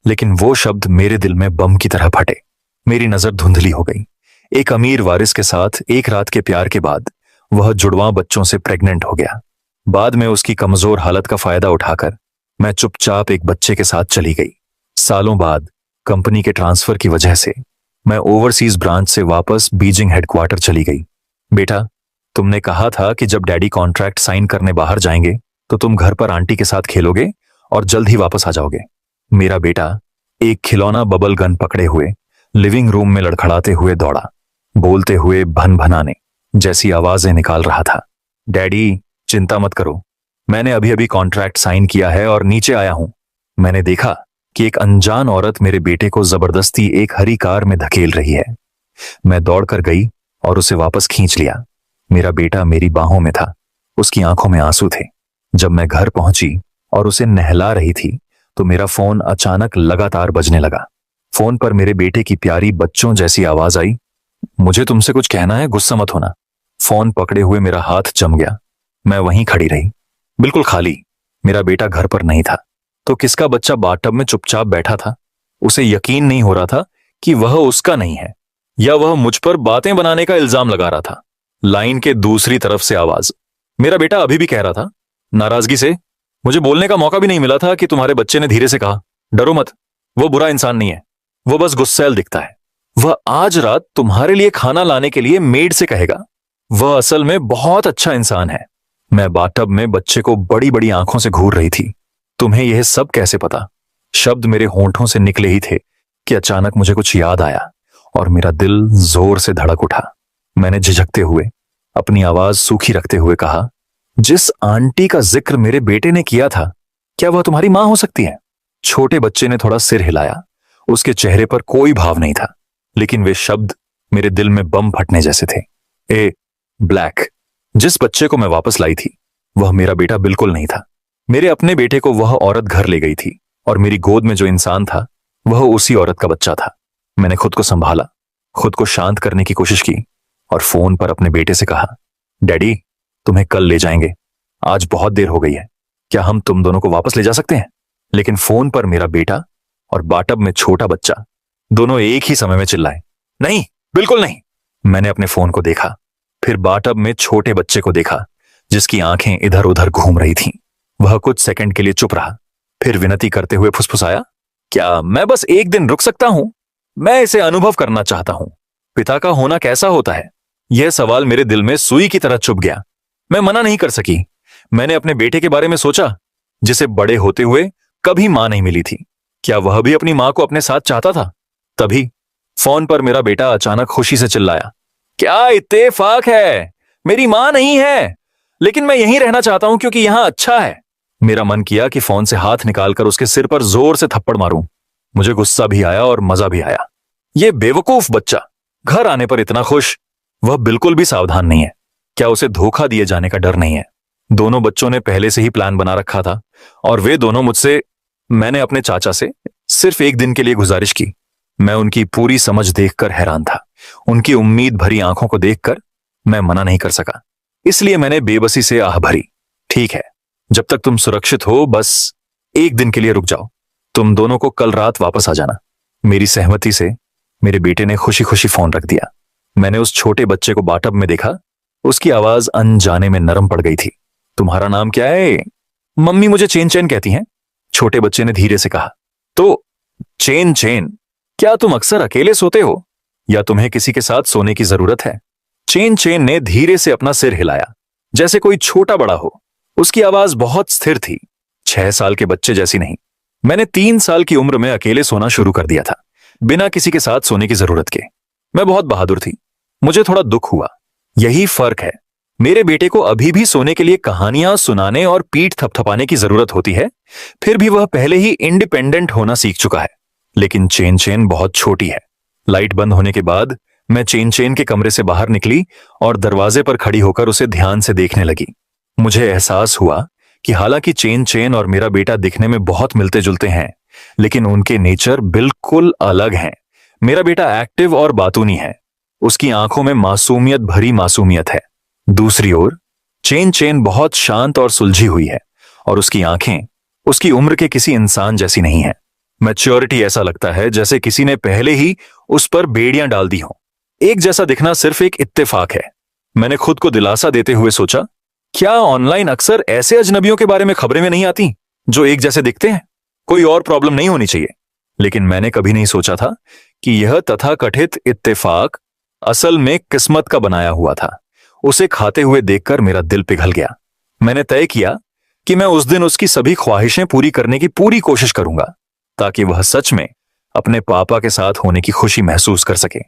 लेकिन वो शब्द मेरे दिल में बम की तरह फटे। मेरी नजर धुंधली हो गई। एक अमीर वारिस के साथ एक रात के प्यार के बाद वह जुड़वां बच्चों से प्रेग्नेंट हो गया। बाद में उसकी कमजोर हालत का फायदा उठाकर मैं चुपचाप एक बच्चे के साथ चली गई। सालों बाद कंपनी के ट्रांसफर की वजह से मैं ओवरसीज ब्रांच से वापस बीजिंग हेडक्वार्टर चली गई। बेटा, तुमने कहा था कि जब डैडी कॉन्ट्रैक्ट साइन करने बाहर जाएंगे तो तुम घर पर आंटी के साथ खेलोगे और जल्द ही वापस आ जाओगे। मेरा बेटा एक खिलौना बबल गन पकड़े हुए लिविंग रूम में लड़खड़ाते हुए दौड़ा, बोलते हुए भन भनाने जैसी आवाजें निकाल रहा था। डैडी, चिंता मत करो, मैंने अभी अभी कॉन्ट्रैक्ट साइन किया है और नीचे आया हूं। मैंने देखा कि एक अनजान औरत मेरे बेटे को जबरदस्ती एक हरी कार में धकेल रही है। मैं दौड़कर गई और उसे वापस खींच लिया। मेरा बेटा मेरी बाहों में था, उसकी आंखों में आंसू थे। जब मैं घर पहुंची और उसे नहला रही थी तो मेरा फोन अचानक लगातार बजने लगा। फोन पर मेरे बेटे की प्यारी बच्चों जैसी आवाज आई, मुझे तुमसे कुछ कहना है, गुस्सा मत होना। फोन पकड़े हुए मेरा हाथ जम गया। मैं वहीं खड़ी रही, बिल्कुल खाली। मेरा बेटा घर पर नहीं था तो किसका बच्चा बाथटब में चुपचाप बैठा था। उसे यकीन नहीं हो रहा था कि वह उसका नहीं है या वह मुझ पर बातें बनाने का इल्जाम लगा रहा था। लाइन के दूसरी तरफ से आवाज। मेरा बेटा अभी भी कह रहा था नाराजगी से, मुझे बोलने का मौका भी नहीं मिला था कि तुम्हारे बच्चे ने धीरे से कहा, डरो मत, वो बुरा इंसान नहीं है, वो बस गुस्सैल दिखता है। वह आज रात तुम्हारे लिए खाना लाने के लिए मेड से कहेगा, वह असल में बहुत अच्छा इंसान है। मैं बाथटब में बच्चे को बड़ी बड़ी आंखों से घूर रही थी। तुम्हें यह सब कैसे पता? शब्द मेरे होंठों से निकले ही थे कि अचानक मुझे कुछ याद आया और मेरा दिल जोर से धड़क उठा। मैंने झिझकते हुए अपनी आवाज सूखी रखते हुए कहा, जिस आंटी का जिक्र मेरे बेटे ने किया था, क्या वह तुम्हारी मां हो सकती है? छोटे बच्चे ने थोड़ा सिर हिलाया। उसके चेहरे पर कोई भाव नहीं था, लेकिन वे शब्द मेरे दिल में बम फटने जैसे थे। ए ब्लैक, जिस बच्चे को मैं वापस लाई थी वह मेरा बेटा बिल्कुल नहीं था। मेरे अपने बेटे को वह औरत घर ले गई थी और मेरी गोद में जो इंसान था वह उसी औरत का बच्चा था। मैंने खुद को संभाला, खुद को शांत करने की कोशिश की और फोन पर अपने बेटे से कहा, डैडी, तुम्हें कल ले जाएंगे, आज बहुत देर हो गई है, क्या हम तुम दोनों को वापस ले जा सकते हैं? लेकिन फोन पर मेरा बेटा और बाथटब में छोटा बच्चा दोनों एक ही समय में चिल्लाए, नहीं, बिल्कुल नहीं। मैंने अपने फोन को देखा, फिर बाथटब में छोटे बच्चे को देखा जिसकी आंखें इधर उधर घूम रही थीं। वह कुछ सेकंड के लिए चुप रहा, फिर विनती करते हुए फुसफुसाया, क्या मैं बस एक दिन रुक सकता हूं? मैं इसे अनुभव करना चाहता हूं। पिता का होना कैसा होता है? यह सवाल मेरे दिल में सुई की तरह चुभ गया। मैं मना नहीं कर सकी। मैंने अपने बेटे के बारे में सोचा, जिसे बड़े होते हुए कभी मां नहीं मिली थी। क्या वह भी अपनी मां को अपने साथ चाहता था? तभी फोन पर मेरा बेटा अचानक खुशी से चिल्लाया, क्या इत्तेफाक है, मेरी मां नहीं है, लेकिन मैं यहीं रहना चाहता हूं क्योंकि यहां अच्छा है। मेरा मन किया कि फोन से हाथ निकालकर उसके सिर पर जोर से थप्पड़ मारूं। मुझे गुस्सा भी आया और मजा भी आया। यह बेवकूफ बच्चा घर आने पर इतना खुश, वह बिल्कुल भी सावधान नहीं है। क्या उसे धोखा दिए जाने का डर नहीं है? दोनों बच्चों ने पहले से ही प्लान बना रखा था और वे दोनों मुझसे, मैंने अपने चाचा से सिर्फ एक दिन के लिए गुजारिश की। मैं उनकी पूरी समझ देखकर हैरान था। उनकी उम्मीद भरी आंखों को देखकर मैं मना नहीं कर सका, इसलिए मैंने बेबसी से आह भरी, ठीक है, जब तक तुम सुरक्षित हो बस एक दिन के लिए रुक जाओ, तुम दोनों को कल रात वापस आ जाना। मेरी सहमति से मेरे बेटे ने खुशी खुशी फोन रख दिया। मैंने उस छोटे बच्चे को बाथटब में देखा। उसकी आवाज अनजाने में नरम पड़ गई थी। तुम्हारा नाम क्या है? मम्मी मुझे चेन चेन कहती हैं, छोटे बच्चे ने धीरे से कहा। तो चेन चेन, क्या तुम अक्सर अकेले सोते हो या तुम्हें किसी के साथ सोने की जरूरत है? चेन चेन ने धीरे से अपना सिर हिलाया, जैसे कोई छोटा बड़ा हो। उसकी आवाज बहुत स्थिर थी, 6 साल के बच्चे जैसी नहीं। मैंने 3 साल की उम्र में अकेले सोना शुरू कर दिया था, बिना किसी के साथ सोने की जरूरत के। मैं बहुत बहादुर थी। मुझे थोड़ा दुख हुआ, यही फर्क है। मेरे बेटे को अभी भी सोने के लिए कहानियां सुनाने और पीठ थपथपाने की जरूरत होती है, फिर भी वह पहले ही इंडिपेंडेंट होना सीख चुका है। लेकिन चेन चेन बहुत छोटी है। लाइट बंद होने के बाद मैं चेन चेन के कमरे से बाहर निकली और दरवाजे पर खड़ी होकर उसे ध्यान से देखने लगी। मुझे एहसास हुआ कि हालांकि चेन चेन और मेरा बेटा दिखने में बहुत मिलते जुलते हैं, लेकिन उनके नेचर बिल्कुल अलग हैं। मेरा बेटा एक्टिव और बातूनी है, उसकी आंखों में मासूमियत भरी मासूमियत है। दूसरी ओर चेन चेन बहुत शांत और सुलझी हुई है और उसकी आंखें उसकी उम्र के किसी इंसान जैसी नहीं है। मैच्योरिटी ऐसा लगता है जैसे किसी ने पहले ही उस पर बेड़ियां डाल दी हों। एक जैसा दिखना सिर्फ एक इत्तेफाक है। मैंने खुद को दिलासा देते हुए सोचा, क्या ऑनलाइन अक्सर ऐसे अजनबियों के बारे में खबरें में नहीं आती जो एक जैसे दिखते हैं? कोई और प्रॉब्लम नहीं होनी चाहिए। लेकिन मैंने कभी नहीं सोचा था कि यह तथाकथित इत्तेफाक असल में किस्मत का बनाया हुआ था। उसे खाते हुए देखकर मेरा दिल पिघल गया। मैंने तय किया कि मैं उस दिन उसकी सभी ख्वाहिशें पूरी करने की पूरी कोशिश करूंगा, ताकि वह सच में अपने पापा के साथ होने की खुशी महसूस कर सके।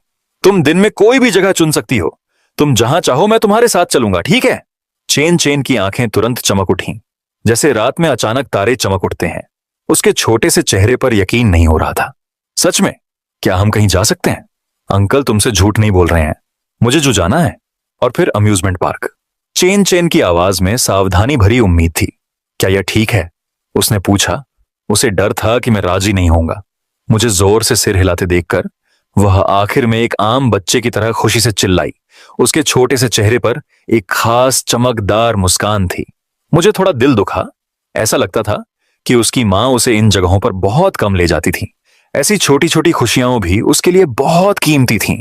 तुम दिन में कोई भी जगह चुन सकती हो, तुम जहां चाहो मैं तुम्हारे साथ चलूंगा, ठीक है? चेन चेन की आंखें तुरंत चमक उठीं, जैसे रात में अचानक तारे चमक उठते हैं। उसके छोटे से चेहरे पर यकीन नहीं हो रहा था। सच में? क्या हम कहीं जा सकते हैं? अंकल तुमसे झूठ नहीं बोल रहे हैं, मुझे जो जाना है। और फिर अम्यूजमेंट पार्क। चेन चेन की आवाज में सावधानी भरी उम्मीद थी। क्या यह ठीक है? उसने पूछा। उसे डर था कि मैं राजी नहीं होऊंगा। मुझे जोर से सिर हिलाते देखकर वह आखिर में एक आम बच्चे की तरह खुशी से चिल्लाई। उसके छोटे से चेहरे पर एक खास चमकदार मुस्कान थी। मुझे थोड़ा दिल दुखा। ऐसा लगता था कि उसकी मां उसे इन जगहों पर बहुत कम ले जाती थी। ऐसी छोटी छोटी खुशियां भी उसके लिए बहुत कीमती थीं।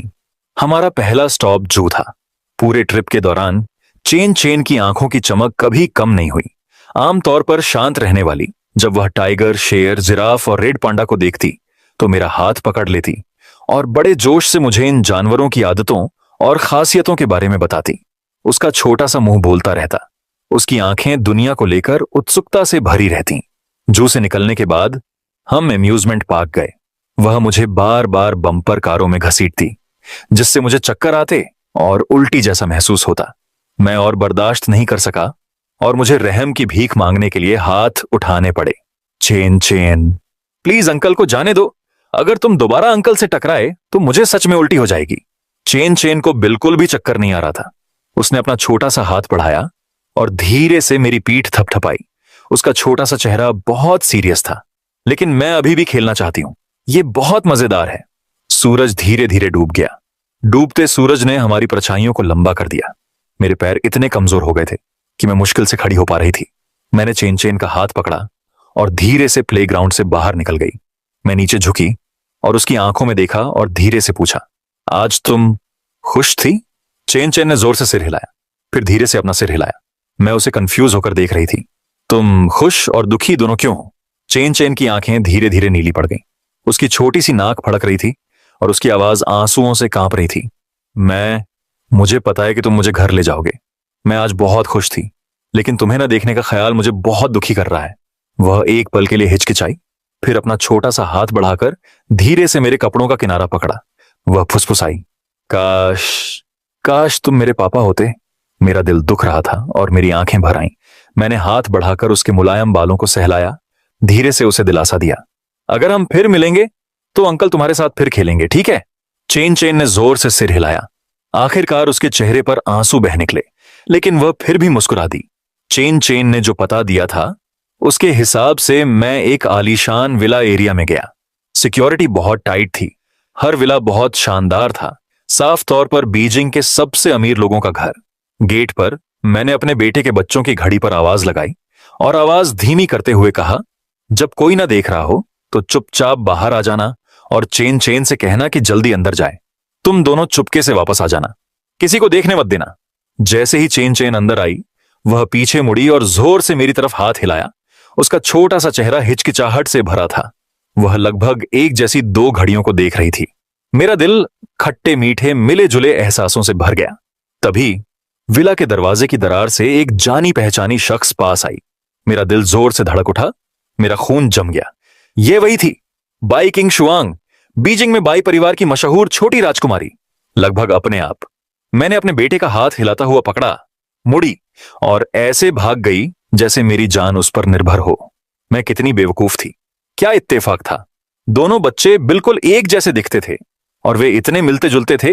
हमारा पहला स्टॉप जू था। पूरे ट्रिप के दौरान चेन चेन की आंखों की चमक कभी कम नहीं हुई। आमतौर पर शांत रहने वाली, जब वह टाइगर, शेर, जिराफ और रेड पांडा को देखती तो मेरा हाथ पकड़ लेती और बड़े जोश से मुझे इन जानवरों की आदतों और खासियतों के बारे में बताती। उसका छोटा सा मुंह बोलता रहता। उसकी आंखें दुनिया को लेकर उत्सुकता से भरी रहती। जू से निकलने के बाद हम अम्यूजमेंट पार्क गए। वह मुझे बार बार बम्पर कारों में घसीटती, जिससे मुझे चक्कर आते और उल्टी जैसा महसूस होता। मैं और बर्दाश्त नहीं कर सका और मुझे रहम की भीख मांगने के लिए हाथ उठाने पड़े। चेन चेन, प्लीज अंकल को जाने दो। अगर तुम दोबारा अंकल से टकराए तो मुझे सच में उल्टी हो जाएगी। चेन चेन को बिल्कुल भी चक्कर नहीं आ रहा था। उसने अपना छोटा सा हाथ बढ़ाया और धीरे से मेरी पीठ थपथपाई। उसका छोटा सा चेहरा बहुत सीरियस था। लेकिन मैं अभी भी खेलना चाहती हूं, यह बहुत मजेदार है। सूरज धीरे धीरे डूब गया। डूबते सूरज ने हमारी परछाइयों को लंबा कर दिया। मेरे पैर इतने कमजोर हो गए थे कि मैं मुश्किल से खड़ी हो पा रही थी। मैंने चेन चेन का हाथ पकड़ा और धीरे से प्लेग्राउंड से बाहर निकल गई। मैं नीचे झुकी और उसकी आंखों में देखा और धीरे से पूछा, आज तुम खुश थी? चेन चेन ने जोर से सिर हिलाया, फिर धीरे से अपना सिर हिलाया। मैं उसे कंफ्यूज होकर देख रही थी। तुम खुश और दुखी दोनों क्यों हो? चेन चेन की आंखें धीरे धीरे नीली पड़ गईं। उसकी छोटी सी नाक फड़क रही थी और उसकी आवाज आंसुओं से कांप रही थी। मुझे पता है कि तुम मुझे घर ले जाओगे। मैं आज बहुत खुश थी, लेकिन तुम्हें न देखने का ख्याल मुझे बहुत दुखी कर रहा है। वह एक पल के लिए हिचकिचाई, फिर अपना छोटा सा हाथ बढ़ाकर धीरे से मेरे कपड़ों का किनारा पकड़ा। वह फुसफुसाई, काश काश तुम मेरे पापा होते। मेरा दिल दुख रहा था और मेरी आंखें भर आईं। मैंने हाथ बढ़ाकर उसके मुलायम बालों को सहलाया, धीरे से उसे दिलासा दिया, अगर हम फिर मिलेंगे तो अंकल तुम्हारे साथ फिर खेलेंगे, ठीक है? चेन चेन ने जोर से सिर हिलाया। आखिरकार उसके चेहरे पर आंसू बह निकले, लेकिन वह फिर भी मुस्कुरा दी। चेन चेन ने जो पता दिया था उसके हिसाब से मैं एक आलीशान विला एरिया में गया। सिक्योरिटी बहुत टाइट थी। हर विला बहुत शानदार था, साफ तौर पर बीजिंग के सबसे अमीर लोगों का घर। गेट पर मैंने अपने बेटे के बच्चों की घड़ी पर आवाज लगाई और आवाज धीमी करते हुए कहा, जब कोई ना देख रहा हो तो चुपचाप बाहर आ जाना और चेन चेन से कहना कि जल्दी अंदर जाए। तुम दोनों चुपके से वापस आ जाना, किसी को देखने मत देना। जैसे ही चेन चेन अंदर आई, वह पीछे मुड़ी और जोर से मेरी तरफ हाथ हिलाया। उसका छोटा सा चेहरा हिचकिचाहट से भरा था। वह लगभग एक जैसी दो घड़ियों को देख रही थी। मेरा दिल खट्टे मीठे मिले जुले एहसासों से भर गया। तभी विला के दरवाजे की दरार से एक जानी पहचानी शख्स पास आई। मेरा दिल जोर से धड़क उठा, मेरा खून जम गया। ये वही थी, बाई किंग शुआंग, बीजिंग में बाई परिवार की मशहूर छोटी राजकुमारी। लगभग अपने आप मैंने अपने बेटे का हाथ हिलाता हुआ पकड़ा, मुड़ी और ऐसे भाग गई जैसे मेरी जान उस पर निर्भर हो। मैं कितनी बेवकूफ थी। क्या इत्तेफाक था। दोनों बच्चे बिल्कुल एक जैसे दिखते थे और वे इतने मिलते जुलते थे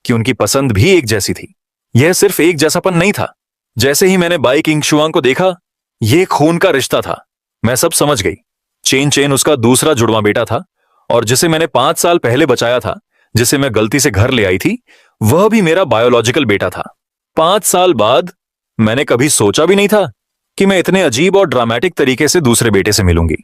कि उनकी पसंद भी एक जैसी थी। यह सिर्फ एक जैसापन नहीं था। जैसे ही मैंने बाई किंग शुआंग को देखा, यह खून का रिश्ता था। मैं सब समझ गई। चेन चेन उसका दूसरा जुड़वा बेटा था और जिसे मैंने 5 साल पहले बचाया था, जिसे मैं गलती से घर ले आई थी, वह भी मेरा बायोलॉजिकल बेटा था। 5 साल बाद मैंने कभी सोचा भी नहीं था कि मैं इतने अजीब और ड्रामेटिक तरीके से दूसरे बेटे से मिलूंगी।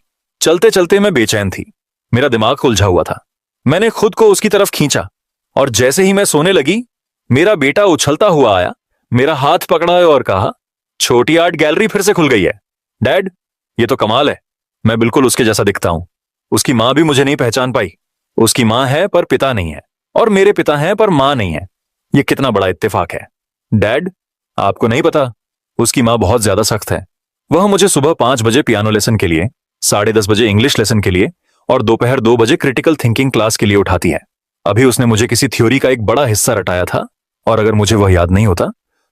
चलते चलते मैं बेचैन थी। मेरा दिमाग उलझा हुआ था। मैंने खुद को उसकी तरफ खींचा और जैसे ही मैं सोने लगी, मेरा बेटा उछलता हुआ आया, मेरा हाथ पकड़ा और कहा, छोटी आर्ट गैलरी फिर से खुल गई है। डैड, ये तो कमाल है, मैं बिल्कुल उसके जैसा दिखता हूं। उसकी मां भी मुझे नहीं पहचान पाई। उसकी मां है पर पिता नहीं है, और मेरे पिता हैं पर मां नहीं है। ये कितना बड़ा इत्तेफाक है। डैड, आपको नहीं पता, उसकी मां बहुत ज्यादा सख्त है। वह मुझे सुबह 5 बजे पियानो लेसन के लिए, 10:30 बजे इंग्लिश लेसन के लिए और दोपहर 2 बजे क्रिटिकल थिंकिंग क्लास के लिए उठाती है। अभी उसने मुझे किसी थ्योरी का एक बड़ा हिस्सा रटाया था, और अगर मुझे वह याद नहीं होता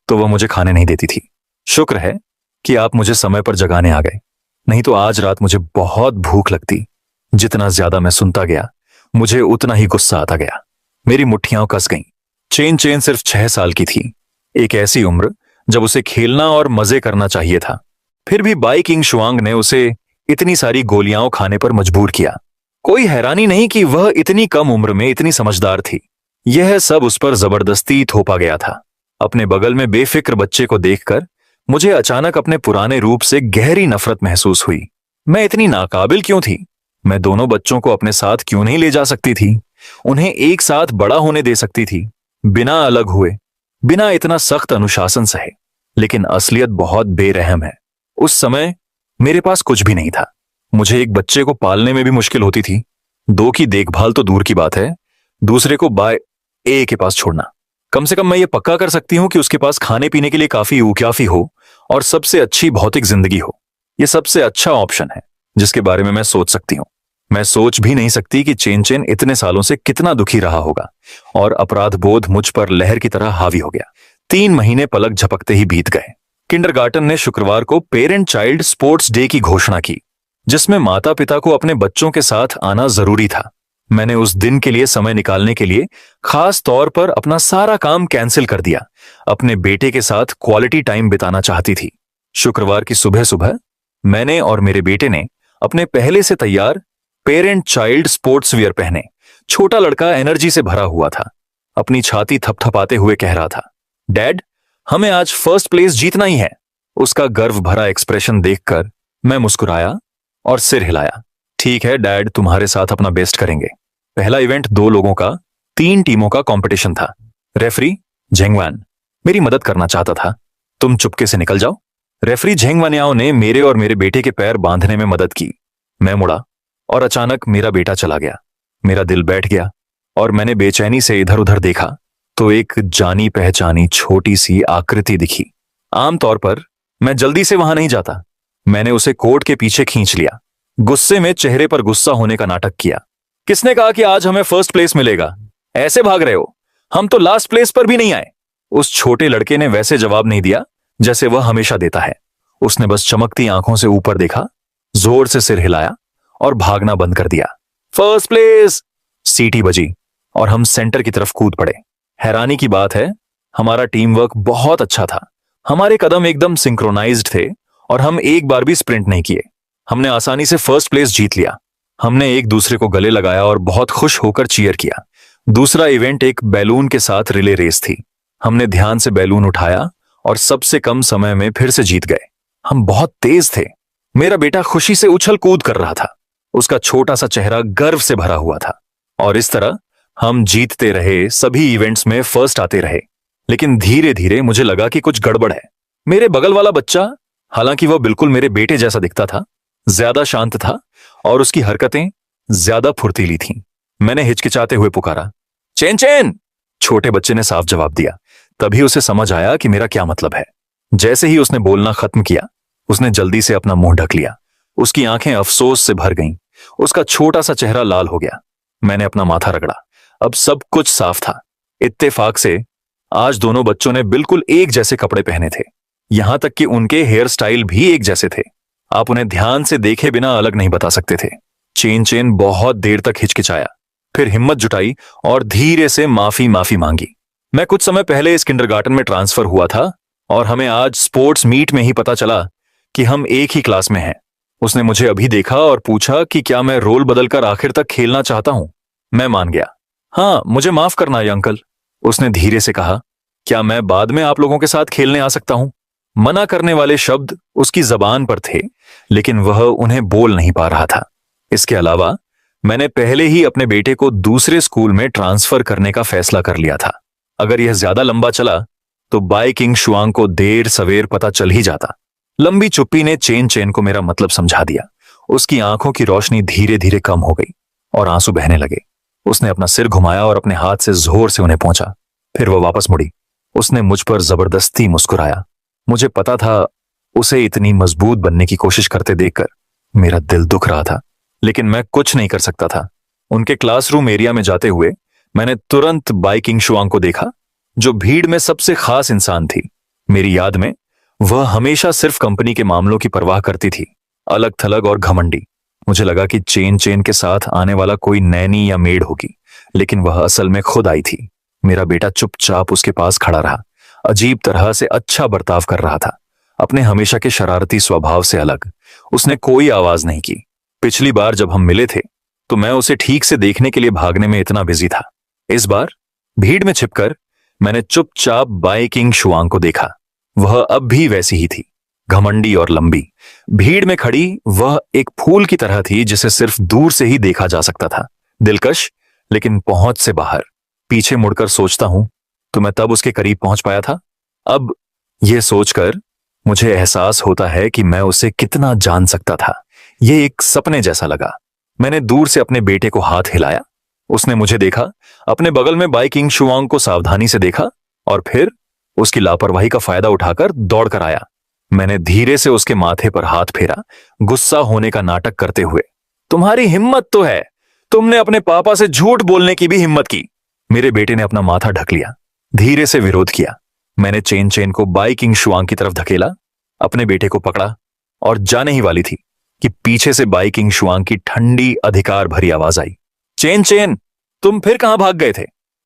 तो वह मुझे खाने नहीं देती थी। शुक्र है कि आप मुझे समय पर जगाने आ गए, नहीं तो आज रात मुझे बहुत भूख लगती। जितना ज्यादा मैं सुनता गया, मुझे उतना ही गुस्सा आता गया। मेरी मुट्ठियां कस गईं। चेन चेन सिर्फ 6 साल की थी, एक ऐसी उम्र जब उसे खेलना और मजे करना चाहिए था। फिर भी बाई किंग शुआंग ने उसे इतनी सारी गोलियां खाने पर मजबूर किया। कोई हैरानी नहीं कि वह इतनी कम उम्र में इतनी समझदार थी। यह सब उस पर जबरदस्ती थोपा गया था। अपने बगल में बेफिक्र बच्चे को देखकर मुझे अचानक अपने पुराने रूप से गहरी नफरत महसूस हुई। मैं इतनी नाकाबिल क्यों थी? मैं दोनों बच्चों को अपने साथ क्यों नहीं ले जा सकती थी? उन्हें एक साथ बड़ा होने दे सकती थी, बिना अलग हुए, बिना इतना सख्त अनुशासन सहे। लेकिन असलियत बहुत बेरहम है। उस समय मेरे पास कुछ भी नहीं था। मुझे एक बच्चे को पालने में भी मुश्किल होती थी। 2 की देखभाल तो दूर की बात है, दूसरे को बाय ए के पास छोड़ना। कम से कम मैं ये पक्का कर सकती हूं कि उसके पास खाने पीने के लिए काफी उक्याफी हो और सबसे अच्छी भौतिक जिंदगी हो। यह सबसे अच्छा ऑप्शन है जिसके बारे में मैं सोच सकती हूं। मैं सोच भी नहीं सकती कि चेन चेन इतने सालों से कितना दुखी रहा होगा, और अपराध बोध मुझ पर लहर की तरह हावी हो गया। 3 महीने पलक झपकते ही बीत गए। किंडरगार्टन ने शुक्रवार को पेरेंट चाइल्ड स्पोर्ट्स डे की घोषणा की, जिसमें माता पिता को अपने बच्चों के साथ आना जरूरी था। मैंने उस दिन के लिए समय निकालने के लिए खास तौर पर अपना सारा काम कैंसिल कर दिया। अपने बेटे के साथ क्वालिटी टाइम बिताना चाहती थी। शुक्रवार की सुबह सुबह मैंने और मेरे बेटे ने अपने पहले से तैयार पेरेंट चाइल्ड स्पोर्ट्स वियर पहने। छोटा लड़का एनर्जी से भरा हुआ था, अपनी छाती थपथपाते हुए कह रहा था, डैड, हमें आज फर्स्ट प्लेस जीतना ही है। उसका गर्व भरा एक्सप्रेशन देखकर मैं मुस्कुराया और सिर हिलाया। ठीक है डैड, तुम्हारे साथ अपना बेस्ट करेंगे। पहला इवेंट 2 लोगों का 3 टीमों का कंपटीशन था। रेफरी झेंगवान मेरी मदद करना चाहता था। तुम चुपके से निकल जाओ। रेफरी झेंगवानियाओ ने मेरे और मेरे बेटे के पैर बांधने में मदद की। मैं मुड़ा और अचानक मेरा बेटा चला गया। मेरा दिल बैठ गया और मैंने बेचैनी से इधर उधर देखा तो एक जानी पहचानी छोटी सी आकृति दिखी। आमतौर पर मैं जल्दी से वहां नहीं जाता। मैंने उसे कोट के पीछे खींच लिया, गुस्से में चेहरे पर गुस्सा होने का नाटक किया। किसने कहा कि आज हमें फर्स्ट प्लेस मिलेगा? ऐसे भाग रहे हो? हम तो लास्ट प्लेस पर भी नहीं आए। उस छोटे लड़के ने वैसे जवाब नहीं दिया जैसे वह हमेशा देता है। उसने बस चमकती आंखों से ऊपर देखा, जोर से सिर हिलाया और भागना बंद कर दिया। First place! सीटी बजी और हम सेंटर की तरफ कूद पड़े। हैरानी की बात है, हमारा टीम वर्क बहुत अच्छा था। हमारे कदम एकदम सिंक्रोनाइज्ड थे और हम एक बार भी स्प्रिंट नहीं किए। हमने आसानी से फर्स्ट प्लेस जीत लिया। हमने एक दूसरे को गले लगाया और बहुत खुश होकर चीयर किया। दूसरा इवेंट एक बैलून के साथ रिले रेस थी। हमने ध्यान से बैलून उठाया और सबसे कम समय में फिर से जीत गए। हम बहुत तेज थे। मेरा बेटा खुशी से उछल कूद कर रहा था। उसका छोटा सा चेहरा गर्व से भरा हुआ था। और इस तरह हम जीतते रहे, सभी इवेंट्स में फर्स्ट आते रहे। लेकिन धीरे धीरे मुझे लगा कि कुछ गड़बड़ है। मेरे बगल वाला बच्चा, हालांकि वह बिल्कुल मेरे बेटे जैसा दिखता था, ज्यादा शांत था और उसकी हरकतें ज्यादा फुर्तीली थीं। मैंने हिचकिचाते हुए पुकारा, चेन चेन! छोटे बच्चे ने साफ जवाब दिया। तभी उसे समझ आया कि मेरा क्या मतलब है। जैसे ही उसने बोलना खत्म किया, उसने जल्दी से अपना मुंह ढक लिया। उसकी आंखें अफसोस से भर गईं। उसका छोटा सा चेहरा लाल हो गया। मैंने अपना माथा रगड़ा। अब सब कुछ साफ था। इत्तेफाक से आज दोनों बच्चों ने बिल्कुल एक जैसे कपड़े पहने थे। यहां तक कि उनके हेयर स्टाइल भी एक जैसे थे। आप उन्हें ध्यान से देखे बिना अलग नहीं बता सकते थे। चेन चेन बहुत देर तक हिचकिचाया, फिर हिम्मत जुटाई और धीरे से माफी मांगी। मैं कुछ समय पहले इस किंडरगार्टन में ट्रांसफर हुआ था और हमें आज स्पोर्ट्स मीट में ही पता चला कि हम एक ही क्लास में हैं। उसने मुझे अभी देखा और पूछा कि क्या मैं रोल बदलकर आखिर तक खेलना चाहता हूं। मैं मान गया। हाँ, मुझे माफ करना है अंकल, उसने धीरे से कहा। क्या मैं बाद में आप लोगों के साथ खेलने आ सकता हूं? मना करने वाले शब्द उसकी जबान पर थे, लेकिन वह उन्हें बोल नहीं पा रहा था। इसके अलावा मैंने पहले ही अपने बेटे को दूसरे स्कूल में ट्रांसफर करने का फैसला कर लिया था। अगर यह ज्यादा लंबा चला तो बाई किंग शुआंग को देर सवेर पता चल ही जाता। लंबी चुप्पी ने चेन चेन को मेरा मतलब समझा दिया। उसकी आंखों की रोशनी धीरे धीरे कम हो गई और आंसू बहने लगे। उसने अपना सिर घुमाया और अपने हाथ से जोर से उन्हें पहुंचा। फिर वह वापस मुड़ी। उसने मुझ पर जबरदस्ती मुस्कुराया। मुझे पता था उसे इतनी मजबूत बनने की कोशिश करते देखकर मेरा दिल दुख रहा था, लेकिन मैं कुछ नहीं कर सकता था। उनके क्लासरूम एरिया में जाते हुए मैंने तुरंत बाई किंग शुआंग को देखा, जो भीड़ में सबसे खास इंसान थी। मेरी याद में वह हमेशा सिर्फ कंपनी के मामलों की परवाह करती थी, अलग थलग और घमंडी। मुझे लगा कि चेन चेन के साथ आने वाला कोई नैनी या मेड होगी, लेकिन वह असल में खुद आई थी। मेरा बेटा चुपचाप उसके पास खड़ा रहा, अजीब तरह से अच्छा बर्ताव कर रहा था, अपने हमेशा के शरारती स्वभाव से अलग। उसने कोई आवाज नहीं की। पिछली बार जब हम मिले थे तो मैं उसे ठीक से देखने के लिए भागने में इतना बिजी था। इस बार भीड़ में छिपकर मैंने चुपचाप बाई किंग शुआंग को देखा। वह अब भी वैसी ही थी, घमंडी और लंबी। भीड़ में खड़ी वह एक फूल की तरह थी जिसे सिर्फ दूर से ही देखा जा सकता था, दिलकश लेकिन पहुंच से बाहर। पीछे मुड़कर सोचता हूं तो मैं तब उसके करीब पहुंच पाया था। अब यह सोचकर मुझे एहसास होता है कि मैं उसे कितना जान सकता था। यह एक सपने जैसा लगा। मैंने दूर से अपने बेटे को हाथ हिलाया। उसने मुझे देखा, अपने बगल में बाई किंग शुआंग को सावधानी से देखा और फिर उसकी लापरवाही का फायदा उठाकर दौड़ कर आया। मैंने धीरे से उसके माथे पर हाथ फेरा, गुस्सा होने का नाटक करते हुए। तुम्हारी हिम्मत तो है, तुमने अपने पापा से झूठ बोलने की भी हिम्मत की। मेरे बेटे ने अपना माथा ढक लिया, धीरे से विरोध किया। मैंने चेन चेन को बाई किंग शुआंग की तरफ धकेला, अपने बेटे को पकड़ा और जाने ही वाली थी कि पीछे से बाई किंग शुआंग की ठंडी अधिकार भरी आवाज आई। चेन चेन, तुम फिर कहां भाग गए थे?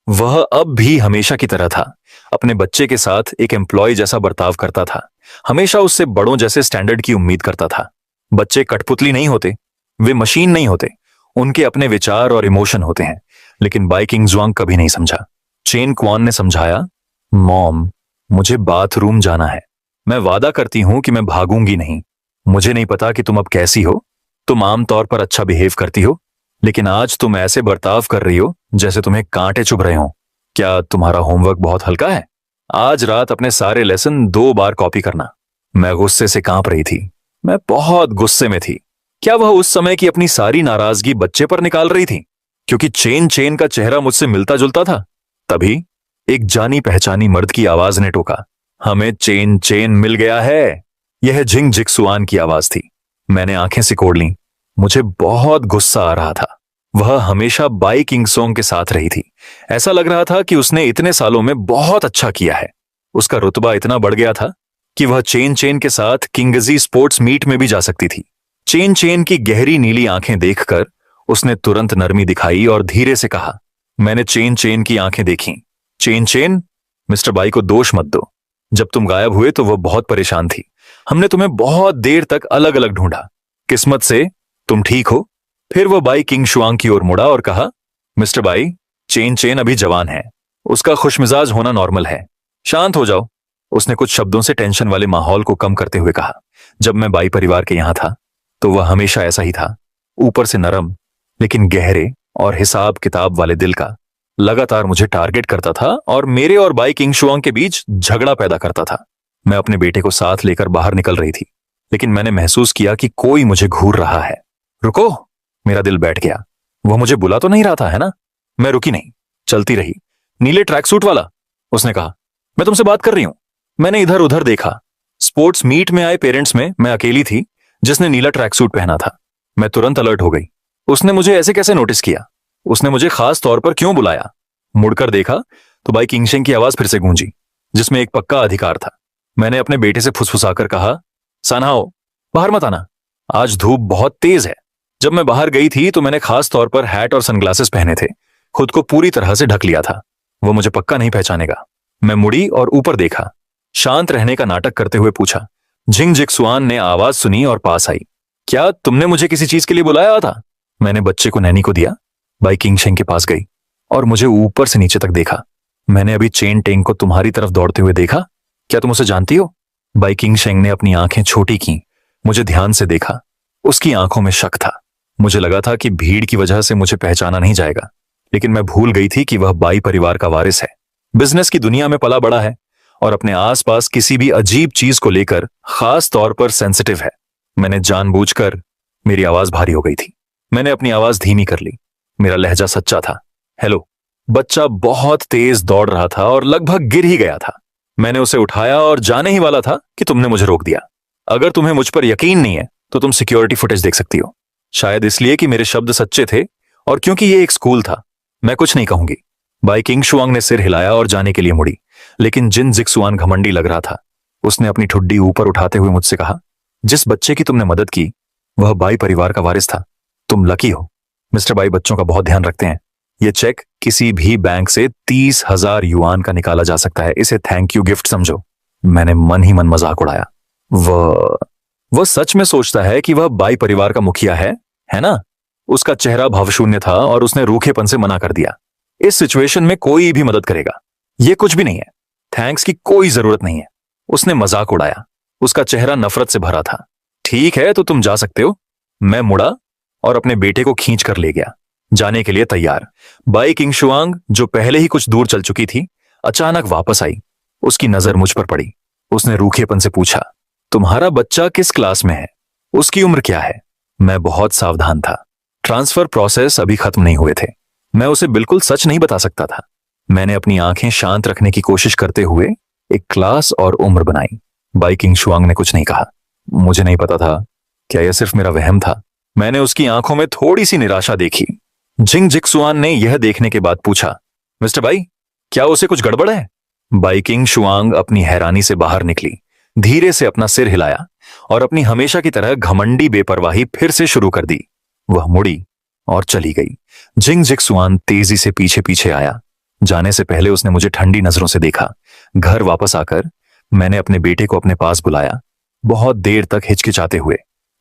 वह अब भी हमेशा की तरह था, अपने बच्चे के साथ एक एम्प्लॉय जैसा बर्ताव करता था, हमेशा उससे बड़ों जैसे स्टैंडर्ड की उम्मीद करता था। बच्चे कठपुतली नहीं होते, वे मशीन नहीं होते, उनके अपने विचार और इमोशन होते हैं। लेकिन बाई किंग शुआंग कभी नहीं समझा। चेन क्वान ने समझाया, मॉम, मुझे बाथरूम जाना है। मैं वादा करती हूं कि मैं भागूंगी नहीं। मुझे नहीं पता कि तुम अब कैसी हो। तुम आमतौर पर अच्छा बिहेव करती हो, लेकिन आज तुम ऐसे बर्ताव कर रही हो जैसे तुम्हें कांटे चुभ रहे हो। क्या तुम्हारा होमवर्क बहुत हल्का है? आज रात अपने सारे लेसन 2 बार कॉपी करना। मैं गुस्से से कांप रही थी। मैं बहुत गुस्से में थी। क्या वह उस समय की अपनी सारी नाराजगी बच्चे पर निकाल रही थी? क्योंकि चेन चेन का चेहरा मुझसे मिलता जुलता था। तभी एक जानी पहचानी मर्द की आवाज ने टोका, हमें चेन चेन मिल गया है। यह झिंग जिक्सुआन की आवाज थी। मैंने आंखें सिकोड़ लीं। मुझे बहुत गुस्सा आ रहा था। वह हमेशा बाई किंग शुआंग के साथ रही थी। ऐसा लग रहा था कि उसने इतने सालों में बहुत अच्छा किया है। उसका रुतबा इतना बढ़ गया था कि वह चेन चेन के साथ किंगजी स्पोर्ट्स मीट में भी जा सकती थी। चेन चेन की गहरी नीली आंखें देखकर उसने तुरंत नरमी दिखाई और धीरे से कहा, मैंने चेन चेन की आंखें देखी। चेन चेन, मिस्टर बाई को दोष मत दो। जब तुम गायब हुए तो वह बहुत परेशान थी। हमने तुम्हें बहुत देर तक अलग अलग ढूंढा। किस्मत से तुम ठीक हो। फिर वह बाई किंग शुआंग की ओर मुड़ा और कहा, मिस्टर बाई, चेन चेन अभी जवान है, उसका खुशमिजाज होना नॉर्मल है, शांत हो जाओ। उसने कुछ शब्दों से टेंशन वाले माहौल को कम करते हुए कहा। जब मैं बाई परिवार के यहां था तो वह हमेशा ऐसा ही था, ऊपर से नरम लेकिन गहरे और हिसाब किताब वाले दिल का। लगातार मुझे टारगेट करता था और मेरे और बाई किंग शुआंग के बीच झगड़ा पैदा करता था। मैं अपने बेटे को साथ लेकर बाहर निकल रही थी, लेकिन मैंने महसूस किया कि कोई मुझे घूर रहा है। रुको, मेरा दिल बैठ गया। वह मुझे बुला तो नहीं रहा था, है ना? मैं रुकी नहीं, चलती रही। नीले ट्रैक सूट वाला, उसने कहा, मैं तुमसे बात कर रही हूं। मैंने इधर उधर देखा। स्पोर्ट्स मीट में आए पेरेंट्स में मैं अकेली थी जिसने नीला ट्रैक सूट पहना था। मैं तुरंत अलर्ट हो गई। उसने मुझे ऐसे कैसे नोटिस किया? उसने मुझे खास तौर पर क्यों बुलाया? मुड़कर देखा तो बाई किंगशेंग की आवाज फिर से गूंजी, जिसमें एक पक्का अधिकार था। मैंने अपने बेटे से फुसफुसाकर कहा, सानहाओ, बाहर मत आना, आज धूप बहुत तेज है। जब मैं बाहर गई थी तो मैंने खास तौर पर हैट और सनग्लासेस पहने थे, खुद को पूरी तरह से ढक लिया था। वो मुझे पक्का नहीं पहचानेगा। मैं मुड़ी और ऊपर देखा। शांत रहने का नाटक करते हुए पूछा। झिंग जिक्सुआन ने आवाज सुनी और पास आई। क्या तुमने मुझे किसी चीज के लिए बुलाया था? मैंने बच्चे को नैनी को दिया, बाई किंगशेंग के पास गई और मुझे ऊपर से नीचे तक देखा। मैंने अभी चेन टेंग को तुम्हारी तरफ दौड़ते हुए देखा। क्या तुम उसे जानती हो? बाई किंगशेंग ने अपनी आंखें छोटी की, मुझे ध्यान से देखा। उसकी आंखों में शक था। मुझे लगा था कि भीड़ की वजह से मुझे पहचाना नहीं जाएगा, लेकिन मैं भूल गई थी कि वह बाई परिवार का वारिस है, बिजनेस की दुनिया में पला बड़ा है और अपने आसपास किसी भी अजीब चीज को लेकर खास तौर पर सेंसिटिव है। मैंने जानबूझकर, मेरी आवाज भारी हो गई थी, मैंने अपनी आवाज धीमी कर ली। मेरा लहजा सच्चा था। हेलो। बच्चा बहुत तेज दौड़ रहा था और लगभग गिर ही गया था। मैंने उसे उठाया और जाने ही वाला था कि तुमने मुझे रोक दिया। अगर तुम्हें मुझ पर यकीन नहीं है तो तुम सिक्योरिटी फुटेज देख सकती हो। शायद इसलिए कि मेरे शब्द सच्चे थे और क्योंकि ये एक स्कूल था। मैं कुछ नहीं कहूंगी। बाई किंग शुआंग ने सिर हिलाया और जाने के लिए मुड़ी, लेकिन जिन जिक्सुआन घमंडी लग रहा था। उसने अपनी ठुड्डी ऊपर उठाते हुए मुझसे कहा, जिस बच्चे की तुमने मदद की वह बाई परिवार का वारिस था। तुम लकी हो। मिस्टर बाई बच्चों का बहुत ध्यान रखते हैं। यह चेक किसी भी बैंक से 30,000 युआन का निकाला जा सकता है। इसे थैंक यू गिफ्ट समझो। मैंने मन ही मन मजाक उड़ाया। वह सच में सोचता है कि वह बाई परिवार का मुखिया है ना? उसका चेहरा भावशून्य था और उसने रूखेपन से मना कर दिया। इस सिचुएशन में कोई भी मदद करेगा। यह कुछ भी नहीं है। थैंक्स की कोई जरूरत नहीं है। उसने मजाक उड़ाया। उसका चेहरा नफरत से भरा था। ठीक है, तो तुम जा सकते हो। मैं मुड़ा और अपने बेटे को खींच कर ले गया, जाने के लिए तैयार। बाई किंग शुआंग, जो पहले ही कुछ दूर चल चुकी थी, अचानक वापस आई। उसकी नजर मुझ पर पड़ी। उसने रूखेपन से पूछा, तुम्हारा बच्चा किस क्लास में है? उसकी उम्र क्या है? मैं बहुत सावधान था। ट्रांसफर प्रोसेस अभी खत्म नहीं हुए थे। मैं उसे बिल्कुल सच नहीं बता सकता था। मैंने अपनी आंखें शांत रखने की कोशिश करते हुए एक क्लास और उम्र बनाई। बाई किंग शुआंग ने कुछ नहीं कहा। मुझे नहीं पता था, क्या यह सिर्फ मेरा वहम था? मैंने उसकी आंखों में थोड़ी सी निराशा देखी। जिंग जिक्सुआन ने यह देखने के बाद पूछा, मिस्टर बाई, क्या उसे कुछ गड़बड़ है? बाई किंग शुआंग अपनी हैरानी से बाहर निकली, धीरे से अपना सिर हिलाया और अपनी हमेशा की तरह घमंडी बेपरवाही फिर से शुरू कर दी। वह मुड़ी और चली गई। जिंग जिक्सुआन तेजी से पीछे पीछे आया। जाने से पहले उसने मुझे ठंडी नजरों से देखा। घर वापस आकर मैंने अपने बेटे को अपने पास बुलाया, बहुत देर तक हिचकिचाते हुए।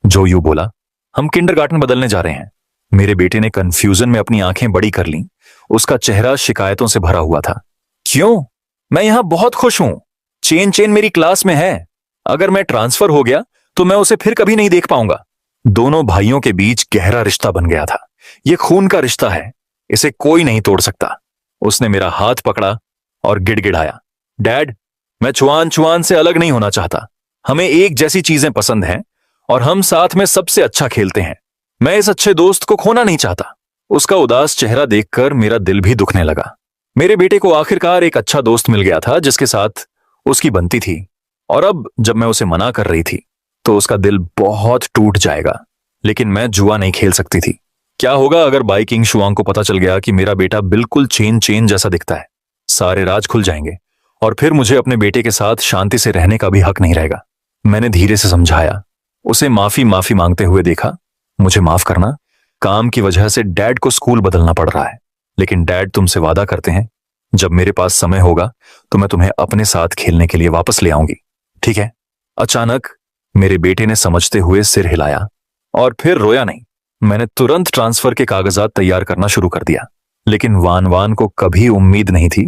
जो यू बोला, हम किंडरगार्टन बदलने जा रहे हैं। मेरे बेटे ने कंफ्यूजन में अपनी आंखें बड़ी कर लीं। उसका चेहरा शिकायतों से भरा हुआ था। क्यों? मैं यहां बहुत खुश हूं। चेन चेन मेरी क्लास में है। अगर मैं ट्रांसफर हो गया तो मैं उसे फिर कभी नहीं देख पाऊंगा। दोनों भाइयों के बीच गहरा रिश्ता बन गया था। यह खून का रिश्ता है, इसे कोई नहीं तोड़ सकता। उसने मेरा हाथ पकड़ा और गिड़गिड़ाया, डैड, मैं चुआन चुआन से अलग नहीं होना चाहता। हमें एक जैसी चीजें पसंद हैं और हम साथ में सबसे अच्छा खेलते हैं। मैं इस अच्छे दोस्त को खोना नहीं चाहता। उसका उदास चेहरा देखकर मेरा दिल भी दुखने लगा। मेरे बेटे को आखिरकार एक अच्छा दोस्त मिल गया था जिसके साथ उसकी बनती थी, और अब जब मैं उसे मना कर रही थी तो उसका दिल बहुत टूट जाएगा। लेकिन मैं जुआ नहीं खेल सकती थी। क्या होगा अगर बाई किंग शुआंग को पता चल गया कि मेरा बेटा बिल्कुल चेन चेन जैसा दिखता है? सारे राज खुल जाएंगे और फिर मुझे अपने बेटे के साथ शांति से रहने का भी हक नहीं रहेगा। मैंने धीरे से समझाया, उसे माफी मांगते हुए देखा। मुझे माफ करना, काम की वजह से डैड को स्कूल बदलना पड़ रहा है, लेकिन डैड तुमसे वादा करते हैं जब मेरे पास समय होगा तो मैं तुम्हें अपने साथ खेलने के लिए वापस ले आऊंगी, ठीक है? अचानक मेरे बेटे ने समझते हुए सिर हिलाया और फिर रोया नहीं। मैंने तुरंत ट्रांसफर के कागजात तैयार करना शुरू कर दिया, लेकिन वान वान को कभी उम्मीद नहीं थी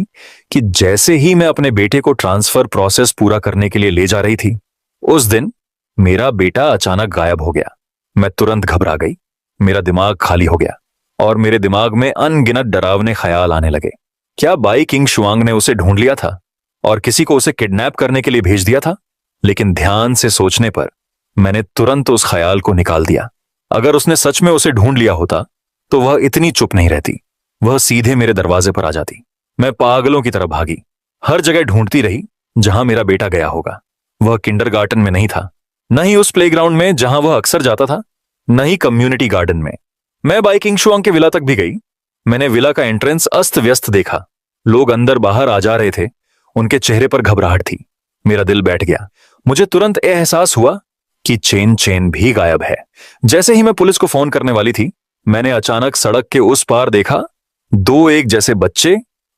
कि जैसे ही मैं अपने बेटे को ट्रांसफर प्रोसेस पूरा करने के लिए ले जा रही थी, उस दिन मेरा बेटा अचानक गायब हो गया। मैं तुरंत घबरा गई। मेरा दिमाग खाली हो गया और मेरे दिमाग में अनगिनत डरावने ख्याल आने लगे। क्या बाई किंग शुआंग ने उसे ढूंढ लिया था और किसी को उसे किडनैप करने के लिए भेज दिया था? लेकिन ध्यान से सोचने पर मैंने तुरंत उस ख्याल को निकाल दिया। अगर उसने सच में उसे ढूंढ लिया होता तो वह इतनी चुप नहीं रहती। वह सीधे मेरे दरवाजे पर आ जाती। मैं पागलों की तरह भागी, हर जगह ढूंढती रही जहां मेरा बेटा गया होगा। वह किंडरगार्टन में नहीं था, न ही उस प्लेग्राउंड में जहां वह अक्सर जाता था, न ही कम्युनिटी गार्डन में। मैं बाई किंग शुआंग के विला तक भी गई। मैंने विला का एंट्रेंस अस्त व्यस्त देखा। लोग अंदर बाहर आ जा रहे थे। उनके चेहरे पर घबराहट थी। मेरा दिल बैठ गया। मुझे तुरंत एहसास हुआ कि चेन चेन भी गायब है। जैसे ही मैं पुलिस को फोन करने वाली थी, मैंने अचानक सड़क के उस पार देखा, दो एक जैसे बच्चे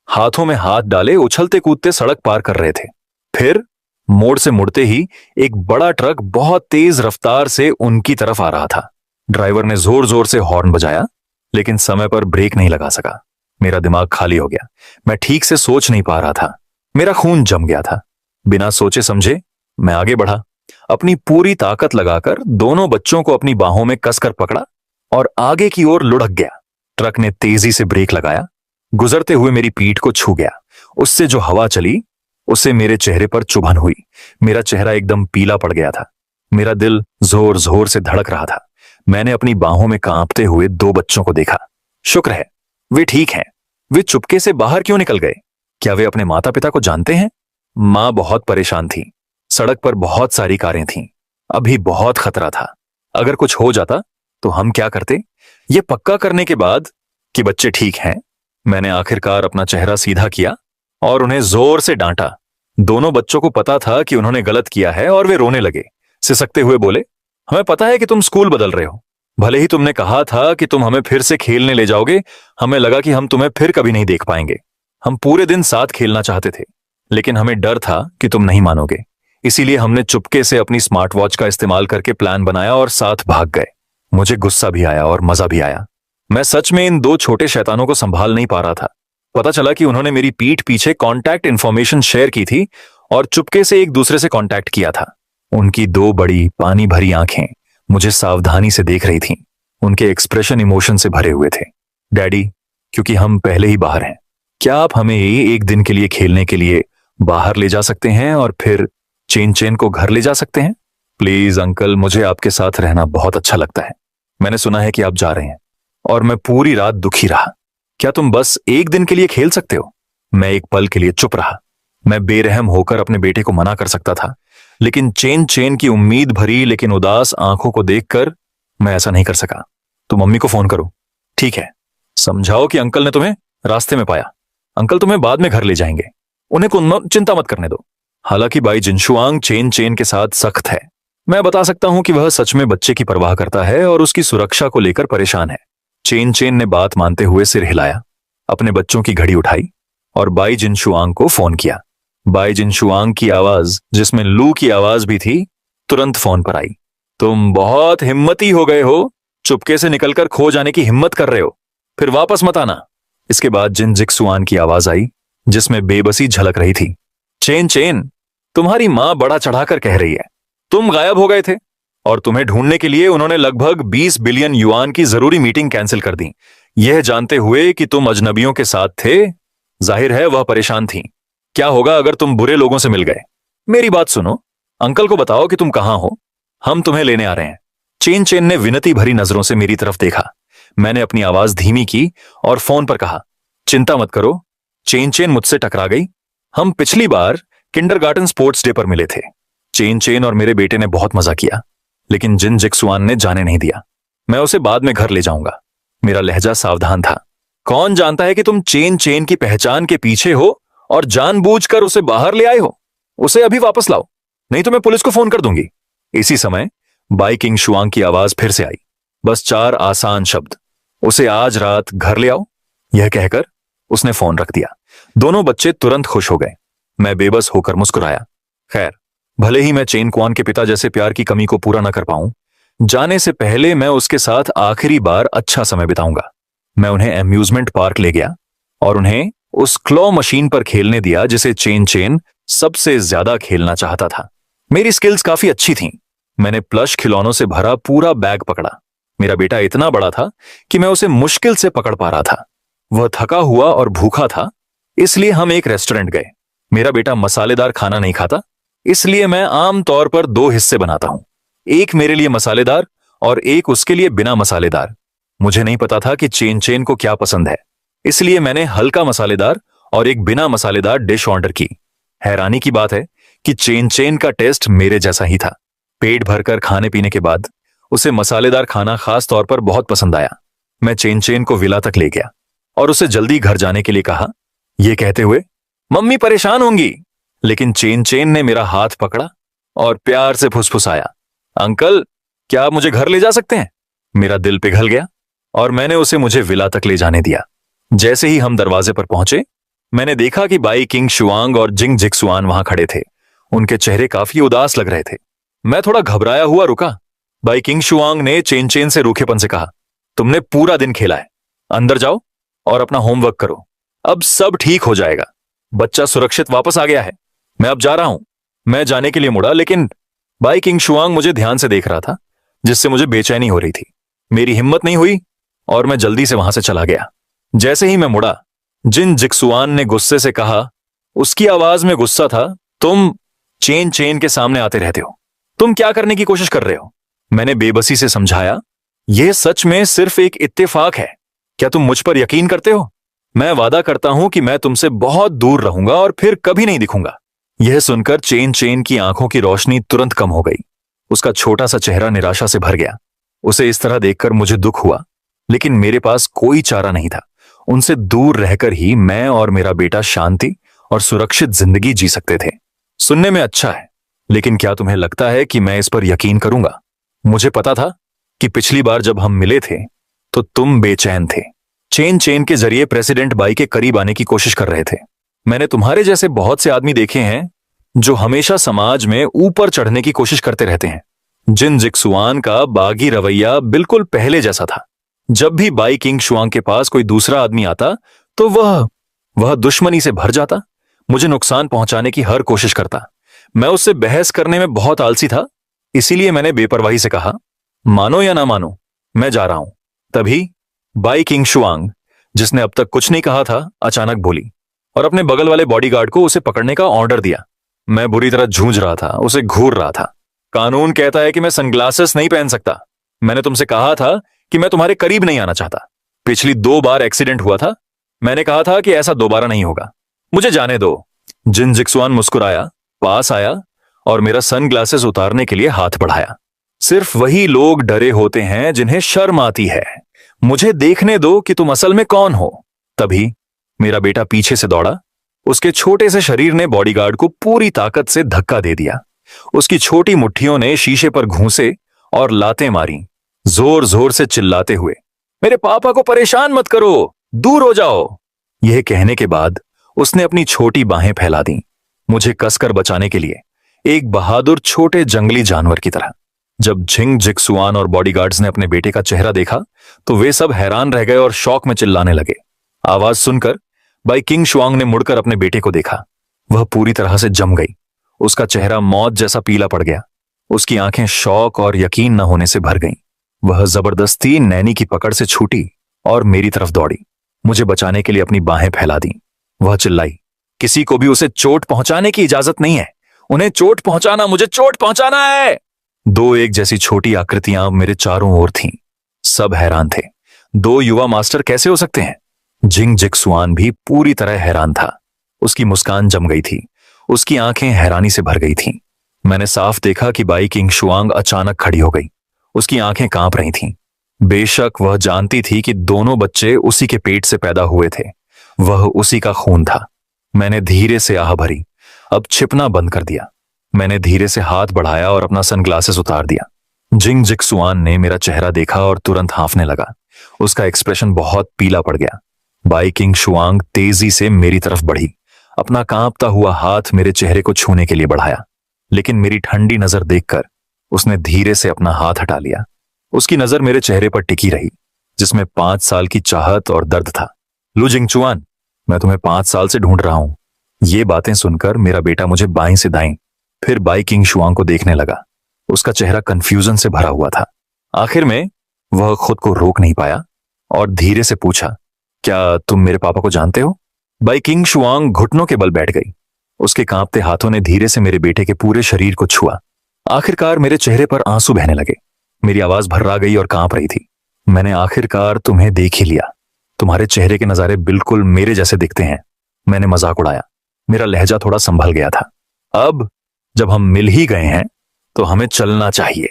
हाथों में हाथ डाले उछलते कूदते सड़क पार कर रहे थे। फिर मोड़ से मुड़ते ही एक बड़ा ट्रक बहुत तेज रफ्तार से उनकी तरफ आ रहा था। ड्राइवर ने जोर जोर से हॉर्न बजाया, लेकिन समय पर ब्रेक नहीं लगा सका। मेरा दिमाग खाली हो गया। मैं ठीक से सोच नहीं पा रहा था। मेरा खून जम गया था। बिना सोचे समझे मैं आगे बढ़ा। अपनी पूरी ताकत लगाकर दोनों बच्चों को अपनी बाहों में कसकर पकड़ा और आगे की ओर लुढ़क गया। ट्रक ने तेजी से ब्रेक लगाया, गुजरते हुए मेरी पीठ को छू गया। उससे जो हवा चली उससे मेरे चेहरे पर चुभन हुई। मेरा चेहरा एकदम पीला पड़ गया था। मेरा दिल जोर जोर से धड़क रहा था। मैंने अपनी बाहों में कांपते हुए 2 बच्चों को देखा। शुक्र है वे ठीक हैं। वे चुपके से बाहर क्यों निकल गए? क्या वे अपने माता पिता को जानते हैं? मां बहुत परेशान थी। सड़क पर बहुत सारी कारें थीं। अभी बहुत खतरा था। अगर कुछ हो जाता तो हम क्या करते? ये पक्का करने के बाद कि बच्चे ठीक हैं, मैंने आखिरकार अपना चेहरा सीधा किया और उन्हें जोर से डांटा। दोनों बच्चों को पता था कि उन्होंने गलत किया है और वे रोने लगे। सिसकते हुए बोले, हमें पता है कि तुम स्कूल बदल रहे हो। भले ही तुमने कहा था कि तुम हमें फिर से खेलने ले जाओगे, हमें लगा कि हम तुम्हें फिर कभी नहीं देख पाएंगे। हम पूरे दिन साथ खेलना चाहते थे, लेकिन हमें डर था कि तुम नहीं मानोगे। इसीलिए हमने चुपके से अपनी स्मार्ट वॉच का इस्तेमाल करके प्लान बनाया और साथ भाग गए। मुझे गुस्सा भी आया और मजा भी आया। मैं सच में इन 2 छोटे शैतानों को संभाल नहीं पा रहा था। पता चला कि उन्होंने मेरी पीठ पीछे कॉन्टैक्ट इंफॉर्मेशन शेयर की थी और चुपके से एक दूसरे से कॉन्टैक्ट किया था। उनकी 2 बड़ी पानी भरी आंखें मुझे सावधानी से देख रही थीं। उनके एक्सप्रेशन इमोशन से भरे हुए थे। डैडी, क्योंकि हम पहले ही बाहर हैं, क्या आप हमें एक दिन के लिए खेलने के लिए बाहर ले जा सकते हैं और फिर चेन चेन को घर ले जा सकते हैं? प्लीज अंकल, मुझे आपके साथ रहना बहुत अच्छा लगता है। मैंने सुना है कि आप जा रहे हैं और मैं पूरी रात दुखी रहा। क्या तुम बस एक दिन के लिए खेल सकते हो? मैं एक पल के लिए चुप रहा। मैं बेरहम होकर अपने बेटे को मना कर सकता था, लेकिन चेन चेन की उम्मीद भरी लेकिन उदास आंखों को देखकर मैं ऐसा नहीं कर सका। तो मम्मी को फोन करो। ठीक है, समझाओ कि अंकल ने तुम्हें रास्ते में पाया। अंकल तुम्हें बाद में घर ले जाएंगे, उन्हें चिंता मत करने दो। हालांकि बाई जिनशुआंग चेन चेन के साथ सख्त है। मैं बता सकता हूं कि वह सच में बच्चे की परवाह करता है और उसकी सुरक्षा को लेकर परेशान है। चेन चेन ने बात मानते हुए सिर हिलाया, अपने बच्चों की घड़ी उठाई और बाई जिनशुआंग को फोन किया। बाई जिनशुआंग की आवाज, जिसमें लू की आवाज भी थी, तुरंत फोन पर आई। तुम बहुत हिम्मती हो गए हो। चुपके से निकलकर खो जाने की हिम्मत कर रहे हो, फिर वापस मत आना। इसके बाद जिन जिक्सुआन की आवाज आई, जिसमें बेबसी झलक रही थी। चेन चेन, तुम्हारी मां बड़ा चढ़ाकर कह रही है तुम गायब हो गए थे और तुम्हें ढूंढने के लिए उन्होंने लगभग 20 बिलियन युआन की जरूरी मीटिंग कैंसिल कर दी, यह जानते हुए कि तुम अजनबियों के साथ थे। जाहिर है वह परेशान थी। क्या होगा अगर तुम बुरे लोगों से मिल गए? मेरी बात सुनो, अंकल को बताओ कि तुम कहां हो, हम तुम्हें लेने आ रहे हैं। चेन चेन ने विनती भरी नजरों से मेरी तरफ देखा। मैंने अपनी आवाज धीमी की और फोन पर कहा, चिंता मत करो। चेन चेन मुझसे टकरा गई। हम पिछली बार किंडरगार्टन स्पोर्ट्स डे पर मिले थे। चेन चेन और मेरे बेटे ने बहुत मजा किया, लेकिन जिन जिक्सुआन ने जाने नहीं दिया। मैं उसे बाद में घर ले जाऊंगा। मेरा लहजा सावधान था। कौन जानता है कि तुम चेन चेन की पहचान के पीछे हो और जानबूझकर उसे बाहर ले आए हो। उसे अभी वापस लाओ, नहीं तो मैं पुलिस को फोन कर दूंगी। इसी समय बाई किंग शुआंग की आवाज फिर से आई। बस 4 आसान शब्द, उसे आज रात घर ले आओ। यह कहकर उसने फोन रख दिया। दोनों बच्चे तुरंत खुश हो गए। मैं बेबस होकर मुस्कुराया। खैर, भले ही मैं चेन क्वान के पिता जैसे प्यार की कमी को पूरा न कर पाऊं, जाने से पहले मैं उसके साथ आखिरी बार अच्छा समय बिताऊंगा। मैं उन्हें अम्यूजमेंट पार्क ले गया और उन्हें उस क्लॉ मशीन पर खेलने दिया जिसे चेन चेन सबसे ज्यादा खेलना चाहता था। मेरी स्किल्स काफी अच्छी थीं। मैंने प्लश खिलौनों से भरा पूरा बैग पकड़ा। मेरा बेटा इतना बड़ा था कि मैं उसे मुश्किल से पकड़ पा रहा था। वह थका हुआ और भूखा था, इसलिए हम एक रेस्टोरेंट गए। मेरा बेटा मसालेदार खाना नहीं खाता, इसलिए मैं आमतौर पर 2 हिस्से बनाता हूं, एक मेरे लिए मसालेदार और एक उसके लिए बिना मसालेदार। मुझे नहीं पता था कि चेन चेन को क्या पसंद है, इसलिए मैंने हल्का मसालेदार और एक बिना मसालेदार डिश ऑर्डर की। हैरानी की बात है कि चेन चेन का टेस्ट मेरे जैसा ही था। पेट भरकर खाने पीने के बाद उसे मसालेदार खाना खास तौर पर बहुत पसंद आया। मैं चेन चेन को विला तक ले गया और उसे जल्दी घर जाने के लिए कहा, यह कहते हुए मम्मी परेशान होंगी। लेकिन चेन चेन ने मेरा हाथ पकड़ा और प्यार से फुसफुसाया, अंकल, क्या आप मुझे घर ले जा सकते हैं? मेरा दिल पिघल गया और मैंने उसे मुझे विला तक ले जाने दिया। जैसे ही हम दरवाजे पर पहुंचे, मैंने देखा कि बाई किंग शुआंग और जिंग जिक्सुआन वहां खड़े थे। उनके चेहरे काफी उदास लग रहे थे। मैं थोड़ा घबराया हुआ रुका। बाई किंग शुआंग ने चेन चेन से रूखेपन से कहा, तुमने पूरा दिन खेला है, अंदर जाओ और अपना होमवर्क करो। अब सब ठीक हो जाएगा। बच्चा सुरक्षित वापस आ गया है। मैं अब जा रहा हूं। मैं जाने के लिए मुड़ा, लेकिन बाई किंग शुआंग मुझे ध्यान से देख रहा था, जिससे मुझे बेचैनी हो रही थी। मेरी हिम्मत नहीं हुई और मैं जल्दी से वहां से चला गया। जैसे ही मैं मुड़ा, जिन जिक्सुआन ने गुस्से से कहा, उसकी आवाज में गुस्सा था, तुम चेन चेन के सामने आते रहते हो, तुम क्या करने की कोशिश कर रहे हो? मैंने बेबसी से समझाया, यह सच में सिर्फ एक इत्तेफाक है, क्या तुम मुझ पर यकीन करते हो? मैं वादा करता हूं कि मैं तुमसे बहुत दूर रहूंगा और फिर कभी नहीं दिखूंगा। यह सुनकर चेन चेन की आंखों की रोशनी तुरंत कम हो गई। उसका छोटा सा चेहरा निराशा से भर गया। उसे इस तरह देखकर मुझे दुख हुआ, लेकिन मेरे पास कोई चारा नहीं था। उनसे दूर रहकर ही मैं और मेरा बेटा शांति और सुरक्षित जिंदगी जी सकते थे। सुनने में अच्छा है, लेकिन क्या तुम्हें लगता है कि मैं इस पर यकीन करूंगा? मुझे पता था कि पिछली बार जब हम मिले थे तो तुम बेचैन थे, चेन चेन के जरिए प्रेसिडेंट बाई के करीब आने की कोशिश कर रहे थे। मैंने तुम्हारे जैसे बहुत से आदमी देखे हैं जो हमेशा समाज में ऊपर चढ़ने की कोशिश करते रहते हैं। जिन जिक्सुआन का बागी रवैया बिल्कुल पहले जैसा था। जब भी बाई किंग शुआंग के पास कोई दूसरा आदमी आता तो वह दुश्मनी से भर जाता, मुझे नुकसान पहुंचाने की हर कोशिश करता। मैं उससे बहस करने में बहुत आलसी था, इसीलिए मैंने बेपरवाही से कहा, मानो या ना मानो, मैं जा रहा हूं। तभी बाई किंग शुआंग, जिसने अब तक कुछ नहीं कहा था, अचानक बोली और अपने बगल वाले बॉडीगार्ड को उसे पकड़ने का ऑर्डर दिया। मैं बुरी तरह जूझ रहा था, उसे घूर रहा था। कानून कहता है कि मैं सनग्लासेस नहीं पहन सकता। मैंने तुमसे कहा था कि मैं तुम्हारे करीब नहीं आना चाहता। पिछली 2 बार एक्सीडेंट हुआ था, मैंने कहा था कि ऐसा दोबारा नहीं होगा, मुझे जाने दो। जिन जिक्सुआन मुस्कुराया, पास आया और मेरा सनग्लासेस उतारने के लिए हाथ बढ़ाया। सिर्फ वही लोग डरे होते हैं जिन्हें शर्म आती है। मुझे देखने दो कि तुम असल में कौन हो। तभी मेरा बेटा पीछे से दौड़ा। उसके छोटे से शरीर ने बॉडीगार्ड को पूरी ताकत से धक्का दे दिया। उसकी छोटी मुट्ठियों ने शीशे पर घूंसे और लातें मारी, जोर जोर से चिल्लाते हुए, मेरे पापा को परेशान मत करो, दूर हो जाओ। यह कहने के बाद उसने अपनी छोटी बाहें फैला दी, मुझे कसकर बचाने के लिए, एक बहादुर छोटे जंगली जानवर की तरह। जब झिंग जिक्सुआन और बॉडीगार्ड्स ने अपने बेटे का चेहरा देखा तो वे सब हैरान रह गए और शौक में चिल्लाने लगे। आवाज सुनकर बाई किंग शुआंग ने मुड़कर अपने बेटे को देखा। वह पूरी तरह से जम गई। उसका चेहरा मौत जैसा पीला पड़ गया। उसकी आंखें शौक और यकीन न होने से भर गईं। वह जबरदस्ती नैनी की पकड़ से छूटी और मेरी तरफ दौड़ी। मुझे बचाने के लिए अपनी बाहें फैला दी। वह चिल्लाई, किसी को भी उसे चोट पहुंचाने की इजाजत नहीं है, उन्हें चोट पहुंचाना, मुझे चोट पहुंचाना है। 2 एक जैसी छोटी आकृतियां मेरे चारों ओर थीं। सब हैरान थे। 2 युवा मास्टर कैसे हो सकते हैं? जिंग जिक्सुआन भी पूरी तरह हैरान था। उसकी मुस्कान जम गई थी, उसकी आंखें हैरानी से भर गई थीं। मैंने साफ देखा कि बाई किंग शुआंग अचानक खड़ी हो गई। उसकी आंखें कांप रही थीं। बेशक वह जानती थी कि दोनों बच्चे उसी के पेट से पैदा हुए थे, वह उसी का खून था। मैंने धीरे से आह भरी, अब छिपना बंद कर दिया। मैंने धीरे से हाथ बढ़ाया और अपना सनग्लासेस उतार दिया। जिंग जिक्सुआन ने मेरा चेहरा देखा और तुरंत हांफने लगा। उसका एक्सप्रेशन बहुत पीला पड़ गया। बाई किंग शुआंग तेजी से मेरी तरफ बढ़ी, अपना कांपता हुआ हाथ मेरे चेहरे को छूने के लिए बढ़ाया, लेकिन मेरी ठंडी नजर देखकर उसने धीरे से अपना हाथ हटा लिया। उसकी नजर मेरे चेहरे पर टिकी रही, जिसमें 5 साल की चाहत और दर्द था। लू जिंगचुआन, मैं तुम्हें 5 साल से ढूंढ रहा हूं। ये बातें सुनकर मेरा बेटा मुझे बाईं से दाईं, फिर बाई किंग शुआंग को देखने लगा। उसका चेहरा कंफ्यूजन से भरा हुआ था। आखिर में वह खुद को रोक नहीं पाया और धीरे से पूछा, क्या तुम मेरे पापा को जानते हो? बाई किंग शुआंग घुटनों के बल बैठ गई। उसके कांपते हाथों ने धीरे से मेरे बेटे के पूरे शरीर को छुआ। आखिरकार मेरे चेहरे पर आंसू बहने लगे। मेरी आवाज भर्रा गई और कांप रही थी। मैंने आखिरकार तुम्हें देख ही लिया। तुम्हारे चेहरे के नजारे बिल्कुल मेरे जैसे दिखते हैं। मैंने मजाक उड़ाया। मेरा लहजा थोड़ा संभल गया था। अब जब हम मिल ही गए हैं तो हमें चलना चाहिए।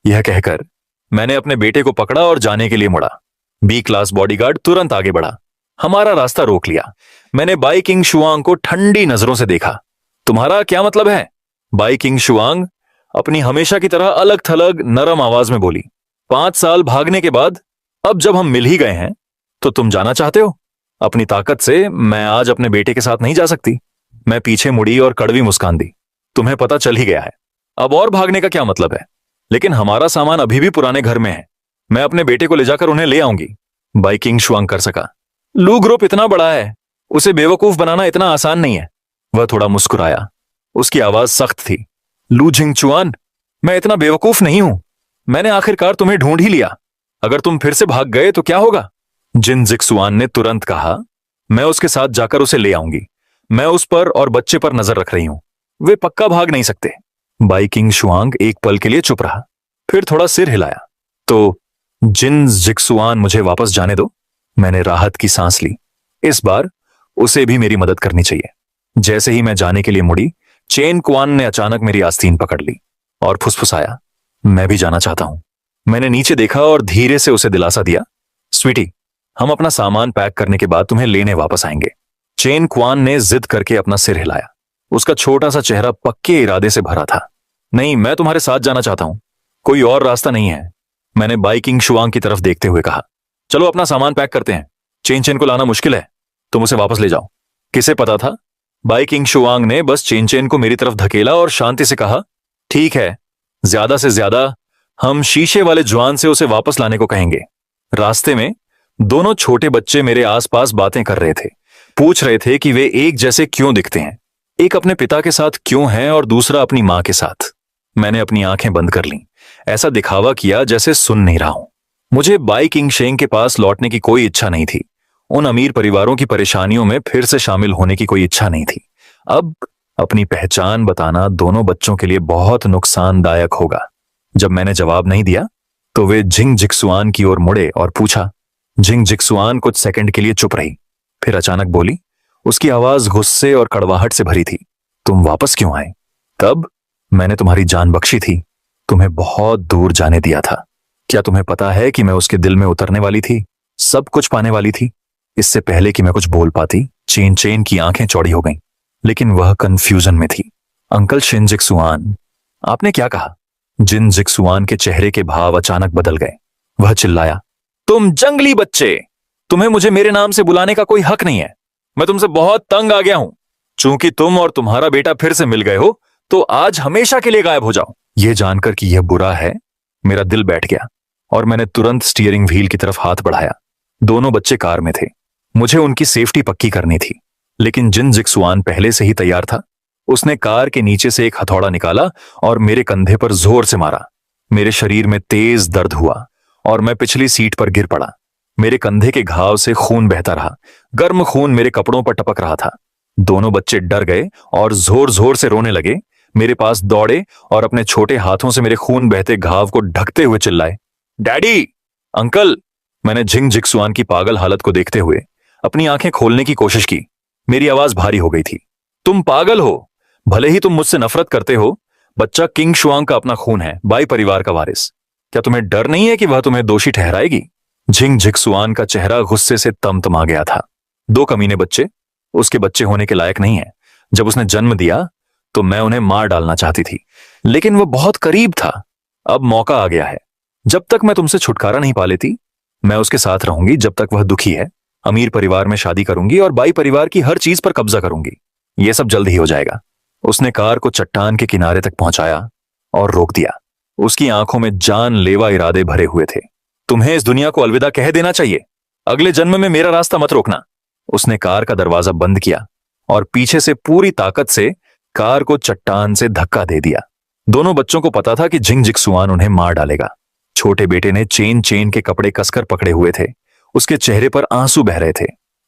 यह कहकर मैंने अपने बेटे को पकड़ा और जाने के लिए मुड़ा। बी क्लास बॉडीगार्ड तुरंत आगे बढ़ा, हमारा रास्ता रोक लिया। मैंने बाई किंग शुआंग को ठंडी नजरों से देखा। तुम्हारा क्या मतलब है? बाई किंग शुआंग अपनी हमेशा की तरह अलग थलग नरम आवाज में बोली। 5 साल भागने के बाद अब जब हम मिल ही गए हैं तो तुम जाना चाहते हो? अपनी ताकत से मैं आज अपने बेटे के साथ नहीं जा सकती। मैं पीछे मुड़ी और कड़वी मुस्कान दी। तुम्हें पता चल ही गया है, अब और भागने का क्या मतलब है? लेकिन हमारा सामान अभी भी पुराने घर में है। मैं अपने बेटे को ले जाकर उन्हें ले आऊंगी। बाई किंग शुआंग कर सका। लू ग्रुप इतना बड़ा है, उसे बेवकूफ बनाना इतना आसान नहीं है। वह थोड़ा मुस्कुराया। उसकी आवाज सख्त थी। लू जिंगचुआन, मैं इतना बेवकूफ नहीं हूं। मैंने आखिरकार तुम्हें ढूंढ ही लिया। अगर तुम फिर से भाग गए तो क्या होगा? जिन जिक्सुआन ने तुरंत कहा, मैं उसके साथ जाकर उसे ले आऊंगी। मैं उस पर और बच्चे पर नजर रख रही हूं। वे पक्का भाग नहीं सकते। बाई किंग शुआंग एक पल के लिए चुप रहा, फिर थोड़ा सिर हिलाया। तो जिन जिक्सुआन, मुझे वापस जाने दो। मैंने राहत की सांस ली। इस बार उसे भी मेरी मदद करनी चाहिए। जैसे ही मैं जाने के लिए मुड़ी, चेन कुआन ने अचानक मेरी आस्तीन पकड़ ली और फुसफुसाया, मैं भी जाना चाहता हूं। मैंने नीचे देखा और धीरे से उसे दिलासा दिया, स्वीटी, हम अपना सामान पैक करने के बाद तुम्हें लेने वापस आएंगे। चेन कुआन ने जिद करके अपना सिर हिलाया। उसका छोटा सा चेहरा पक्के इरादे से भरा था। नहीं, मैं तुम्हारे साथ जाना चाहता हूं, कोई और रास्ता नहीं है। मैंने बाई किंग शुआंग की तरफ देखते हुए कहा, चलो अपना सामान पैक करते हैं। चेन चेन को लाना मुश्किल है, तुम उसे वापस ले जाओ। किसे पता था? बाई किंग शुआंग ने बस चेन चेन को मेरी तरफ धकेला और शांति से कहा, ठीक है, ज्यादा से ज्यादा हम शीशे वाले जुआन से उसे वापस लाने को कहेंगे। रास्ते में दोनों छोटे बच्चे मेरे आसपास बातें कर रहे थे, पूछ रहे थे कि वे एक जैसे क्यों दिखते हैं, एक अपने पिता के साथ क्यों है और दूसरा अपनी मां के साथ। मैंने अपनी आंखें बंद कर लीं, ऐसा दिखावा किया जैसे सुन नहीं रहा हूं। मुझे बाई किंग शेंग के पास लौटने की कोई इच्छा नहीं थी। उन अमीर परिवारों की परेशानियों में फिर से शामिल होने की कोई इच्छा नहीं थी। अब अपनी पहचान बताना दोनों बच्चों के लिए बहुत नुकसानदायक होगा। जब मैंने जवाब नहीं दिया तो वे जिंग जिक्सुआन की ओर मुड़े और पूछा। जिंग जिक्सुआन कुछ सेकंड के लिए चुप रही, फिर अचानक बोली। उसकी आवाज गुस्से और कड़वाहट से भरी थी, तुम वापस क्यों आए? तब मैंने तुम्हारी जान बख्शी थी, तुम्हें बहुत दूर जाने दिया था। क्या तुम्हें पता है कि मैं उसके दिल में उतरने वाली थी, सब कुछ पाने वाली थी, इससे पहले कि मैं कुछ बोल पाती। चेन चेन की आंखें चौड़ी हो गईं, लेकिन वह कंफ्यूजन में थी। अंकल शिन जिक्सुआन, आपने क्या कहा? जिन जिक्सुआन के चेहरे के भाव अचानक बदल गए। वह चिल्लाया, तुम जंगली बच्चे, तुम्हें मुझे मेरे नाम से बुलाने का कोई हक नहीं है। मैं तुमसे बहुत तंग आ गया हूं। चूंकि तुम और तुम्हारा बेटा फिर से मिल गए हो, तो आज हमेशा के लिए गायब हो जाओ। यह जानकर कि यह बुरा है, मेरा दिल बैठ गया और मैंने तुरंत स्टीयरिंग व्हील की तरफ हाथ बढ़ाया। दोनों बच्चे कार में थे, मुझे उनकी सेफ्टी पक्की करनी थी। लेकिन जिन जिक्सुआन पहले से ही तैयार था। उसने कार के नीचे से एक हथौड़ा निकाला और मेरे कंधे पर जोर से मारा। मेरे शरीर में तेज दर्द हुआ और मैं पिछली सीट पर गिर पड़ा। मेरे कंधे के घाव से खून बहता रहा, गर्म खून मेरे कपड़ों पर टपक रहा था। दोनों बच्चे डर गए और जोर जोर से रोने लगे। मेरे पास दौड़े और अपने छोटे हाथों से मेरे खून बहते घाव को ढकते हुए चिल्लाए, डैडी, अंकल। मैंने जिंग जिक्सुआन की पागल हालत को देखते हुए अपनी आंखें खोलने की कोशिश की। मेरी आवाज भारी हो गई थी, तुम पागल हो। भले ही तुम मुझसे नफरत करते हो, बच्चा किंग शुआंग का अपना खून है, बाई परिवार का वारिस। क्या तुम्हें डर नहीं है कि वह तुम्हें दोषी ठहराएगी? जिंग जिक्सुआन का चेहरा गुस्से से तमतमा गया था। दो कमीने बच्चे उसके बच्चे होने के लायक नहीं है। जब उसने जन्म दिया तो मैं उन्हें मार डालना चाहती थी, लेकिन वह बहुत करीब था। अब मौका आ गया है। जब तक मैं तुमसे छुटकारा नहीं पा लेती, मैं उसके साथ रहूंगी जब तक वह दुखी है। अमीर परिवार में शादी करूंगी और बाई परिवार की हर चीज पर कब्जा करूंगी। यह सब जल्द ही हो जाएगा। उसने कार को चट्टान के किनारे तक पहुंचाया और रोक दिया। उसकी आंखों में जानलेवा इरादे भरे हुए थे। तुम्हें इस दुनिया को अलविदा कह देना चाहिए। अगले जन्म में मेरा रास्ता मत रोकना। उसने कार का दरवाजा बंद किया और पीछे से पूरी ताकत से कार को चट्टान से धक्का दे दिया। दोनों बच्चों को पता था कि जिंग जिक्सुआन उन्हें मार डालेगा। छोटे बेटे ने चेन चेन के कपड़े कसकर पकड़े हुए थे। उसके चेहरे पर आंसू बह रहे थे।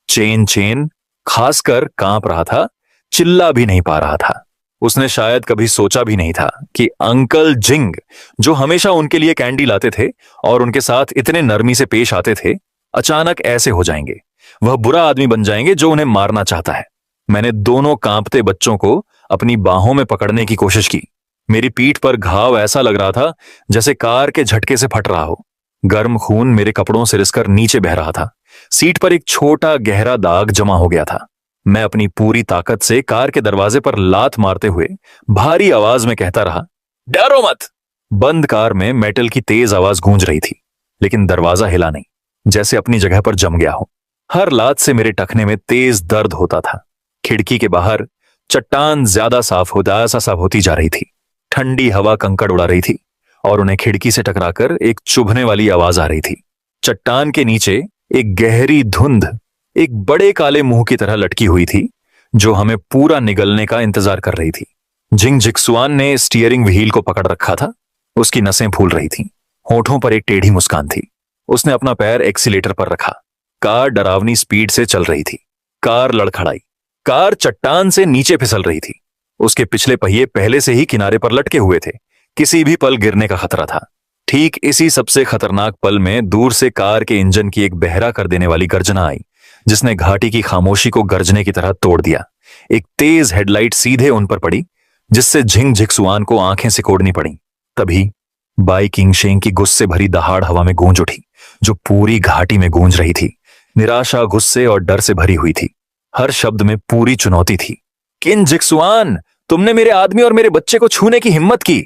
चेन चेन खासकर कांप रहा था, चिल्ला भी नहीं पा रहा था। उसने शायद कभी सोचा भी नहीं था कि अंकल जिंग, जो हमेशा उनके लिए कैंडी लाते थे और उनके साथ इतने नरमी से पेश आते थे, अचानक ऐसे हो जाएंगे। वह बुरा आदमी बन जाएंगे जो उन्हें मारना चाहता है। मैंने दोनों कांपते बच्चों को अपनी बाहों में पकड़ने की कोशिश की। मेरी पीठ पर घाव ऐसा लग रहा था जैसे कार के झटके से फट रहा हो। गर्म खून मेरे कपड़ों से रिसकर नीचे बह रहा था। सीट पर एक छोटा गहरा दाग जमा हो गया था। मैं अपनी पूरी ताकत से कार के दरवाजे पर लात मारते हुए भारी आवाज में कहता रहा, डरो मत। बंद कार में मेटल की तेज आवाज गूंज रही थी, लेकिन दरवाजा हिला नहीं, जैसे अपनी जगह पर जम गया हो। हर लात से मेरे टखने में तेज दर्द होता था। खिड़की के बाहर चट्टान ज्यादा साफ होती जा रही थी। ठंडी हवा कंकड़ उड़ा रही थी और उन्हें खिड़की से टकराकर एक चुभने वाली आवाज आ रही थी। चट्टान के नीचे एक गहरी धुंध एक बड़े काले मुंह की तरह लटकी हुई थी, जो हमें पूरा निगलने का इंतजार कर रही थी। जिंग जिक्सुआन ने स्टीयरिंग व्हील को पकड़ रखा था। उसकी नसें फूल रही थीं, होठों पर एक टेढ़ी मुस्कान थी। उसने अपना पैर एक्सीलेटर पर रखा। कार डरावनी स्पीड से चल रही थी। कार लड़खड़ाई। कार चट्टान से नीचे फिसल रही थी। उसके पिछले पहिए पहले से ही किनारे पर लटके हुए थे। किसी भी पल गिरने का खतरा था। ठीक इसी सबसे खतरनाक पल में दूर से कार के इंजन की एक बहरा कर देने वाली गर्जना आई, जिसने घाटी की खामोशी को गर्जने की तरह तोड़ दिया। एक तेज हेडलाइट सीधे उन पर पड़ी, जिससे झिंग झिकसुआन को आंखें सिकोड़नी पड़ी। तभी बाई किंगशेंग की गुस्से भरी दहाड़ हवा में गूंज उठी, जो पूरी घाटी में गूंज रही थी। निराशा, गुस्से और डर से भरी हुई थी। हर शब्द में पूरी चुनौती थी। किन जिक्सुआन, तुमने मेरे आदमी और मेरे बच्चे को छूने की हिम्मत की।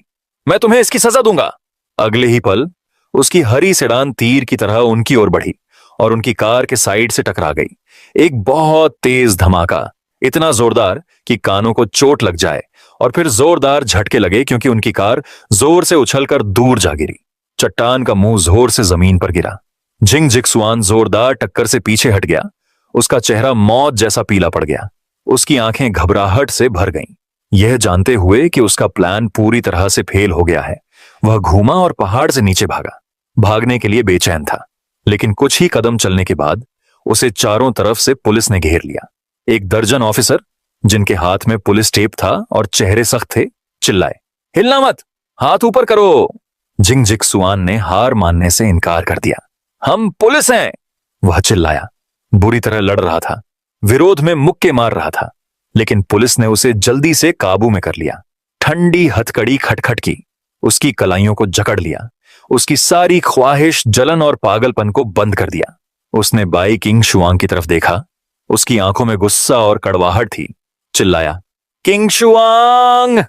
मैं तुम्हें इसकी सजा दूंगा। अगले ही पल उसकी हरी सेडान तीर की तरह उनकी ओर बढ़ी और उनकी कार के साइड से टकरा गई। एक बहुत तेज धमाका, इतना जोरदार कि कानों को चोट लग जाए, और फिर जोरदार झटके लगे क्योंकि उनकी कार जोर से उछलकर दूर जा गिरी। चट्टान का मुंह जोर से जमीन पर गिरा। झिंग झिकसुआन जोरदार टक्कर से पीछे हट गया। उसका चेहरा मौत जैसा पीला पड़ गया। उसकी आंखें घबराहट से भर गईं, यह जानते हुए कि उसका प्लान पूरी तरह से फेल हो गया है। वह घूमा और पहाड़ से नीचे भागा। भागने के लिए बेचैन था, लेकिन कुछ ही कदम चलने के बाद उसे चारों तरफ से पुलिस ने घेर लिया। एक दर्जन ऑफिसर, जिनके हाथ में पुलिस टेप था और चेहरे सख्त थे, चिल्लाए, हिलना मत, हाथ ऊपर करो। झिंग झिकसुआन ने हार मानने से इनकार कर दिया। हम पुलिस हैं, वह चिल्लाया। बुरी तरह लड़ रहा था, विरोध में मुक्के मार रहा था, लेकिन पुलिस ने उसे जल्दी से काबू में कर लिया। ठंडी हथकड़ी खटखट की, उसकी कलाइयों को जकड़ लिया। उसकी सारी ख्वाहिश, जलन और पागलपन को बंद कर दिया। उसने बाई किंग शुआंग की तरफ देखा। उसकी आंखों में गुस्सा और कड़वाहट थी। चिल्लाया, किंग शुआंग,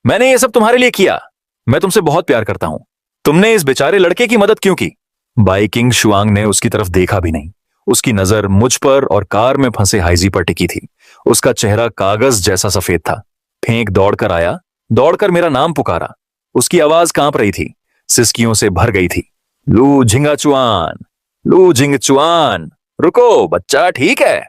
मैंने ये सब तुम्हारे लिए किया। मैं तुमसे बहुत प्यार करता हूं। तुमने इस बेचारे लड़के की मदद क्यों की? बाई किंग शुआंग ने उसकी तरफ देखा भी नहीं। उसकी नजर मुझ पर और कार में फंसे हाइजी पर टिकी थी। उसका चेहरा कागज जैसा सफेद था। फेंक दौड़कर आया, दौड़कर मेरा नाम पुकारा। उसकी आवाज कांप रही थी, सिसकियों से भर गई थी। लू झिंगाचुआन, लू झिंगचुआन, रुको, बच्चा ठीक है।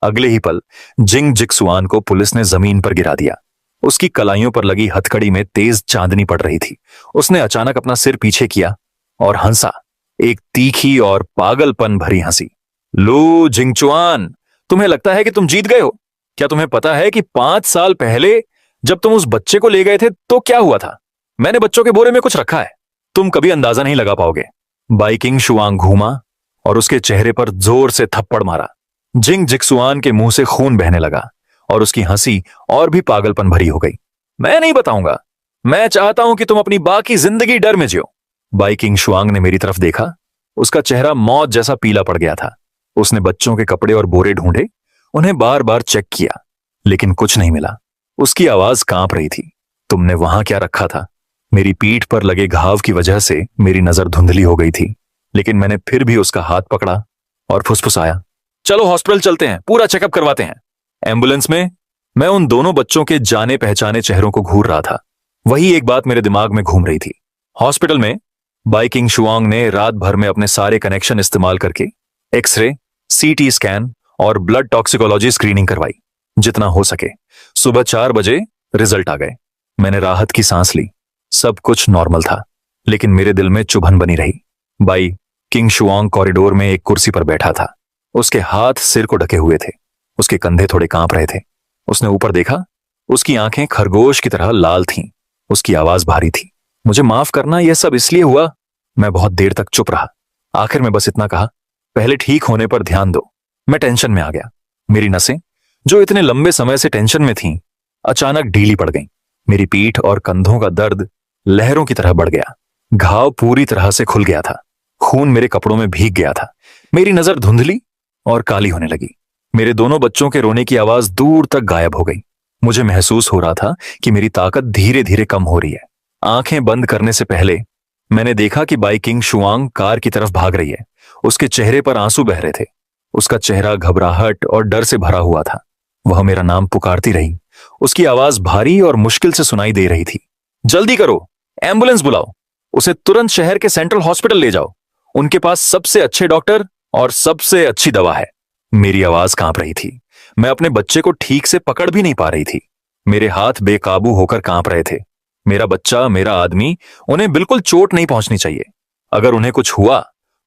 अगले ही पल झिंग झिकसुआन को पुलिस ने जमीन पर गिरा दिया। उसकी कलाइयों पर लगी हथकड़ी में तेज चांदनी पड़ रही थी। उसने अचानक अपना सिर पीछे किया और हंसा, एक तीखी और पागलपन भरी हंसी। लू झिंगचुआन, तुम्हें लगता है कि तुम जीत गए हो? क्या तुम्हें पता है कि 5 साल पहले जब तुम उस बच्चे को ले गए थे तो क्या हुआ था? मैंने बच्चों के बोरे में कुछ रखा है, तुम कभी अंदाजा नहीं लगा पाओगे। बाई किंग शुआंग घूमा और उसके चेहरे पर जोर से थप्पड़ मारा। झिंग झिकसुआन के मुंह से खून बहने लगा और उसकी हंसी और भी पागलपन भरी हो गई। मैं नहीं बताऊंगा, मैं चाहता हूं कि तुम अपनी बाकी जिंदगी डर में जियो। बाई किंग शुआंग ने मेरी तरफ देखा। उसका चेहरा मौत जैसा पीला पड़ गया था। उसने बच्चों के कपड़े और बोरे ढूंढे, उन्हें बार बार चेक किया, लेकिन कुछ नहीं मिला। उसकी आवाज कांप रही थी, तुमने वहां क्या रखा था? मेरी पीठ पर लगे घाव की वजह से मेरी नजर धुंधली हो गई थी, लेकिन मैंने फिर भी उसका हाथ पकड़ा और फुसफुसाया, चलो हॉस्पिटल चलते हैं, पूरा चेकअप करवाते हैं। एम्बुलेंस में मैं उन दोनों बच्चों के जाने पहचाने चेहरों को घूर रहा था। वही एक बात मेरे दिमाग में घूम रही थी। हॉस्पिटल में बाई किंग शुआंग ने रात भर में अपने सारे कनेक्शन इस्तेमाल करके एक्सरे, सीटी स्कैन और ब्लड टॉक्सिकोलॉजी स्क्रीनिंग करवाई, जितना हो सके। सुबह 4 बजे रिजल्ट आ गए। मैंने राहत की सांस ली। सब कुछ नॉर्मल था, लेकिन मेरे दिल में चुभन बनी रही। बाई किंग शुआंग कॉरिडोर में एक कुर्सी पर बैठा था। उसके हाथ सिर को ढके हुए थे। उसके कंधे थोड़े कांप रहे थे। उसने ऊपर देखा। उसकी आंखें खरगोश की तरह लाल थीं। उसकी आवाज भारी थी। मुझे माफ करना, यह सब इसलिए हुआ। मैं बहुत देर तक चुप रहा। आखिर में बस इतना कहा, पहले ठीक होने पर ध्यान दो। मैं टेंशन में आ गया। मेरी नसें, जो इतने लंबे समय से टेंशन में थीं, अचानक ढीली पड़ गईं। मेरी पीठ और कंधों का दर्द लहरों की तरह बढ़ गया। घाव पूरी तरह से खुल गया था। खून मेरे कपड़ों में भीग गया था। मेरी नजर धुंधली और काली होने लगी। मेरे दोनों बच्चों के रोने की आवाज दूर तक गायब हो गई। मुझे महसूस हो रहा था कि मेरी ताकत धीरे धीरे कम हो रही है। आंखें बंद करने से पहले मैंने देखा कि बाई किंग शुआंग कार की तरफ भाग रही है। उसके चेहरे पर आंसू बह रहे थे। उसका चेहरा घबराहट और डर से भरा हुआ था। वह मेरा नाम पुकारती रही। उसकी आवाज भारी और मुश्किल से सुनाई दे रही थी। जल्दी करो, एम्बुलेंस बुलाओ, उसे तुरंत शहर के सेंट्रल हॉस्पिटल ले जाओ। उनके पास सबसे अच्छे डॉक्टर और सबसे अच्छी दवा है। मेरी आवाज कांप रही थी। मैं अपने बच्चे को ठीक से पकड़ भी नहीं पा रही थी। मेरे हाथ बेकाबू होकर कांप रहे थे। मेरा बच्चा, मेरा आदमी, उन्हें बिल्कुल चोट नहीं पहुंचनी चाहिए। अगर उन्हें कुछ हुआ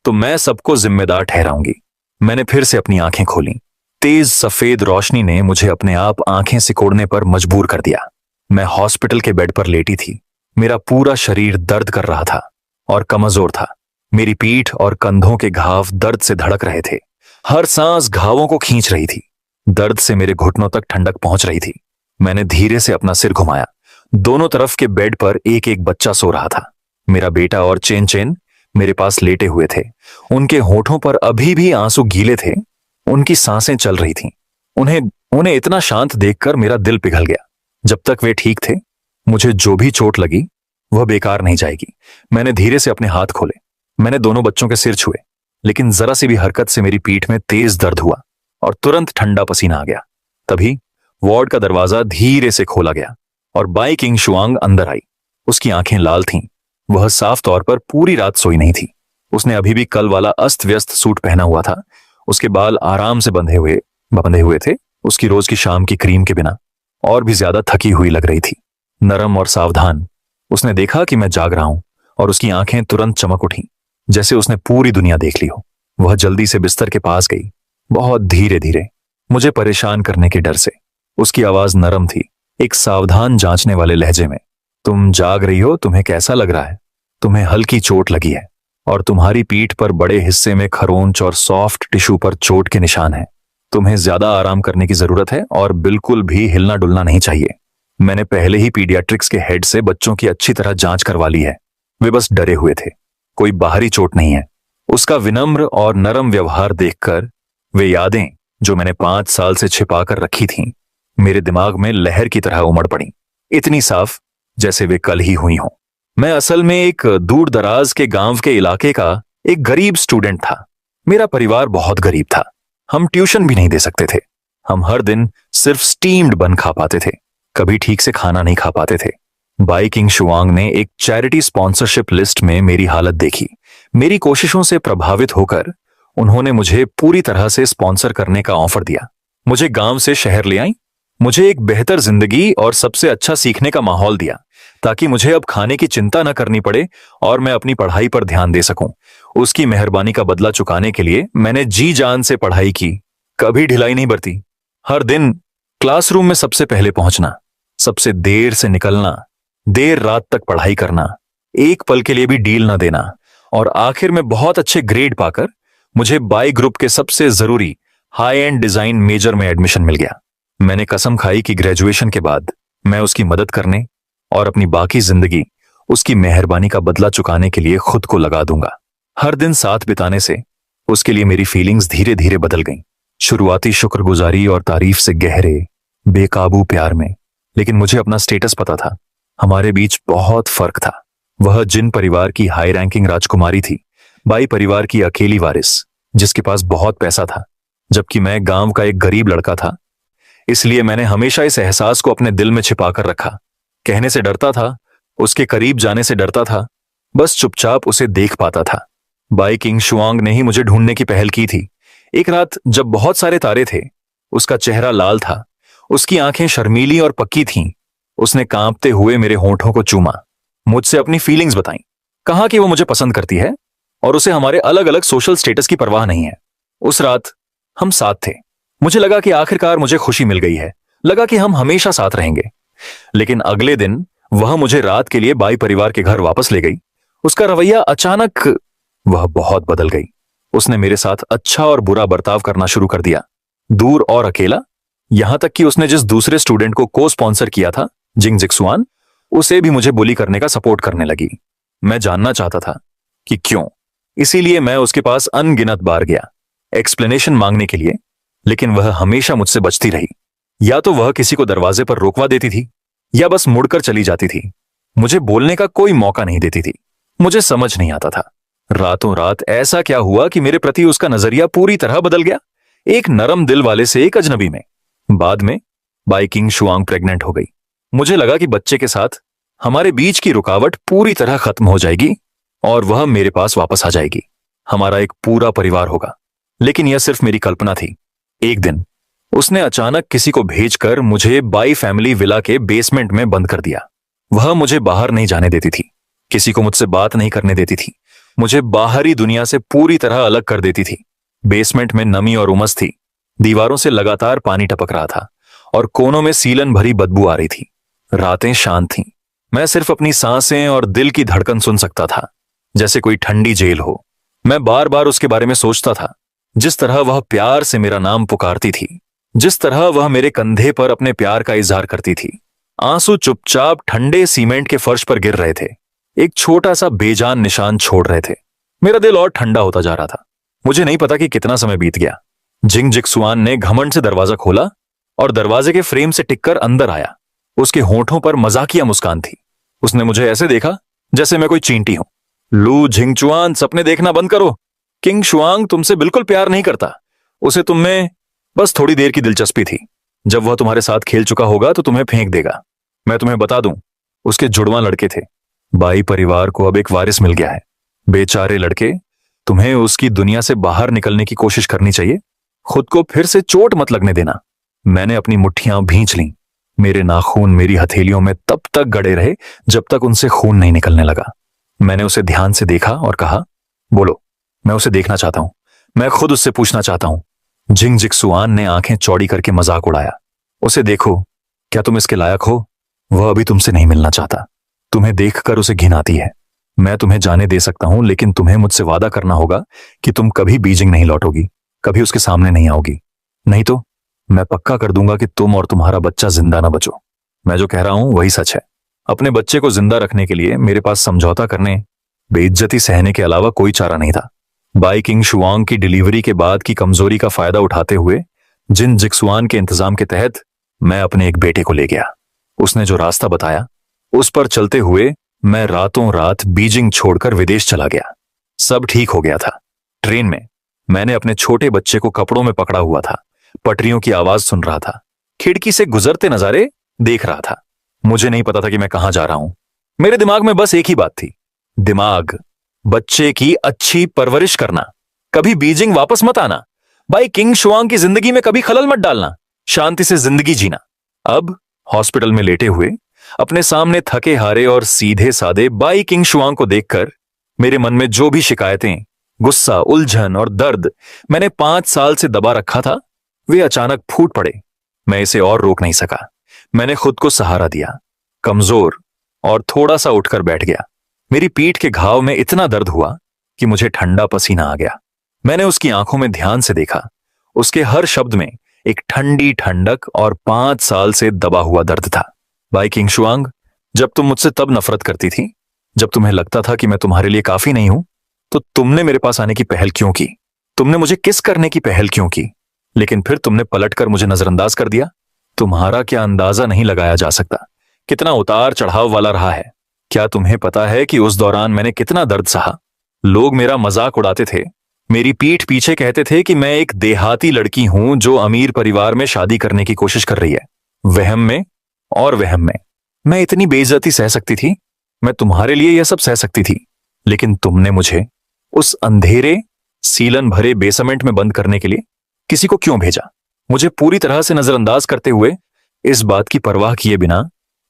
तो मैं सबको जिम्मेदार ठहराऊंगी। मैंने फिर से अपनी आंखें खोली। तेज सफेद रोशनी ने मुझे अपने आप आंखें सिकोड़ने पर मजबूर कर दिया। मैं हॉस्पिटल के बेड पर लेटी थी। मेरा पूरा शरीर दर्द कर रहा था और कमजोर था। मेरी पीठ और कंधों के घाव दर्द से धड़क रहे थे। हर सांस घावों को खींच रही थी। दर्द से मेरे घुटनों तक ठंडक पहुंच रही थी। मैंने धीरे से अपना सिर घुमाया। दोनों तरफ के बेड पर एक एक बच्चा सो रहा था। मेरा बेटा और चेन चेन मेरे पास लेटे हुए थे। उनके होठों पर अभी भी आंसू गीले थे। उनकी सांसें चल रही थीं। उन्हें उन्हें इतना शांत देखकर मेरा दिल पिघल गया। जब तक वे ठीक थे, मुझे जो भी चोट लगी वह बेकार नहीं जाएगी। मैंने धीरे से अपने हाथ खोले। मैंने दोनों बच्चों के सिर छुए, लेकिन जरा सी भी हरकत से मेरी पीठ में तेज दर्द हुआ और तुरंत ठंडा पसीना आ गया। तभी वार्ड का दरवाजा धीरे से खोला गया और बाई किंग शुआंग अंदर आई। उसकी आंखें लाल थीं। वह साफ तौर पर पूरी रात सोई नहीं थी। उसने अभी भी कल वाला अस्त व्यस्त सूट पहना हुआ था। उसके बाल आराम से बंधे हुए थे। उसकी रोज की शाम की क्रीम के बिना और भी ज्यादा थकी हुई लग रही थी, नरम और सावधान। उसने देखा कि मैं जाग रहा हूं और उसकी आंखें तुरंत चमक उठी, जैसे उसने पूरी दुनिया देख ली हो। वह जल्दी से बिस्तर के पास गई, बहुत धीरे धीरे, मुझे परेशान करने के डर से। उसकी आवाज नरम थी, एक सावधान जांचने वाले लहजे में। तुम जाग रही हो, तुम्हें कैसा लग रहा है? तुम्हें हल्की चोट लगी है और तुम्हारी पीठ पर बड़े हिस्से में खरोंच और सॉफ्ट टिश्यू पर चोट के निशान हैं। तुम्हें ज्यादा आराम करने की जरूरत है और बिल्कुल भी हिलना डुलना नहीं चाहिए। मैंने पहले ही पीडियाट्रिक्स के हेड से बच्चों की अच्छी तरह जांच करवा ली है। वे बस डरे हुए थे, कोई बाहरी चोट नहीं है। उसका विनम्र और नरम व्यवहार देखकर वे यादें जो मैंने 5 साल से छिपा कर रखी थीं, मेरे दिमाग में लहर की तरह उमड़ पड़ी, इतनी साफ जैसे वे कल ही हुई हों। मैं असल में एक दूर दराज के गांव के इलाके का एक गरीब स्टूडेंट था। मेरा परिवार बहुत गरीब था। हम ट्यूशन भी नहीं दे सकते थे। हम हर दिन सिर्फ स्टीम्ड बन खा पाते थे, कभी ठीक से खाना नहीं खा पाते थे। बाई किंग शुआंग ने एक चैरिटी स्पॉन्सरशिप लिस्ट में मेरी हालत देखी। मेरी कोशिशों से प्रभावित होकर उन्होंने मुझे पूरी तरह से स्पॉन्सर करने का ऑफर दिया। मुझे गांव से शहर ले आई, मुझे एक बेहतर जिंदगी और सबसे अच्छा सीखने का माहौल दिया, ताकि मुझे अब खाने की चिंता न करनी पड़े और मैं अपनी पढ़ाई पर ध्यान दे सकूं। उसकी मेहरबानी का बदला चुकाने के लिए मैंने जी जान से पढ़ाई की, कभी ढिलाई नहीं बरती। हर दिन क्लासरूम में सबसे पहले पहुंचना, सबसे देर से निकलना, देर रात तक पढ़ाई करना, एक पल के लिए भी डील न देना, और आखिर में बहुत अच्छे ग्रेड पाकर मुझे बाई ग्रुप के सबसे जरूरी हाई एंड डिजाइन मेजर में एडमिशन मिल गया। मैंने कसम खाई कि ग्रेजुएशन के बाद मैं उसकी मदद करने और अपनी बाकी जिंदगी उसकी मेहरबानी का बदला चुकाने के लिए खुद को लगा दूंगा। हर दिन साथ बिताने से उसके लिए मेरी फीलिंग्स धीरे धीरे बदल गईं। शुरुआती शुक्रगुजारी और तारीफ से गहरे बेकाबू प्यार में। लेकिन मुझे अपना स्टेटस पता था, हमारे बीच बहुत फर्क था। वह जिन परिवार की हाई रैंकिंग राजकुमारी थी, बाई परिवार की अकेली वारिस जिसके पास बहुत पैसा था, जबकि मैं गांव का एक गरीब लड़का था। इसलिए मैंने हमेशा इस एहसास को अपने दिल में छिपा कर रखा। कहने से डरता था, उसके करीब जाने से डरता था, बस चुपचाप उसे देख पाता था। बाई किंग शुआंग ने ही मुझे ढूंढने की पहल की थी। एक रात जब बहुत सारे तारे थे, उसका चेहरा लाल था, उसकी आंखें शर्मीली और पक्की थीं। उसने कांपते हुए मेरे होठों को चूमा, मुझसे अपनी फीलिंग्स बताई, कहा कि वो मुझे पसंद करती है और उसे हमारे अलग अलग सोशल स्टेटस की परवाह नहीं है। उस रात हम साथ थे। मुझे लगा कि आखिरकार मुझे खुशी मिल गई है, लगा कि हम हमेशा साथ रहेंगे। लेकिन अगले दिन वह मुझे रात के लिए बाई परिवार के घर वापस ले गई। उसका रवैया अचानक, वह बहुत बदल गई। उसने मेरे साथ अच्छा और बुरा बर्ताव करना शुरू कर दिया, दूर और अकेला। यहां तक कि उसने जिस दूसरे स्टूडेंट को को स्पॉन्सर किया था, जिंग जिक्सुआन, उसे भी मुझे बुली करने का सपोर्ट करने लगी। मैं जानना चाहता था कि क्यों, इसीलिए मैं उसके पास अनगिनत बार गया एक्सप्लेनेशन मांगने के लिए, लेकिन वह हमेशा मुझसे बचती रही। या तो वह किसी को दरवाजे पर रोकवा देती थी या बस मुड़कर चली जाती थी। मुझे बोलने का कोई मौका नहीं देती थी। मुझे समझ नहीं आता था रातों रात ऐसा क्या हुआ कि मेरे प्रति उसका नजरिया पूरी तरह बदल गया, एक नरम दिल वाले से एक अजनबी में। बाद में बाई किंग शुआंग प्रेग्नेंट हो गई। मुझे लगा कि बच्चे के साथ हमारे बीच की रुकावट पूरी तरह खत्म हो जाएगी और वह मेरे पास वापस आ जाएगी। हमारा एक पूरा परिवार होगा। लेकिन यह सिर्फ मेरी कल्पना थी। एक दिन उसने अचानक किसी को भेजकर मुझे बाई फैमिली विला के बेसमेंट में बंद कर दिया। वह मुझे बाहर नहीं जाने देती थी, किसी को मुझसे बात नहीं करने देती थी। मुझे बाहरी दुनिया से पूरी तरह अलग कर देती थी। बेसमेंट में नमी और उमस थी, दीवारों से लगातार पानी टपक रहा था और कोनों में सीलन भरी बदबू आ रही थी। रातें शांत थीं। मैं सिर्फ अपनी सांसें और दिल की धड़कन सुन सकता था, जैसे कोई ठंडी जेल हो। मैं बार बार उसके बारे में सोचता था, जिस तरह वह प्यार से मेरा नाम पुकारती थी, जिस तरह वह मेरे कंधे पर अपने प्यार का इजहार करती थी। आंसू चुपचाप ठंडे सीमेंट के फर्श पर गिर रहे थे, एक छोटा सा बेजान निशान छोड़ रहे थे। मेरा दिल और ठंडा होता जा रहा था। मुझे नहीं पता कि कितना समय बीत गया। जिंग जिक्सुआन ने घमंड से दरवाजा खोला और दरवाजे के फ्रेम से टिककर अंदर आया। उसके होठों पर मजाकिया मुस्कान थी। उसने मुझे ऐसे देखा जैसे मैं कोई चींटी हूं। लू झिंगचुआन, सपने देखना बंद करो। किंग शुआंग तुमसे बिल्कुल प्यार नहीं करता। उसे तुम में बस थोड़ी देर की दिलचस्पी थी। जब वह तुम्हारे साथ खेल चुका होगा तो तुम्हें फेंक देगा। मैं तुम्हें बता दूं, उसके जुड़वां लड़के थे। बाई परिवार को अब एक वारिस मिल गया है। बेचारे लड़के, तुम्हें उसकी दुनिया से बाहर निकलने की कोशिश करनी चाहिए। खुद को फिर से चोट मत लगने देना। मैंने अपनी मुट्ठियां भींच लीं। मेरे नाखून मेरी हथेलियों में तब तक गड़े रहे जब तक उनसे खून नहीं निकलने लगा। मैंने उसे ध्यान से देखा और कहा, बोलो, मैं उसे देखना चाहता हूं। मैं खुद उससे पूछना चाहता हूं। जिंग जिक्सुआन ने आंखें चौड़ी करके मजाक उड़ाया। उसे देखो, क्या तुम इसके लायक हो? वह अभी तुमसे नहीं मिलना चाहता। तुम्हें देखकर उसे घिन आती है। मैं तुम्हें जाने दे सकता हूं, लेकिन तुम्हें मुझसे वादा करना होगा कि तुम कभी बीजिंग नहीं लौटोगी, कभी उसके सामने नहीं आओगी। नहीं तो मैं पक्का कर दूंगा कि तुम और तुम्हारा बच्चा जिंदा ना बचो। मैं जो कह रहा हूं वही सच है। अपने बच्चे को जिंदा रखने के लिए मेरे पास समझौता करने, बेइज्जती सहने के अलावा कोई चारा नहीं था। बाई किंग शुआंग की डिलीवरी के बाद की कमजोरी का फायदा उठाते हुए जिन जिक्सुआन के इंतजाम के तहत मैं अपने एक बेटे को ले गया। उसने जो रास्ता बताया उस पर चलते हुए मैं रातों रात बीजिंग छोड़कर विदेश चला गया। सब ठीक हो गया था। ट्रेन में मैंने अपने छोटे बच्चे को कपड़ों में पकड़ा हुआ था। पटरियों की आवाज सुन रहा था। खिड़की से गुजरते नजारे देख रहा था। मुझे नहीं पता था कि मैं कहां जा रहा हूं। मेरे दिमाग में बस एक ही बात थी, दिमाग, बच्चे की अच्छी परवरिश करना। कभी बीजिंग वापस मत आना। भाई किंग शुआंग की जिंदगी में कभी खलल मत डालना। शांति से जिंदगी जीना। अब हॉस्पिटल में लेटे हुए अपने सामने थके हारे और सीधे सादे बाई किंग शुआंग को देखकर मेरे मन में जो भी शिकायतें, गुस्सा, उलझन और दर्द मैंने 5 साल से दबा रखा था, वे अचानक फूट पड़े। मैं इसे और रोक नहीं सका। मैंने खुद को सहारा दिया, कमजोर और थोड़ा सा उठकर बैठ गया। मेरी पीठ के घाव में इतना दर्द हुआ कि मुझे ठंडा पसीना आ गया। मैंने उसकी आंखों में ध्यान से देखा। उसके हर शब्द में एक ठंडी ठंडक और 5 साल से दबा हुआ दर्द था। बाई किंग शुआंग, जब तुम मुझसे तब नफरत करती थी जब तुम्हें लगता था कि मैं तुम्हारे लिए काफी नहीं हूं, तो तुमने मेरे पास आने की पहल क्यों की? तुमने मुझे किस करने की पहल क्यों की? लेकिन फिर तुमने पलटकर मुझे नजरअंदाज कर दिया। तुम्हारा क्या अंदाजा नहीं लगाया जा सकता कितना उतार चढ़ाव वाला रहा है। क्या तुम्हें पता है कि उस दौरान मैंने कितना दर्द सहा? लोग मेरा मजाक उड़ाते थे, मेरी पीठ पीछे कहते थे कि मैं एक देहाती लड़की हूं जो अमीर परिवार में शादी करने की कोशिश कर रही है। वहम में और वहम में मैं इतनी बेइज्जती सह सकती थी। मैं तुम्हारे लिए यह सब सह सकती थी, लेकिन तुमने मुझे उस अंधेरे सीलन भरे बेसमेंट में बंद करने के लिए किसी को क्यों भेजा? मुझे पूरी तरह से नजरअंदाज करते हुए, इस बात की परवाह किए बिना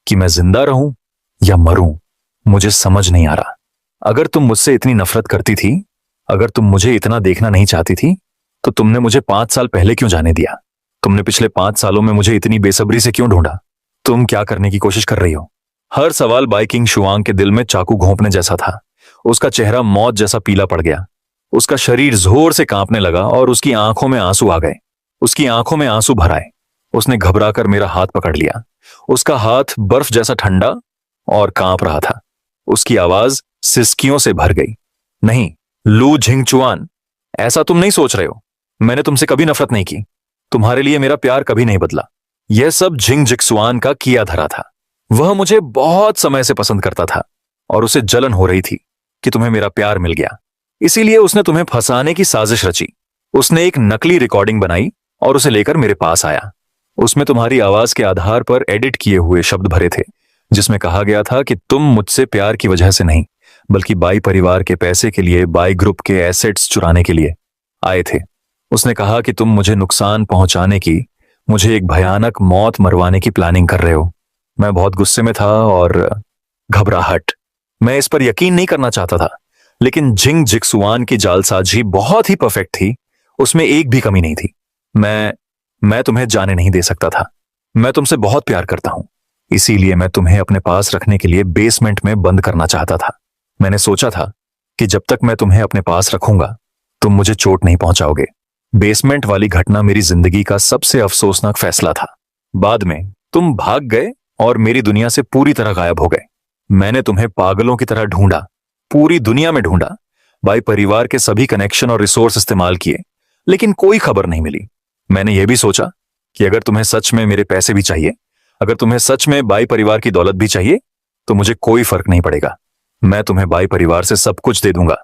कि मैं जिंदा रहूं या मरूं। मुझे समझ नहीं आ रहा। अगर तुम मुझसे इतनी नफरत करती थी, अगर तुम मुझे इतना देखना नहीं चाहती थी, तो तुमने मुझे 5 साल पहले क्यों जाने दिया? तुमने पिछले 5 सालों में मुझे इतनी बेसब्री से क्यों ढूंढा? तुम क्या करने की कोशिश कर रही हो? हर सवाल बाई किंग शुआंग के दिल में चाकू घोंपने जैसा था। उसका चेहरा मौत जैसा पीला पड़ गया। उसका शरीर जोर से कांपने लगा और उसकी आंखों में आंसू आ गए। उसकी आंखों में आंसू भर आए। उसने घबराकर मेरा हाथ पकड़ लिया। उसका हाथ बर्फ जैसा ठंडा और कांप रहा था। उसकी आवाज सिसकियों से भर गई। नहीं, लू झिंगचुआन, ऐसा तुम नहीं सोच रहे हो। मैंने तुमसे कभी नफरत नहीं की। तुम्हारे लिए मेरा प्यार कभी नहीं बदला। यह सब जिंग जिक्सुआन का किया धरा था। वह मुझे बहुत समय से पसंद करता था और उसे जलन हो रही थी कि तुम्हें मेरा प्यार मिल गया। इसीलिए उसने तुम्हें फंसाने की साजिश रची। उसने एक नकली रिकॉर्डिंग बनाई और उसे लेकर मेरे पास आया। उसमें तुम्हारी आवाज के आधार पर एडिट किए हुए शब्द भरे थे, जिसमें कहा गया था कि तुम मुझसे प्यार की वजह से नहीं, बल्कि बाई परिवार के पैसे के लिए, बाई ग्रुप के एसेट्स चुराने के लिए आए थे। उसने कहा कि तुम मुझे नुकसान पहुंचाने की, मुझे एक भयानक मौत मरवाने की प्लानिंग कर रहे हो। मैं बहुत गुस्से में था और घबराहट। मैं इस पर यकीन नहीं करना चाहता था, लेकिन जिंग जिक्सुआन की जालसाजी बहुत ही परफेक्ट थी, उसमें एक भी कमी नहीं थी। मैं तुम्हें जाने नहीं दे सकता था। मैं तुमसे बहुत प्यार करता हूं, इसीलिए मैं तुम्हें अपने पास रखने के लिए बेसमेंट में बंद करना चाहता था। मैंने सोचा था कि जब तक मैं तुम्हें अपने पास रखूंगा तुम मुझे चोट नहीं पहुंचाओगे। बेसमेंट वाली घटना मेरी जिंदगी का सबसे अफसोसनाक फैसला था। बाद में तुम भाग गए और मेरी दुनिया से पूरी तरह गायब हो गए। मैंने तुम्हें पागलों की तरह ढूंढा, पूरी दुनिया में ढूंढा, भाई परिवार के सभी कनेक्शन और रिसोर्स इस्तेमाल किए, लेकिन कोई खबर नहीं मिली। मैंने यह भी सोचा कि अगर तुम्हें सच में मेरे पैसे भी चाहिए, अगर तुम्हें सच में बाई परिवार की दौलत भी चाहिए, तो मुझे कोई फर्क नहीं पड़ेगा। मैं तुम्हें बाई परिवार से सब कुछ दे दूंगा,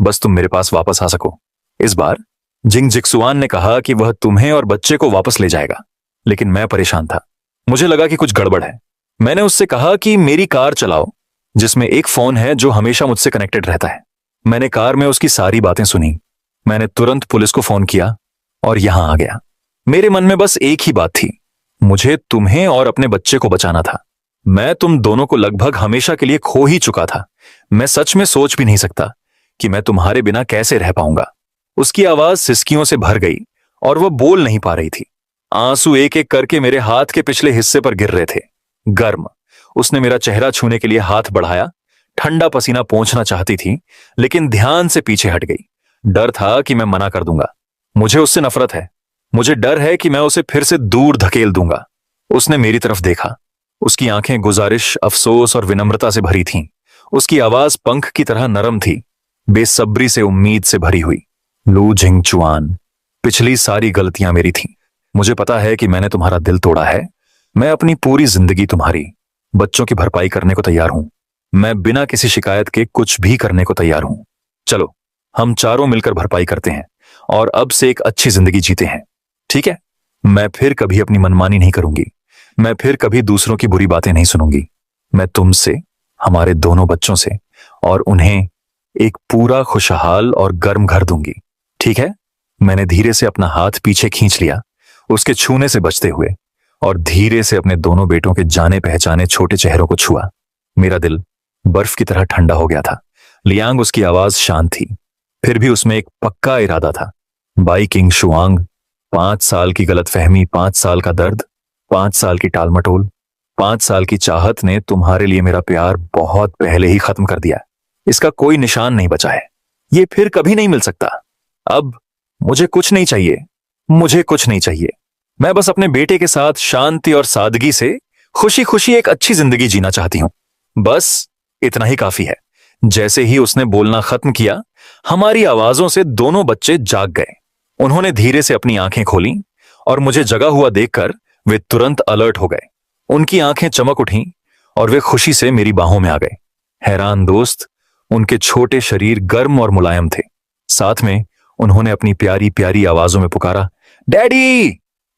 बस तुम मेरे पास वापस आ सको। इस बार जिंग जिक्सुआन ने कहा कि वह तुम्हें और बच्चे को वापस ले जाएगा, लेकिन मैं परेशान था। मुझे लगा कि कुछ गड़बड़ है। मैंने उससे कहा कि मेरी कार चलाओ, जिसमें एक फोन है जो हमेशा मुझसे कनेक्टेड रहता है। मैंने कार में उसकी सारी बातें सुनी। मैंने तुरंत पुलिस को फोन किया और यहां आ गया। मेरे मन में बस एक ही बात थी, मुझे तुम्हें और अपने बच्चे को बचाना था। मैं तुम दोनों को लगभग हमेशा के लिए खो ही चुका था। मैं सच में सोच भी नहीं सकता कि मैं तुम्हारे बिना कैसे रह पाऊंगा। उसकी आवाज सिसकियों से भर गई और वह बोल नहीं पा रही थी। आंसू एक एक करके मेरे हाथ के पिछले हिस्से पर गिर रहे थे। गर्म। उसने मेरा चेहरा छूने के लिए हाथ बढ़ाया। ठंडा पसीना पोंछना चाहती थी, लेकिन ध्यान से पीछे हट गई। डर था कि मैं मना कर दूंगा। मुझे उससे नफरत है। मुझे डर है कि मैं उसे फिर से दूर धकेल दूंगा। उसने मेरी तरफ देखा। उसकी आंखें गुजारिश, अफसोस और विनम्रता से भरी थीं। उसकी आवाज पंख की तरह नरम थी, बेसब्री से उम्मीद से भरी हुई। लू जिंगचुआन, पिछली सारी गलतियां मेरी थीं। मुझे पता है कि मैंने तुम्हारा दिल तोड़ा है। मैं अपनी पूरी जिंदगी तुम्हारी बच्चों की भरपाई करने को तैयार हूं। मैं बिना किसी शिकायत के कुछ भी करने को तैयार हूं। चलो हम चारों मिलकर भरपाई करते हैं और अब से एक अच्छी जिंदगी जीते हैं, ठीक है? मैं फिर कभी अपनी मनमानी नहीं करूंगी। मैं फिर कभी दूसरों की बुरी बातें नहीं सुनूंगी। मैं तुमसे, हमारे दोनों बच्चों से और उन्हें एक पूरा खुशहाल और गर्म घर दूंगी, ठीक है? मैंने धीरे से अपना हाथ पीछे खींच लिया, उसके छूने से बचते हुए, और धीरे से अपने दोनों बेटों के जाने पहचाने छोटे चेहरों को छुआ। मेरा दिल बर्फ की तरह ठंडा हो गया था। लियांग, उसकी आवाज शांत थी, फिर भी उसमें एक पक्का इरादा था। बाई किंग शुआंग, 5 साल की गलतफहमी, 5 साल का दर्द, 5 साल की टालमटोल, 5 साल की चाहत ने तुम्हारे लिए मेरा प्यार बहुत पहले ही खत्म कर दिया। इसका कोई निशान नहीं बचा है। ये फिर कभी नहीं मिल सकता। अब मुझे कुछ नहीं चाहिए। मुझे कुछ नहीं चाहिए। मैं बस अपने बेटे के साथ शांति और सादगी से खुशी खुशी एक अच्छी जिंदगी जीना चाहती हूं। बस इतना ही काफी है। जैसे ही उसने बोलना खत्म किया, हमारी आवाजों से दोनों बच्चे जाग गए। उन्होंने धीरे से अपनी आंखें खोलीं और मुझे जगा हुआ देखकर वे तुरंत अलर्ट हो गए। उनकी आंखें चमक उठीं और वे खुशी से मेरी बाहों में आ गए। हैरान दोस्त, उनके छोटे शरीर गर्म और मुलायम थे। साथ में उन्होंने अपनी प्यारी प्यारी आवाजों में पुकारा, डैडी,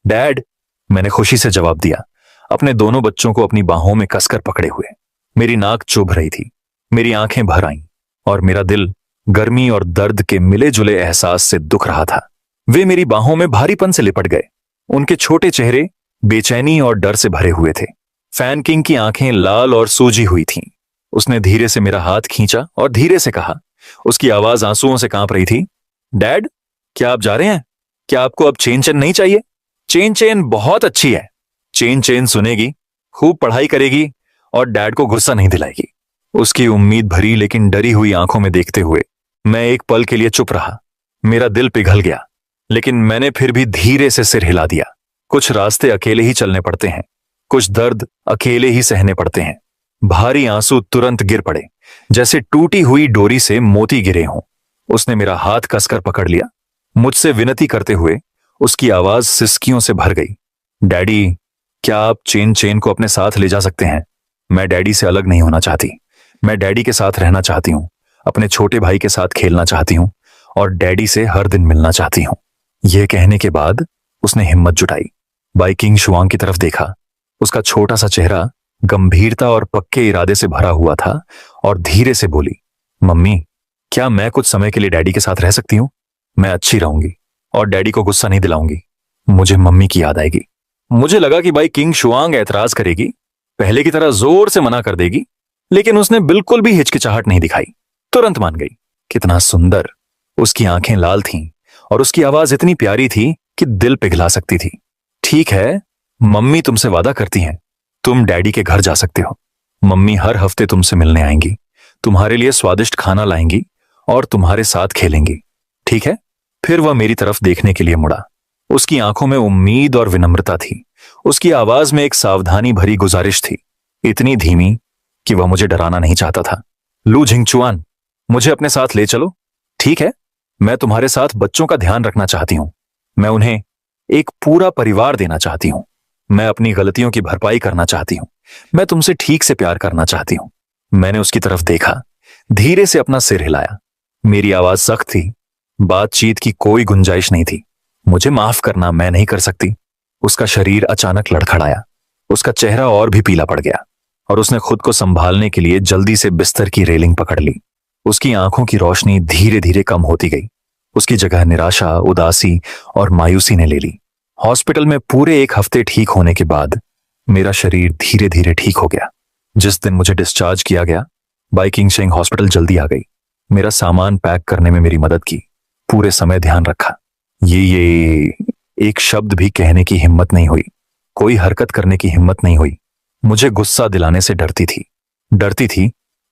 डैड। मैंने खुशी से जवाब दिया, अपने दोनों बच्चों को अपनी बाहों में कसकर पकड़े हुए। मेरी नाक चुभ रही थी, मेरी आंखें भर आईं और मेरा दिल गर्मी और दर्द के मिले जुले एहसास से दुख रहा था। वे मेरी बाहों में भारीपन से लिपट गए। उनके छोटे चेहरे बेचैनी और डर से भरे हुए थे। फैन किंग की आंखें लाल और सूजी हुई थीं। उसने धीरे से मेरा हाथ खींचा और धीरे से कहा, उसकी आवाज आंसुओं से कांप रही थी, डैड, क्या आप जा रहे हैं? क्या आपको अब चेन चेन नहीं चाहिए? चेन चेन बहुत अच्छी है। चेन चेन सुनेगी, खूब पढ़ाई करेगी और डैड को गुस्सा नहीं दिलाएगी। उसकी उम्मीद भरी लेकिन डरी हुई आंखों में देखते हुए मैं एक पल के लिए चुप रहा। मेरा दिल पिघल गया, लेकिन मैंने फिर भी धीरे से सिर हिला दिया। कुछ रास्ते अकेले ही चलने पड़ते हैं, कुछ दर्द अकेले ही सहने पड़ते हैं। भारी आंसू तुरंत गिर पड़े, जैसे टूटी हुई डोरी से मोती गिरे हों। उसने मेरा हाथ कसकर पकड़ लिया, मुझसे विनती करते हुए। उसकी आवाज सिसकियों से भर गई, डैडी, क्या आप चेन चेन को अपने साथ ले जा सकते हैं? मैं डैडी से अलग नहीं होना चाहती। मैं डैडी के साथ रहना चाहती हूँ, अपने छोटे भाई के साथ खेलना चाहती हूँ और डैडी से हर दिन मिलना चाहती हूँ। यह कहने के बाद उसने हिम्मत जुटाई, बाई किंग शुआंग की तरफ देखा। उसका छोटा सा चेहरा गंभीरता और पक्के इरादे से भरा हुआ था और धीरे से बोली, मम्मी, क्या मैं कुछ समय के लिए डैडी के साथ रह सकती हूँ? मैं अच्छी रहूंगी और डैडी को गुस्सा नहीं दिलाऊंगी। मुझे मम्मी की याद आएगी। मुझे लगा कि भाई किंग शुआंग ऐतराज करेगी, पहले की तरह जोर से मना कर देगी, लेकिन उसने बिल्कुल भी हिचकिचाहट नहीं दिखाई, तुरंत मान गई। कितना सुंदर। उसकी आंखें लाल थीं और उसकी आवाज इतनी प्यारी थी कि दिल पिघला सकती थी। ठीक है, मम्मी तुमसे वादा करती हैं, तुम डैडी के घर जा सकते हो। मम्मी हर हफ्ते तुमसे मिलने आएंगी, तुम्हारे लिए स्वादिष्ट खाना लाएंगी और तुम्हारे साथ खेलेंगी, ठीक है? फिर वह मेरी तरफ देखने के लिए मुड़ा। उसकी आंखों में उम्मीद और विनम्रता थी। उसकी आवाज में एक सावधानी भरी गुजारिश थी, इतनी धीमी कि वह मुझे डराना नहीं चाहता था। लू झिंगचुआन, मुझे अपने साथ ले चलो, ठीक है? मैं तुम्हारे साथ बच्चों का ध्यान रखना चाहती हूं। मैं उन्हें एक पूरा परिवार देना चाहती हूं। मैं अपनी गलतियों की भरपाई करना चाहती हूं। मैं तुमसे ठीक से प्यार करना चाहती हूं। मैंने उसकी तरफ देखा, धीरे से अपना सिर हिलाया। मेरी आवाज सख्त थी, बातचीत की कोई गुंजाइश नहीं थी। मुझे माफ करना, मैं नहीं कर सकती। उसका शरीर अचानक लड़खड़ाया, उसका चेहरा और भी पीला पड़ गया और उसने खुद को संभालने के लिए जल्दी से बिस्तर की रेलिंग पकड़ ली। उसकी आंखों की रोशनी धीरे धीरे कम होती गई। उसकी जगह निराशा, उदासी और मायूसी ने ले ली। हॉस्पिटल में पूरे 1 हफ्ते ठीक होने के बाद मेरा शरीर धीरे धीरे ठीक हो गया। जिस दिन मुझे डिस्चार्ज किया गया, बाई किंगशेंग हॉस्पिटल जल्दी आ गई। मेरा सामान पैक करने में मेरी मदद की, पूरे समय ध्यान रखा। ये एक शब्द भी कहने की हिम्मत नहीं हुई, कोई हरकत करने की हिम्मत नहीं हुई। मुझे गुस्सा दिलाने से डरती थी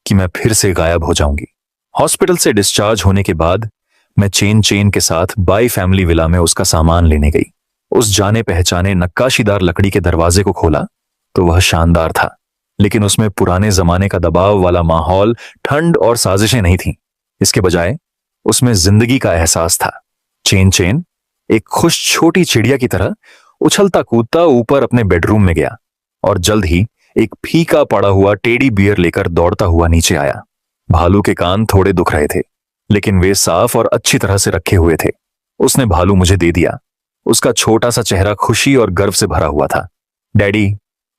कि मैं फिर से गायब हो जाऊंगी। हॉस्पिटल से डिस्चार्ज होने के बाद मैं चेन के साथ बाई फैमिली विला में उसका सामान लेने गई। उस जाने पहचाने नक्काशीदार लकड़ी के दरवाजे को खोला तो वह शानदार था, लेकिन उसमें पुराने जमाने का दबाव वाला माहौल, ठंड और साजिशें नहीं थीं। इसके बजाय उसमें जिंदगी का एहसास था। चेन एक खुश छोटी चिड़िया की तरह उछलता कूदता ऊपर अपने बेडरूम में गया और जल्द ही एक फीका पड़ा हुआ टेडी बियर लेकर दौड़ता हुआ नीचे आया। भालू के कान थोड़े दुख रहे थे, लेकिन वे साफ और अच्छी तरह से रखे हुए थे। उसने भालू मुझे दे दिया। उसका छोटा सा चेहरा खुशी और गर्व से भरा हुआ था। डैडी,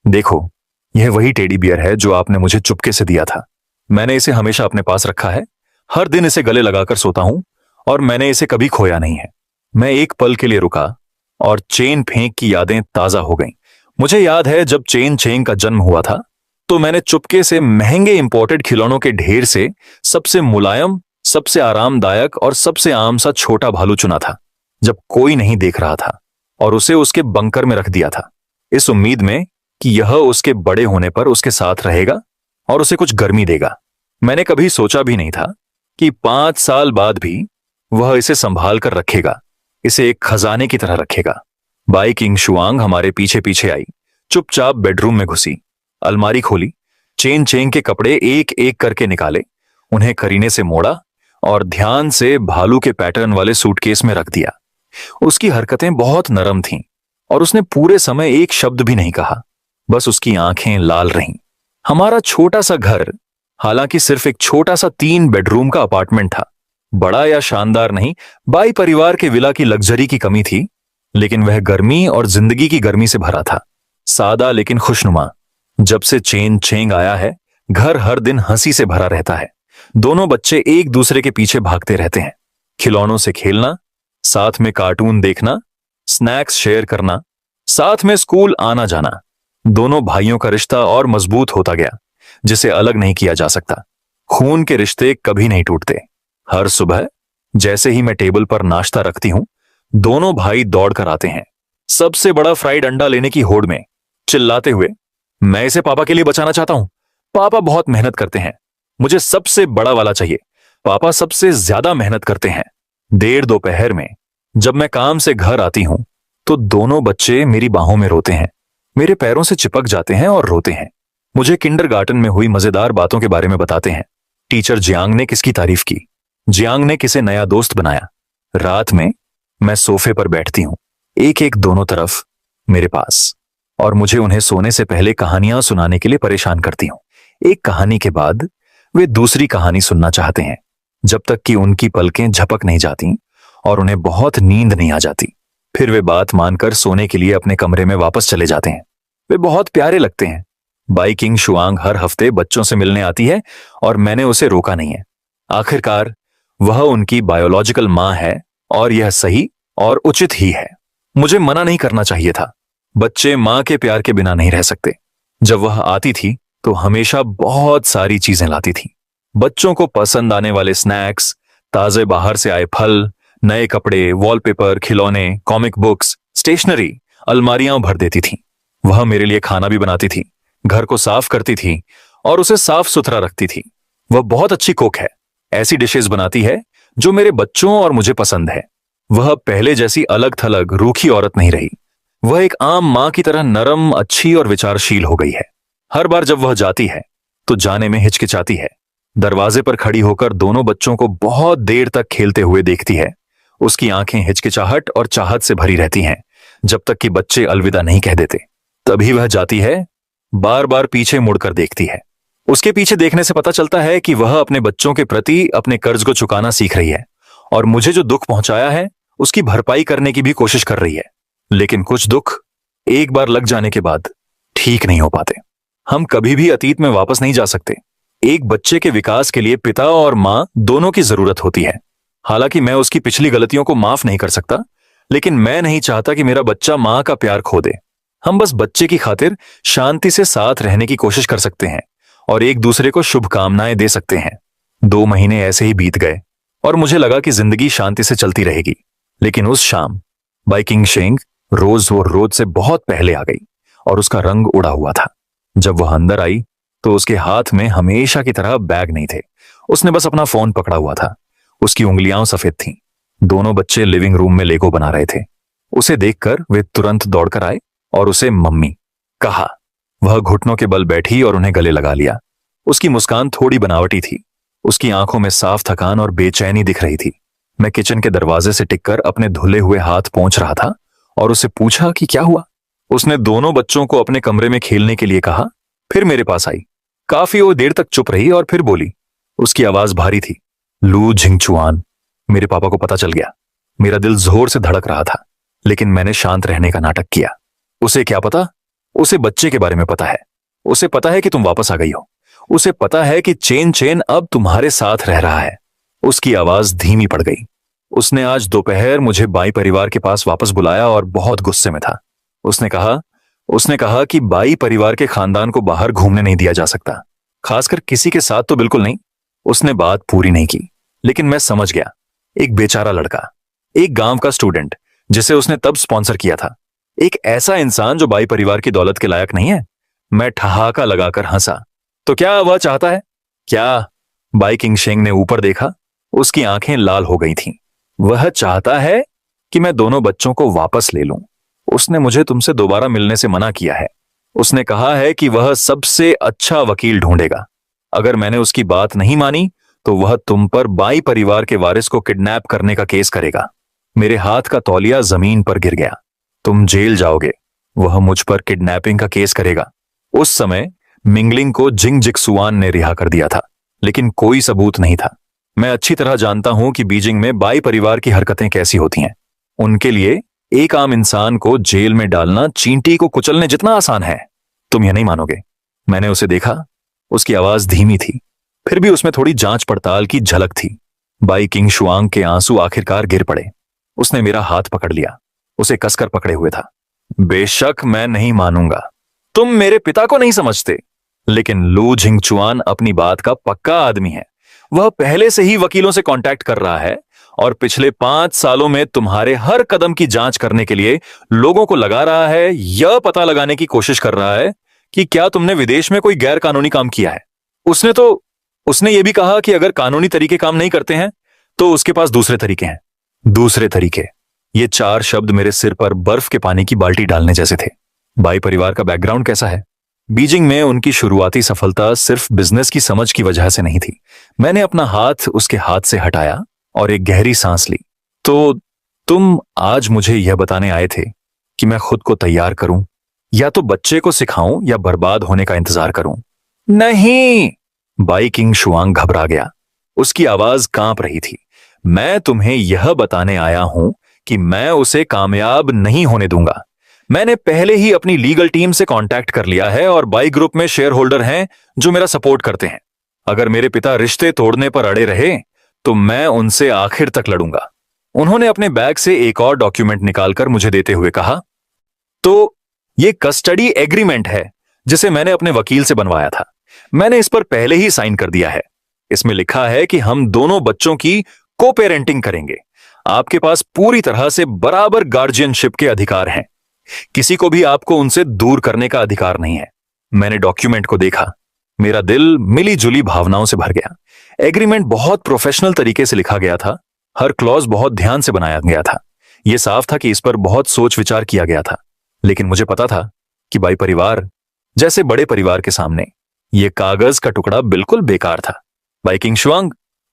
देखो, यह वही टेडी बियर है जो आपने मुझे चुपके से दिया था। मैंने इसे हमेशा अपने पास रखा है, हर दिन इसे गले लगाकर सोता हूं और मैंने इसे कभी खोया नहीं है। मैं एक पल के लिए रुका और चेन फेंक की यादें ताजा हो गईं। मुझे याद है जब चेन चेंग का जन्म हुआ था तो मैंने चुपके से महंगे इंपोर्टेड खिलौनों के ढेर से सबसे मुलायम, सबसे आरामदायक और सबसे आम सा छोटा भालू चुना था, जब कोई नहीं देख रहा था, और उसे उसके बंकर में रख दिया था, इस उम्मीद में कि यह उसके बड़े होने पर उसके साथ रहेगा और उसे कुछ गर्मी देगा। मैंने कभी सोचा भी नहीं था कि 5 साल बाद भी वह इसे संभाल कर रखेगा, इसे एक खजाने की तरह रखेगा। बाई किंग शुआंग हमारे पीछे पीछे आई, चुपचाप बेडरूम में घुसी, अलमारी खोली, चेन चेंग के कपड़े एक एक करके निकाले, उन्हें करीने से मोड़ा और ध्यान से भालू के पैटर्न वाले सूटकेस में रख दिया। उसकी हरकतें बहुत नरम थीं और उसने पूरे समय एक शब्द भी नहीं कहा, बस उसकी आंखें लाल रहीं। हमारा छोटा सा घर, हालांकि सिर्फ एक छोटा सा 3 बेडरूम का अपार्टमेंट था, बड़ा या शानदार नहीं, बाई परिवार के विला की लग्जरी की कमी थी, लेकिन वह गर्मी और जिंदगी की गर्मी से भरा था, सादा लेकिन खुशनुमा। जब से चेन चेंग आया है, घर हर दिन हंसी से भरा रहता है। दोनों बच्चे एक दूसरे के पीछे भागते रहते हैं, खिलौनों से खेलना, साथ में कार्टून देखना, स्नैक्स शेयर करना, साथ में स्कूल आना जाना। दोनों भाइयों का रिश्ता और मजबूत होता गया, जिसे अलग नहीं किया जा सकता। खून के रिश्ते कभी नहीं टूटते। हर सुबह जैसे ही मैं टेबल पर नाश्ता रखती हूं, दोनों भाई दौड़ कर आते हैं, सबसे बड़ा फ्राइड अंडा लेने की होड़ में, चिल्लाते हुए, मैं इसे पापा के लिए बचाना चाहता हूं। पापा बहुत मेहनत करते हैं, मुझे सबसे बड़ा वाला चाहिए। पापा सबसे ज्यादा मेहनत करते हैं। देर दोपहर में जब मैं काम से घर आती हूं तो दोनों बच्चे मेरी बाहों में रोते हैं, मेरे पैरों से चिपक जाते हैं और रोते हैं। मुझे किंडरगार्टन में हुई मजेदार बातों के बारे में बताते हैं। टीचर जियांग ने किसकी तारीफ की, जियांग ने किसे नया दोस्त बनाया। रात में मैं सोफे पर बैठती हूं, एक एक दोनों तरफ मेरे पास, और मुझे उन्हें सोने से पहले कहानियां सुनाने के लिए परेशान करती हूं। एक कहानी के बाद वे दूसरी कहानी सुनना चाहते हैं, जब तक कि उनकी पलकें झपक नहीं जाती और उन्हें बहुत नींद नहीं आ जाती। फिर वे बात मानकर सोने के लिए अपने कमरे में वापस चले जाते हैं। वे बहुत प्यारे लगते हैं। बाई किंग शुआंग हर हफ्ते बच्चों से मिलने आती है और मैंने उसे रोका नहीं है। आखिरकार वह उनकी बायोलॉजिकल मां है और यह सही और उचित ही है। मुझे मना नहीं करना चाहिए था। बच्चे मां के प्यार के बिना नहीं रह सकते। जब वह आती थी तो हमेशा बहुत सारी चीजें लाती थी। बच्चों को पसंद आने वाले स्नैक्स, ताजे बाहर से आए फल, नए कपड़े, वॉलपेपर, खिलौने, कॉमिक बुक्स, स्टेशनरी अलमारियां भर देती थी। वह मेरे लिए खाना भी बनाती थी, घर को साफ करती थी और उसे साफ सुथरा रखती थी। वह बहुत अच्छी कुक है, ऐसी डिशेस बनाती है जो मेरे बच्चों और मुझे पसंद है। वह पहले जैसी अलग थलग रूखी औरत नहीं रही। वह एक आम मां की तरह नरम, अच्छी और विचारशील हो गई है। हर बार जब वह जाती है तो जाने में हिचकिचाती है। दरवाजे पर खड़ी होकर दोनों बच्चों को बहुत देर तक खेलते हुए देखती है। उसकी आंखें हिचकिचाहट और चाहत से भरी रहती हैं जब तक कि बच्चे अलविदा नहीं कह देते। तभी वह जाती है, बार बार पीछे मुड़कर देखती है। उसके पीछे देखने से पता चलता है कि वह अपने बच्चों के प्रति अपने कर्ज को चुकाना सीख रही है और मुझे जो दुख पहुंचाया है उसकी भरपाई करने की भी कोशिश कर रही है। लेकिन कुछ दुख एक बार लग जाने के बाद ठीक नहीं हो पाते। हम कभी भी अतीत में वापस नहीं जा सकते। एक बच्चे के विकास के लिए पिता और मां दोनों की जरूरत होती है। हालांकि मैं उसकी पिछली गलतियों को माफ नहीं कर सकता, लेकिन मैं नहीं चाहता कि मेरा बच्चा मां का प्यार खो दे। हम बस बच्चे की खातिर शांति से साथ रहने की कोशिश कर सकते हैं और एक दूसरे को शुभकामनाएं दे सकते हैं। 2 महीने ऐसे ही बीत गए और मुझे लगा कि जिंदगी शांति से चलती रहेगी। लेकिन उस शाम बाई किंग शेंग रोज से बहुत पहले आ गई और उसका रंग उड़ा हुआ था। जब वह अंदर आई तो उसके हाथ में हमेशा की तरह बैग नहीं थे। उसने बस अपना फोन पकड़ा हुआ था। उसकी उंगलियां सफेद थीं। दोनों बच्चे लिविंग रूम में लेगो बना रहे थे। उसे देखकर वे तुरंत दौड़कर आए और उसे मम्मी कहा। वह घुटनों के बल बैठी और उन्हें गले लगा लिया। उसकी मुस्कान थोड़ी बनावटी थी। उसकी आंखों में साफ थकान और बेचैनी दिख रही थी। मैं किचन के दरवाजे से टिककर अपने धुले हुए हाथ पोंछ रहा था और उससे पूछा कि क्या हुआ। उसने दोनों बच्चों को अपने कमरे में खेलने के लिए कहा, फिर मेरे पास आई। काफी वो देर तक चुप रही और फिर बोली। उसकी आवाज भारी थी। लू झिंगचुआन। मेरे पापा को पता चल गया। मेरा दिल जोर से धड़क रहा था, लेकिन मैंने शांत रहने का नाटक किया। उसे क्या पता? उसे बच्चे के बारे में पता है। उसे पता है कि तुम वापस आ गई हो। उसे पता है कि चेन चेन अब तुम्हारे साथ रह रहा है। उसकी आवाज धीमी पड़ गई। उसने आज दोपहर मुझे बाई परिवार के पास वापस बुलाया और बहुत गुस्से में था। उसने कहा कि बाई परिवार के खानदान को बाहर घूमने नहीं दिया जा सकता, खासकर किसी के साथ तो बिल्कुल नहीं। उसने बात पूरी नहीं की, लेकिन मैं समझ गया। एक बेचारा लड़का, एक गांव का स्टूडेंट जिसे उसने तब स्पॉन्सर किया था, एक ऐसा इंसान जो बाई परिवार की दौलत के लायक नहीं है। मैं ठहाका लगाकर हंसा। तो क्या वह चाहता है? क्या? बाई किंग शेंग ने ऊपर देखा। उसकी आंखें लाल हो गई थीं। वह चाहता है कि मैं दोनों बच्चों को वापस ले लूं। उसने मुझे तुमसे दोबारा मिलने से मना किया है। उसने कहा है कि वह सबसे अच्छा वकील ढूंढेगा। अगर मैंने उसकी बात नहीं मानी तो वह तुम पर बाई परिवार के वारिस को किडनैप करने का केस करेगा। मेरे हाथ का तौलिया जमीन पर गिर गया। तुम जेल जाओगे। वह मुझ पर किडनैपिंग का केस करेगा। उस समय मिंगलिंग को जिंग जिक्सुआन ने रिहा कर दिया था, लेकिन कोई सबूत नहीं था। मैं अच्छी तरह जानता हूं कि बीजिंग में बाई परिवार की हरकतें कैसी होती हैं। उनके लिए एक आम इंसान को जेल में डालना चींटी को कुचलने जितना आसान है। तुम यह नहीं मानोगे। मैंने उसे देखा। उसकी आवाज धीमी थी, फिर भी उसमें थोड़ी जांच पड़ताल की झलक थी। बाई किंग शुआंग के आंसू आखिरकार गिर पड़े। उसने मेरा हाथ पकड़ लिया, उसे कसकर पकड़े हुए था। बेशक मैं नहीं मानूंगा। तुम मेरे पिता को नहीं समझते। लेकिन लू झिंगचुआन अपनी बात का पक्का आदमी है। वह पहले से ही वकीलों से कांटेक्ट कर रहा है और पिछले 5 सालों में तुम्हारे हर कदम की जांच करने के लिए लोगों को लगा रहा है। यह पता लगाने की कोशिश कर रहा है कि क्या तुमने विदेश में कोई गैर कानूनी काम किया है। उसने यह भी कहा कि अगर कानूनी तरीके काम नहीं करते हैं तो उसके पास दूसरे तरीके हैं। दूसरे तरीके। ये 4 शब्द मेरे सिर पर बर्फ के पानी की बाल्टी डालने जैसे थे। बाई परिवार का बैकग्राउंड कैसा है? बीजिंग में उनकी शुरुआती सफलता सिर्फ बिजनेस की समझ की वजह से नहीं थी। मैंने अपना हाथ उसके हाथ से हटाया और एक गहरी सांस ली। तो तुम आज मुझे यह बताने आए थे कि मैं खुद को तैयार करूं, या तो बच्चे को सिखाऊं या बर्बाद होने का इंतजार करूं? नहीं। बाई किंग शुआंग घबरा गया। उसकी आवाज कांप रही थी। मैं तुम्हें यह बताने आया हूं कि मैं उसे कामयाब नहीं होने दूंगा। मैंने पहले ही अपनी लीगल टीम से कांटेक्ट कर लिया है और बाई ग्रुप में शेयर होल्डर हैं जो मेरा सपोर्ट करते हैं। अगर मेरे पिता रिश्ते तोड़ने पर अड़े रहे तो मैं उनसे आखिर तक लड़ूंगा। उन्होंने अपने बैग से एक और डॉक्यूमेंट निकालकर मुझे देते हुए कहा, तो ये कस्टडी एग्रीमेंट है जिसे मैंने अपने वकील से बनवाया था। मैंने इस पर पहले ही साइन कर दिया है। इसमें लिखा है कि हम दोनों बच्चों की को पेरेंटिंग करेंगे। आपके पास पूरी तरह से बराबर गार्जियनशिप के अधिकार हैं। किसी को भी आपको उनसे दूर करने का अधिकार नहीं है। मैंने डॉक्यूमेंट को देखा, मेरा दिल मिली जुली भावनाओं से भर गया। एग्रीमेंट बहुत प्रोफेशनल तरीके से लिखा गया था, हर क्लॉज बहुत ध्यान से बनाया गया था। यह साफ था कि इस पर बहुत सोच विचार किया गया था। लेकिन मुझे पता था कि बाई परिवार जैसे बड़े परिवार के सामने यह कागज का टुकड़ा बिल्कुल बेकार था। बाई किंग शुआंग,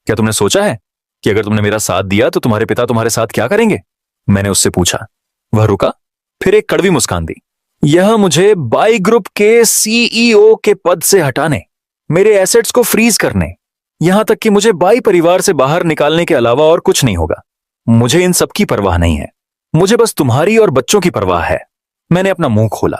क्या तुमने सोचा है कि अगर तुमने मेरा साथ दिया तो तुम्हारे पिता तुम्हारे साथ क्या करेंगे? मैंने उससे पूछा। वह रुका, फिर एक कड़वी मुस्कान दी। यह मुझे बाई ग्रुप के सीईओ के पद से हटाने, मेरे एसेट्स को फ्रीज करने, यहां तक कि मुझे बाई परिवार से बाहर निकालने के अलावा और कुछ नहीं होगा। मुझे इन सब की परवाह नहीं है, मुझे बस तुम्हारी और बच्चों की परवाह है। मैंने अपना मुंह खोला,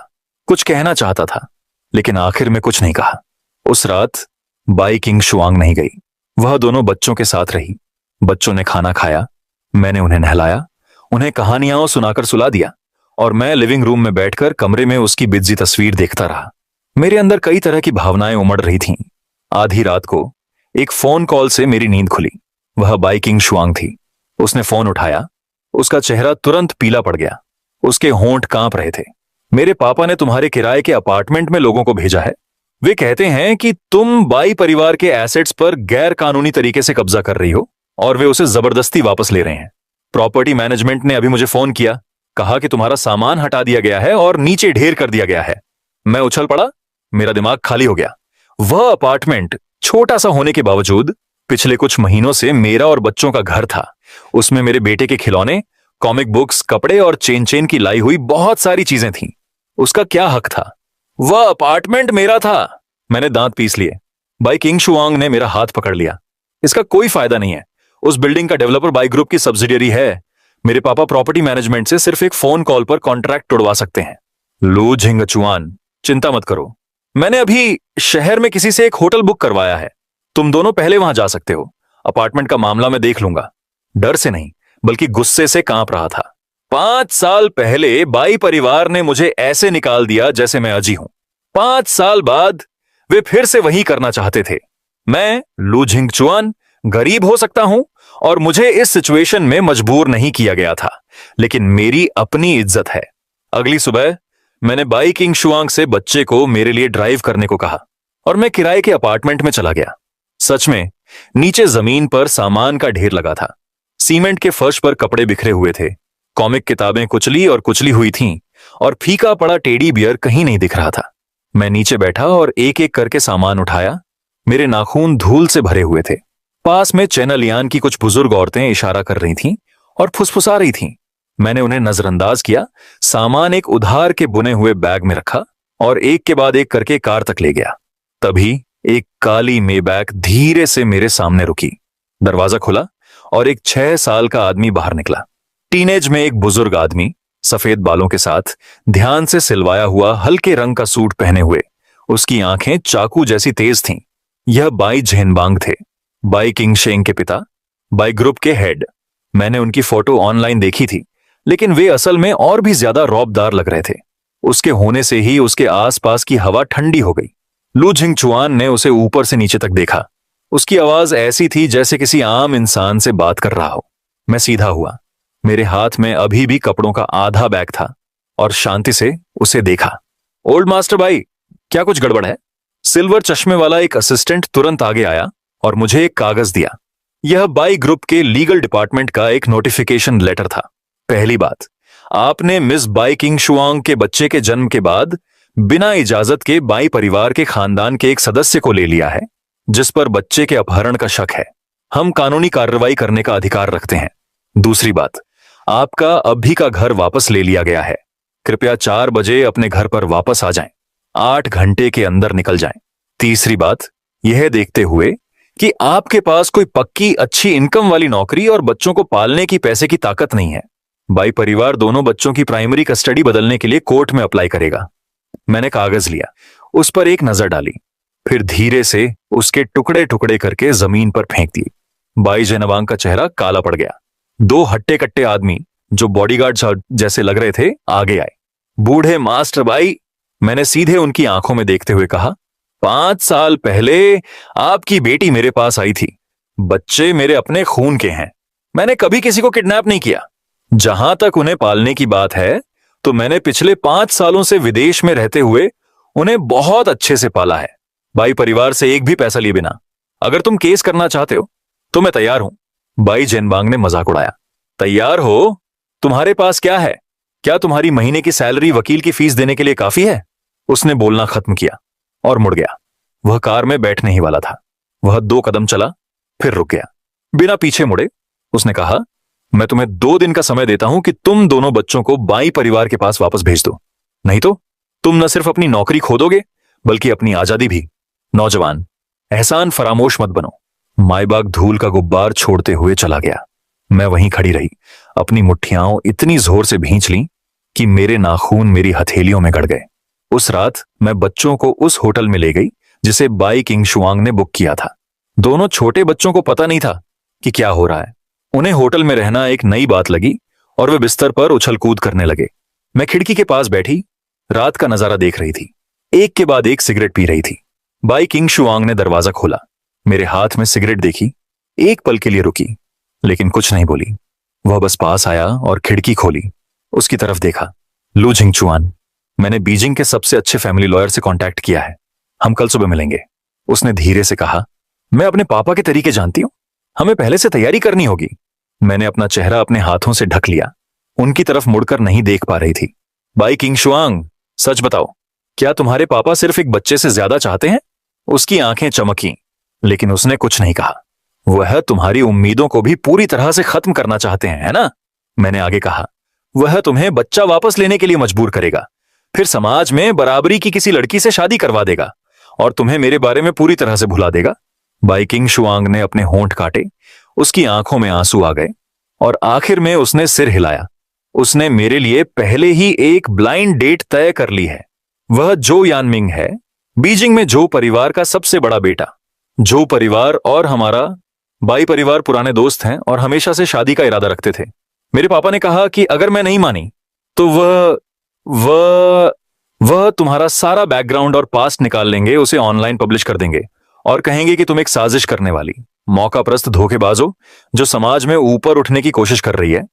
कुछ कहना चाहता था, लेकिन आखिर में कुछ नहीं कहा। उस रात बाई किंग शुआंग नहीं गई, वह दोनों बच्चों के साथ रही। बच्चों ने खाना खाया, मैंने उन्हें नहलाया, उन्हें कहानियां सुनाकर सुला दिया और मैं लिविंग रूम में बैठकर कमरे में उसकी बिजी तस्वीर देखता रहा। मेरे अंदर कई तरह की भावनाएं उमड़ रही थीं। आधी रात को एक फोन कॉल से मेरी नींद खुली। वह बाई किंग शुआंग थी। उसने फोन उठाया, उसका चेहरा तुरंत पीला पड़ गया, उसके होंठ कांप रहे थे। मेरे पापा ने तुम्हारे किराए के अपार्टमेंट में लोगों को भेजा है। वे कहते हैं कि तुम बाई परिवार के एसेट्स पर गैर कानूनी तरीके से कब्जा कर रही हो और वे उसे जबरदस्ती वापस ले रहे हैं। प्रॉपर्टी मैनेजमेंट ने अभी मुझे फोन किया, कहा कि तुम्हारा सामान हटा दिया गया है और नीचे ढेर कर दिया गया है। मैं उछल पड़ा, मेरा दिमाग खाली हो गया। वह अपार्टमेंट छोटा सा होने के बावजूद पिछले कुछ महीनों से मेरा और बच्चों का घर था। उसमें मेरे बेटे के खिलौने, कॉमिक बुक्स, कपड़े और चेन चेन की लाई हुई बहुत सारी चीजें थीं। उसका क्या हक था? वह अपार्टमेंट मेरा था। मैंने दांत पीस लिए। बाई किंग शुआंग ने मेरा हाथ पकड़ लिया। इसका कोई फायदा नहीं है। उस बिल्डिंग का डेवलपर बाई ग्रुप की सब्सिडियरी है। मेरे पापा प्रॉपर्टी मैनेजमेंट से सिर्फ एक फोन कॉल पर कॉन्ट्रैक्ट तोड़वा सकते हैं। लू झिंगचुआन, चिंता मत करो, मैंने अभी शहर में किसी से एक होटल बुक करवाया है। तुम दोनों पहले वहां जा सकते हो। अपार्टमेंट का मामला मैं देख लूंगा। डर से नहीं, बल्कि गुस्से से कांप रहा था। 5 साल पहले बाई परिवार ने मुझे ऐसे निकाल दिया जैसे मैं अजी हूं। 5 साल बाद वे फिर से वही करना चाहते थे। मैं लू झिंगचुआन गरीब हो सकता हूं और मुझे इस सिचुएशन में मजबूर नहीं किया गया था, लेकिन मेरी अपनी इज्जत है। अगली सुबह मैंने बाई किंग शुआंग से बच्चे को मेरे लिए ड्राइव करने को कहा और मैं किराए के अपार्टमेंट में चला गया। सच में नीचे जमीन पर सामान का ढेर लगा था। सीमेंट के फर्श पर कपड़े बिखरे हुए थे, कॉमिक किताबें कुचली और कुचली हुई थीं और फीका पड़ा टेडी बियर कहीं नहीं दिख रहा था। मैं नीचे बैठा और एक एक करके सामान उठाया। मेरे नाखून धूल से भरे हुए थे। पास में चैनलियान की कुछ बुजुर्ग औरतें इशारा कर रही थीं और फुसफुसा रही थीं। मैंने उन्हें नजरअंदाज किया, सामान एक उधार के बुने हुए बैग में रखा और एक के बाद एक करके कार तक ले गया। तभी एक काली मेबैक धीरे से मेरे सामने रुकी। दरवाजा खुला और एक 6 साल का आदमी बाहर निकला। टीनेज में एक बुजुर्ग आदमी, सफेद बालों के साथ, ध्यान से सिलवाया हुआ हल्के रंग का सूट पहने हुए। उसकी आंखें चाकू जैसी तेज थीं। यह बाई झेनबांग थे, बाई किंग शेंग के पिता, बाई ग्रुप के हेड। मैंने उनकी फोटो ऑनलाइन देखी थी, लेकिन वे असल में और भी ज्यादा रौबदार लग रहे थे। उसके होने से ही उसके आसपास की हवा ठंडी हो गई। लू झिंगचुआन ने उसे ऊपर से नीचे तक देखा। उसकी आवाज ऐसी थी जैसे किसी आम इंसान से बात कर रहा हो। मैं सीधा हुआ। मेरे हाथ में अभी भी कपड़ों का आधा बैग था और शांति से उसे देखा। ओल्ड मास्टर भाई, क्या कुछ गड़बड़ है? सिल्वर चश्मे वाला एक असिस्टेंट तुरंत आगे आया और मुझे एक कागज दिया। यह बाई ग्रुप के लीगल डिपार्टमेंट का एक नोटिफिकेशन लेटर था। पहली बात, आपने मिस बाई किंग शुआंग के बच्चे के जन्म के बाद बिना इजाजत के बाई परिवार के खानदान के एक सदस्य को ले लिया है, जिस पर बच्चे के अपहरण का शक है। हम कानूनी कार्रवाई करने का अधिकार रखते हैं। दूसरी बात, आपका अभी का घर वापस ले लिया गया है। कृपया 4 बजे अपने घर पर वापस आ जाएं। 8 घंटे के अंदर निकल जाएं। तीसरी बात, यह देखते हुए कि आपके पास कोई पक्की अच्छी इनकम वाली नौकरी और बच्चों को पालने की पैसे की ताकत नहीं है। बाई परिवार दोनों बच्चों की प्राइमरी कस्टडी बदलने के लिए कोर्ट में अप्लाई करेगा। मैंने कागज लिया, उस पर एक नजर डाली, फिर धीरे से उसके टुकड़े टुकड़े करके जमीन पर फेंक दिए। बाई जेनबांग का चेहरा काला पड़ गया। 2 हट्टे कट्टे आदमी जो बॉडीगार्ड जैसे लग रहे थे आगे आए। बूढ़े मास्टर बाई, मैंने सीधे उनकी आंखों में देखते हुए कहा, 5 साल पहले आपकी बेटी मेरे पास आई थी। बच्चे मेरे अपने खून के हैं। मैंने कभी किसी को किडनैप नहीं किया। जहां तक उन्हें पालने की बात है तो मैंने पिछले 5 सालों से विदेश में रहते हुए उन्हें बहुत अच्छे से पाला है, भाई परिवार से एक भी पैसा लिए बिना। अगर तुम केस करना चाहते हो तो मैं तैयार हूं। भाई जेनबांग ने मजाक उड़ाया। तैयार हो? तुम्हारे पास क्या है? क्या तुम्हारी महीने की सैलरी वकील की फीस देने के लिए काफी है? उसने बोलना खत्म किया और मुड़ गया। वह कार में बैठने ही वाला था। वह 2 कदम चला, फिर रुक गया। बिना पीछे मुड़े उसने कहा, मैं तुम्हें 2 दिन का समय देता हूं कि तुम दोनों बच्चों को बाई परिवार के पास वापस भेज दो, नहीं तो तुम न सिर्फ अपनी नौकरी खो दोगे बल्कि अपनी आजादी भी। नौजवान, एहसान फरामोश मत बनो। माईबाग धूल का गुब्बार छोड़ते हुए चला गया। मैं वहीं खड़ी रही, अपनी मुट्ठियां इतनी जोर से भींच लीं कि मेरे नाखून मेरी हथेलियों में गड़ गए। उस रात मैं बच्चों को उस होटल में ले गई जिसे बाई किंग शुआंग ने बुक किया था। दोनों छोटे बच्चों को पता नहीं था कि क्या हो रहा है। उन्हें होटल में रहना एक नई बात लगी और वे बिस्तर पर उछल कूद करने लगे। मैं खिड़की के पास बैठी रात का नजारा देख रही थी। एक के बाद एक सिगरेट पी रही थी। बाई किंग शुआंग ने दरवाजा खोला। मेरे हाथ में सिगरेट देखी, एक पल के लिए रुकी, लेकिन कुछ नहीं बोली। वह बस पास आया और खिड़की खोली। उसकी तरफ देखा। लू जिंगचुआन, मैंने बीजिंग के सबसे अच्छे फैमिली लॉयर से कांटेक्ट किया है, हम कल सुबह मिलेंगे। उसने धीरे से कहा। मैं अपने पापा के तरीके जानती हूं, हमें पहले से तैयारी करनी होगी। मैंने अपना चेहरा अपने हाथों से ढक लिया। उनकी तरफ मुड़कर नहीं देख पा रही थी। बाई किंग शुआंग, सच बताओ, क्या तुम्हारे पापा सिर्फ एक बच्चे से ज्यादा चाहते हैं? उसकी आंखें चमकी, लेकिन उसने कुछ नहीं कहा। वह तुम्हारी उम्मीदों को भी पूरी तरह से खत्म करना चाहते हैं, है ना? मैंने आगे कहा। वह तुम्हें बच्चा वापस लेने के लिए मजबूर करेगा, फिर समाज में बराबरी की किसी लड़की से शादी करवा देगा और तुम्हें मेरे बारे में पूरी तरह से भुला देगा। बाई किंग शुआंग ने अपने होंठ काटे। उसकी आंखों में आंसू आ गए और आखिर में उसने सिर हिलाया। उसने मेरे लिए पहले ही एक ब्लाइंड डेट तय कर ली है। वह जो यानमिंग है, बीजिंग में जो परिवार का सबसे बड़ा बेटा। जो परिवार और हमारा बाई परिवार पुराने दोस्त हैं और हमेशा से शादी का इरादा रखते थे। मेरे पापा ने कहा कि अगर मैं नहीं मानी तो वह तुम्हारा सारा बैकग्राउंड और पास्ट निकाल लेंगे, उसे ऑनलाइन पब्लिश कर देंगे और कहेंगे कि तुम एक साजिश करने वाली मौकाप्रस्त धोखेबाज हो जो समाज में ऊपर उठने की कोशिश कर रही है,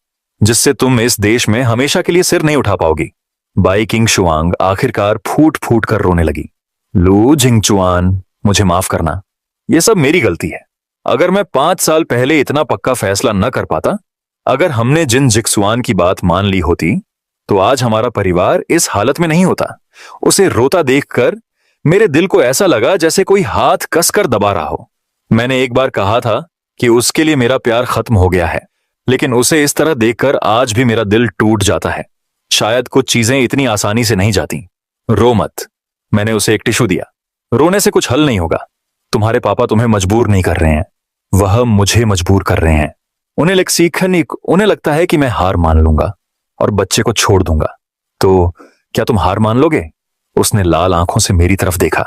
जिससे तुम इस देश में हमेशा के लिए सिर नहीं उठा पाओगी। बाई किंग शुआंग आखिरकार फूट फूट कर रोने लगी। लू जिंगचुआन, मुझे माफ करना, यह सब मेरी गलती है। अगर मैं 5 साल पहले इतना पक्का फैसला न कर पाता, अगर हमने जिन जिक्सुआन की बात मान ली होती, तो आज हमारा परिवार इस हालत में नहीं होता। उसे रोता देखकर मेरे दिल को ऐसा लगा जैसे कोई हाथ कसकर दबा रहा हो। मैंने एक बार कहा था कि उसके लिए मेरा प्यार खत्म हो गया है, लेकिन उसे इस तरह देखकर आज भी मेरा दिल टूट जाता है। शायद कुछ चीजें इतनी आसानी से नहीं जाती। रो मत। मैंने उसे एक टिश्यू दिया। रोने से कुछ हल नहीं होगा। तुम्हारे पापा तुम्हें मजबूर नहीं कर रहे हैं, वह मुझे मजबूर कर रहे हैं। उन्हें लगता है कि मैं हार मान लूंगा और बच्चे को छोड़ दूंगा। तो क्या तुम हार मान लोगे? उसने लाल आंखों से मेरी तरफ देखा।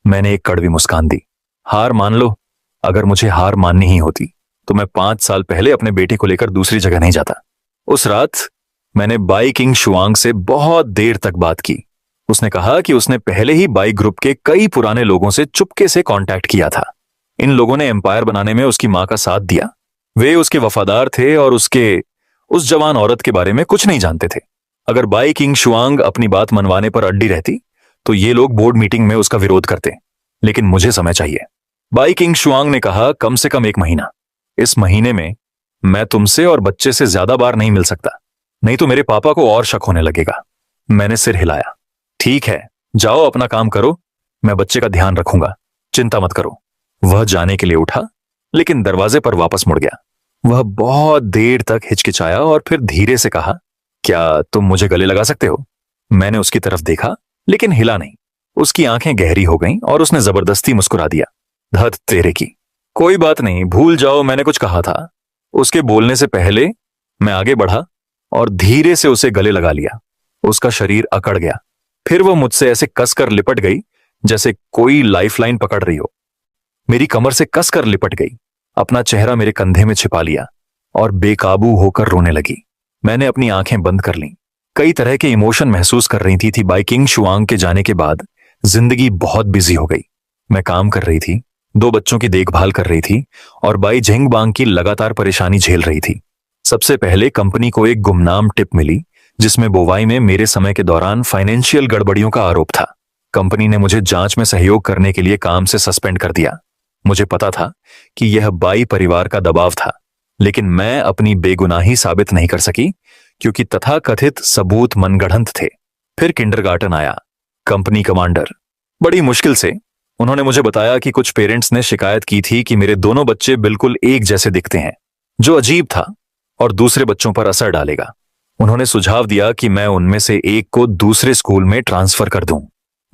मैंने एक कड़वी मुस्कान दी। हार मान लो। अगर मुझे हार माननी ही होती तो मैं 5 साल पहले अपने बेटे को लेकर दूसरी जगह नहीं जाता। उस रात मैंने बाई किंग शुआंग से बहुत देर तक बात की। उसने कहा कि उसने पहले ही बाई ग्रुप के कई पुराने लोगों से चुपके से कांटेक्ट किया था। इन लोगों ने एम्पायर बनाने में उसकी मां का साथ दिया। वे उसके वफादार थे और उस जवान औरत के बारे में कुछ नहीं जानते थे। अगर बाई किंग शुआंग अपनी बात मनवाने पर अड्डी रहती तो ये लोग बोर्ड मीटिंग में उसका विरोध करते, लेकिन मुझे समय चाहिए। बाई किंग शुआंग ने कहा, कम से कम 1 महीना। इस महीने में मैं तुमसे और बच्चे से ज्यादा बार नहीं मिल सकता, नहीं तो मेरे पापा को और शक होने लगेगा। मैंने सिर हिलाया। ठीक है, जाओ अपना काम करो, मैं बच्चे का ध्यान रखूंगा, चिंता मत करो। वह जाने के लिए उठा, लेकिन दरवाजे पर वापस मुड़ गया। वह बहुत देर तक हिचकिचाया और फिर धीरे से कहा, क्या तुम मुझे गले लगा सकते हो? मैंने उसकी तरफ देखा, लेकिन हिला नहीं। उसकी आंखें गहरी हो गईं और उसने जबरदस्ती मुस्कुरा दिया। धत तेरे की। कोई बात नहीं, भूल जाओ मैंने कुछ कहा था। उसके बोलने से पहले मैं आगे बढ़ा और धीरे से उसे गले लगा लिया। उसका शरीर अकड़ गया। फिर वह मुझसे ऐसे कसकर लिपट गई जैसे कोई लाइफलाइन पकड़ रही हो। मेरी कमर से कसकर लिपट गई, अपना चेहरा मेरे कंधे में छिपा लिया और बेकाबू होकर रोने लगी। मैंने अपनी आंखें बंद कर लीं। कई तरह के इमोशन महसूस कर रही थी बाई किंग शुआंग के जाने के बाद जिंदगी बहुत बिजी हो गई। मैं काम कर रही थी, दो बच्चों की देखभाल कर रही थी और बाई झेंगबांग की लगातार परेशानी झेल रही थी। सबसे पहले कंपनी को एक गुमनाम टिप मिली जिसमें बोवाई में मेरे समय के दौरान फाइनेंशियल गड़बड़ियों का आरोप था। कंपनी ने मुझे जांच में सहयोग करने के लिए काम से सस्पेंड कर दिया। मुझे पता था कि यह बाई परिवार का दबाव था, लेकिन मैं अपनी बेगुनाही साबित नहीं कर सकी क्योंकि तथाकथित सबूत मनगढ़ंत थे। फिर किंडरगार्टन आया। कंपनी कमांडर बड़ी मुश्किल से उन्होंने मुझे बताया कि कुछ पेरेंट्स ने शिकायत की थी कि मेरे दोनों बच्चे बिल्कुल एक जैसे दिखते हैं, जो अजीब था और दूसरे बच्चों पर असर डालेगा। उन्होंने सुझाव दिया कि मैं उनमें से एक को दूसरे स्कूल में ट्रांसफर कर दूं।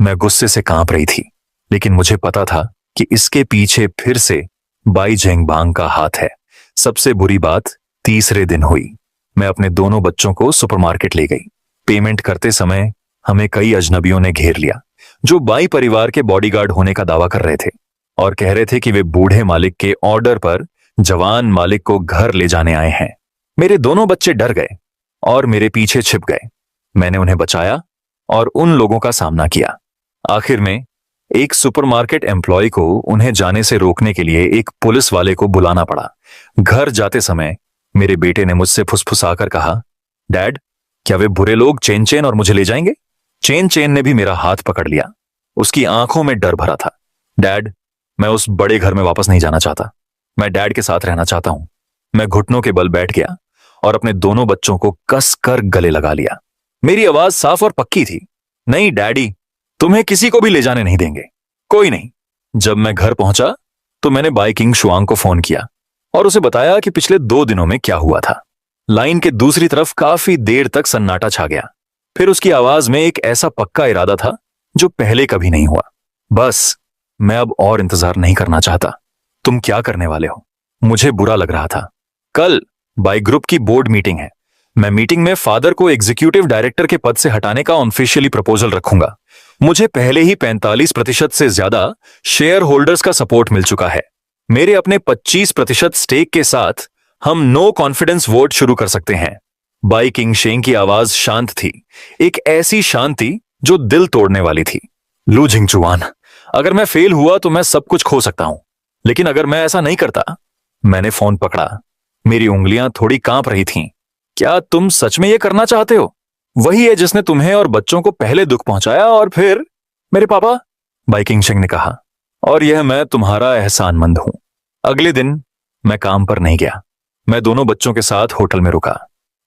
मैं गुस्से से कांप रही थी, लेकिन मुझे पता था कि इसके पीछे फिर से बाई झेंगबांग का हाथ है। सबसे बुरी बात तीसरे दिन हुई। मैं अपने दोनों बच्चों को सुपरमार्केट ले गई। पेमेंट करते समय हमें कई अजनबियों ने घेर लिया, जो बाई परिवार के बॉडीगार्ड होने का दावा कर रहे थे और कह रहे थे कि वे बूढ़े मालिक के ऑर्डर पर जवान मालिक को घर ले जाने आए हैं। मेरे दोनों बच्चे डर गए और मेरे पीछे छिप गए। मैंने उन्हें बचाया और उन लोगों का सामना किया। आखिर में एक सुपरमार्केट एम्प्लॉय को उन्हें जाने से रोकने के लिए एक पुलिस वाले को बुलाना पड़ा। घर जाते समय मेरे बेटे ने मुझसे फुसफुसाकर कहा, डैड, क्या वे बुरे लोग चेन चेन और मुझे ले जाएंगे? चेन चेन ने भी मेरा हाथ पकड़ लिया। उसकी आंखों में डर भरा था। डैड, मैं उस बड़े घर में वापस नहीं जाना चाहता। मैं डैड के साथ रहना चाहता हूं। मैं घुटनों के बल बैठ गया और अपने दोनों बच्चों को कस कर गले लगा लिया। मेरी आवाज साफ और पक्की थी, नहीं डैडी, तुम्हें किसी को भी ले जाने नहीं देंगे, कोई नहीं। जब मैं घर पहुंचा तो मैंने बाई किंग शुआंग को फोन किया और उसे बताया कि पिछले 2 दिनों में क्या हुआ था। लाइन के दूसरी तरफ काफी देर तक सन्नाटा छा गया। फिर उसकी आवाज में एक ऐसा पक्का इरादा था जो पहले कभी नहीं हुआ। बस, मैं अब और इंतजार नहीं करना चाहता। तुम क्या करने वाले हो? मुझे बुरा लग रहा था। कल बाई ग्रुप की बोर्ड मीटिंग है। मैं मीटिंग में फादर को एग्जीक्यूटिव डायरेक्टर के पद से हटाने का ऑफिशियली प्रपोजल रखूंगा। मुझे पहले ही 45% से ज्यादा शेयर होल्डर्स का सपोर्ट मिल चुका है। मेरे अपने 25% स्टेक के साथ हम नो कॉन्फिडेंस वोट शुरू कर सकते हैं। बाई किंग शेंग की आवाज शांत थी, एक ऐसी शांति जो दिल तोड़ने वाली थी। लू जिंगचुआन, अगर मैं फेल हुआ तो मैं सब कुछ खो सकता हूं, लेकिन अगर मैं ऐसा नहीं करता। मैंने फोन पकड़ा। मेरी उंगलियां थोड़ी कांप रही थीं। क्या तुम सच में यह करना चाहते हो? वही है जिसने तुम्हें और बच्चों को पहले दुख पहुंचाया और फिर मेरे पापा, बाई किंग शेंग ने कहा, और यह मैं तुम्हारा एहसानमंद हूं। अगले दिन मैं काम पर नहीं गया। मैं दोनों बच्चों के साथ होटल में रुका।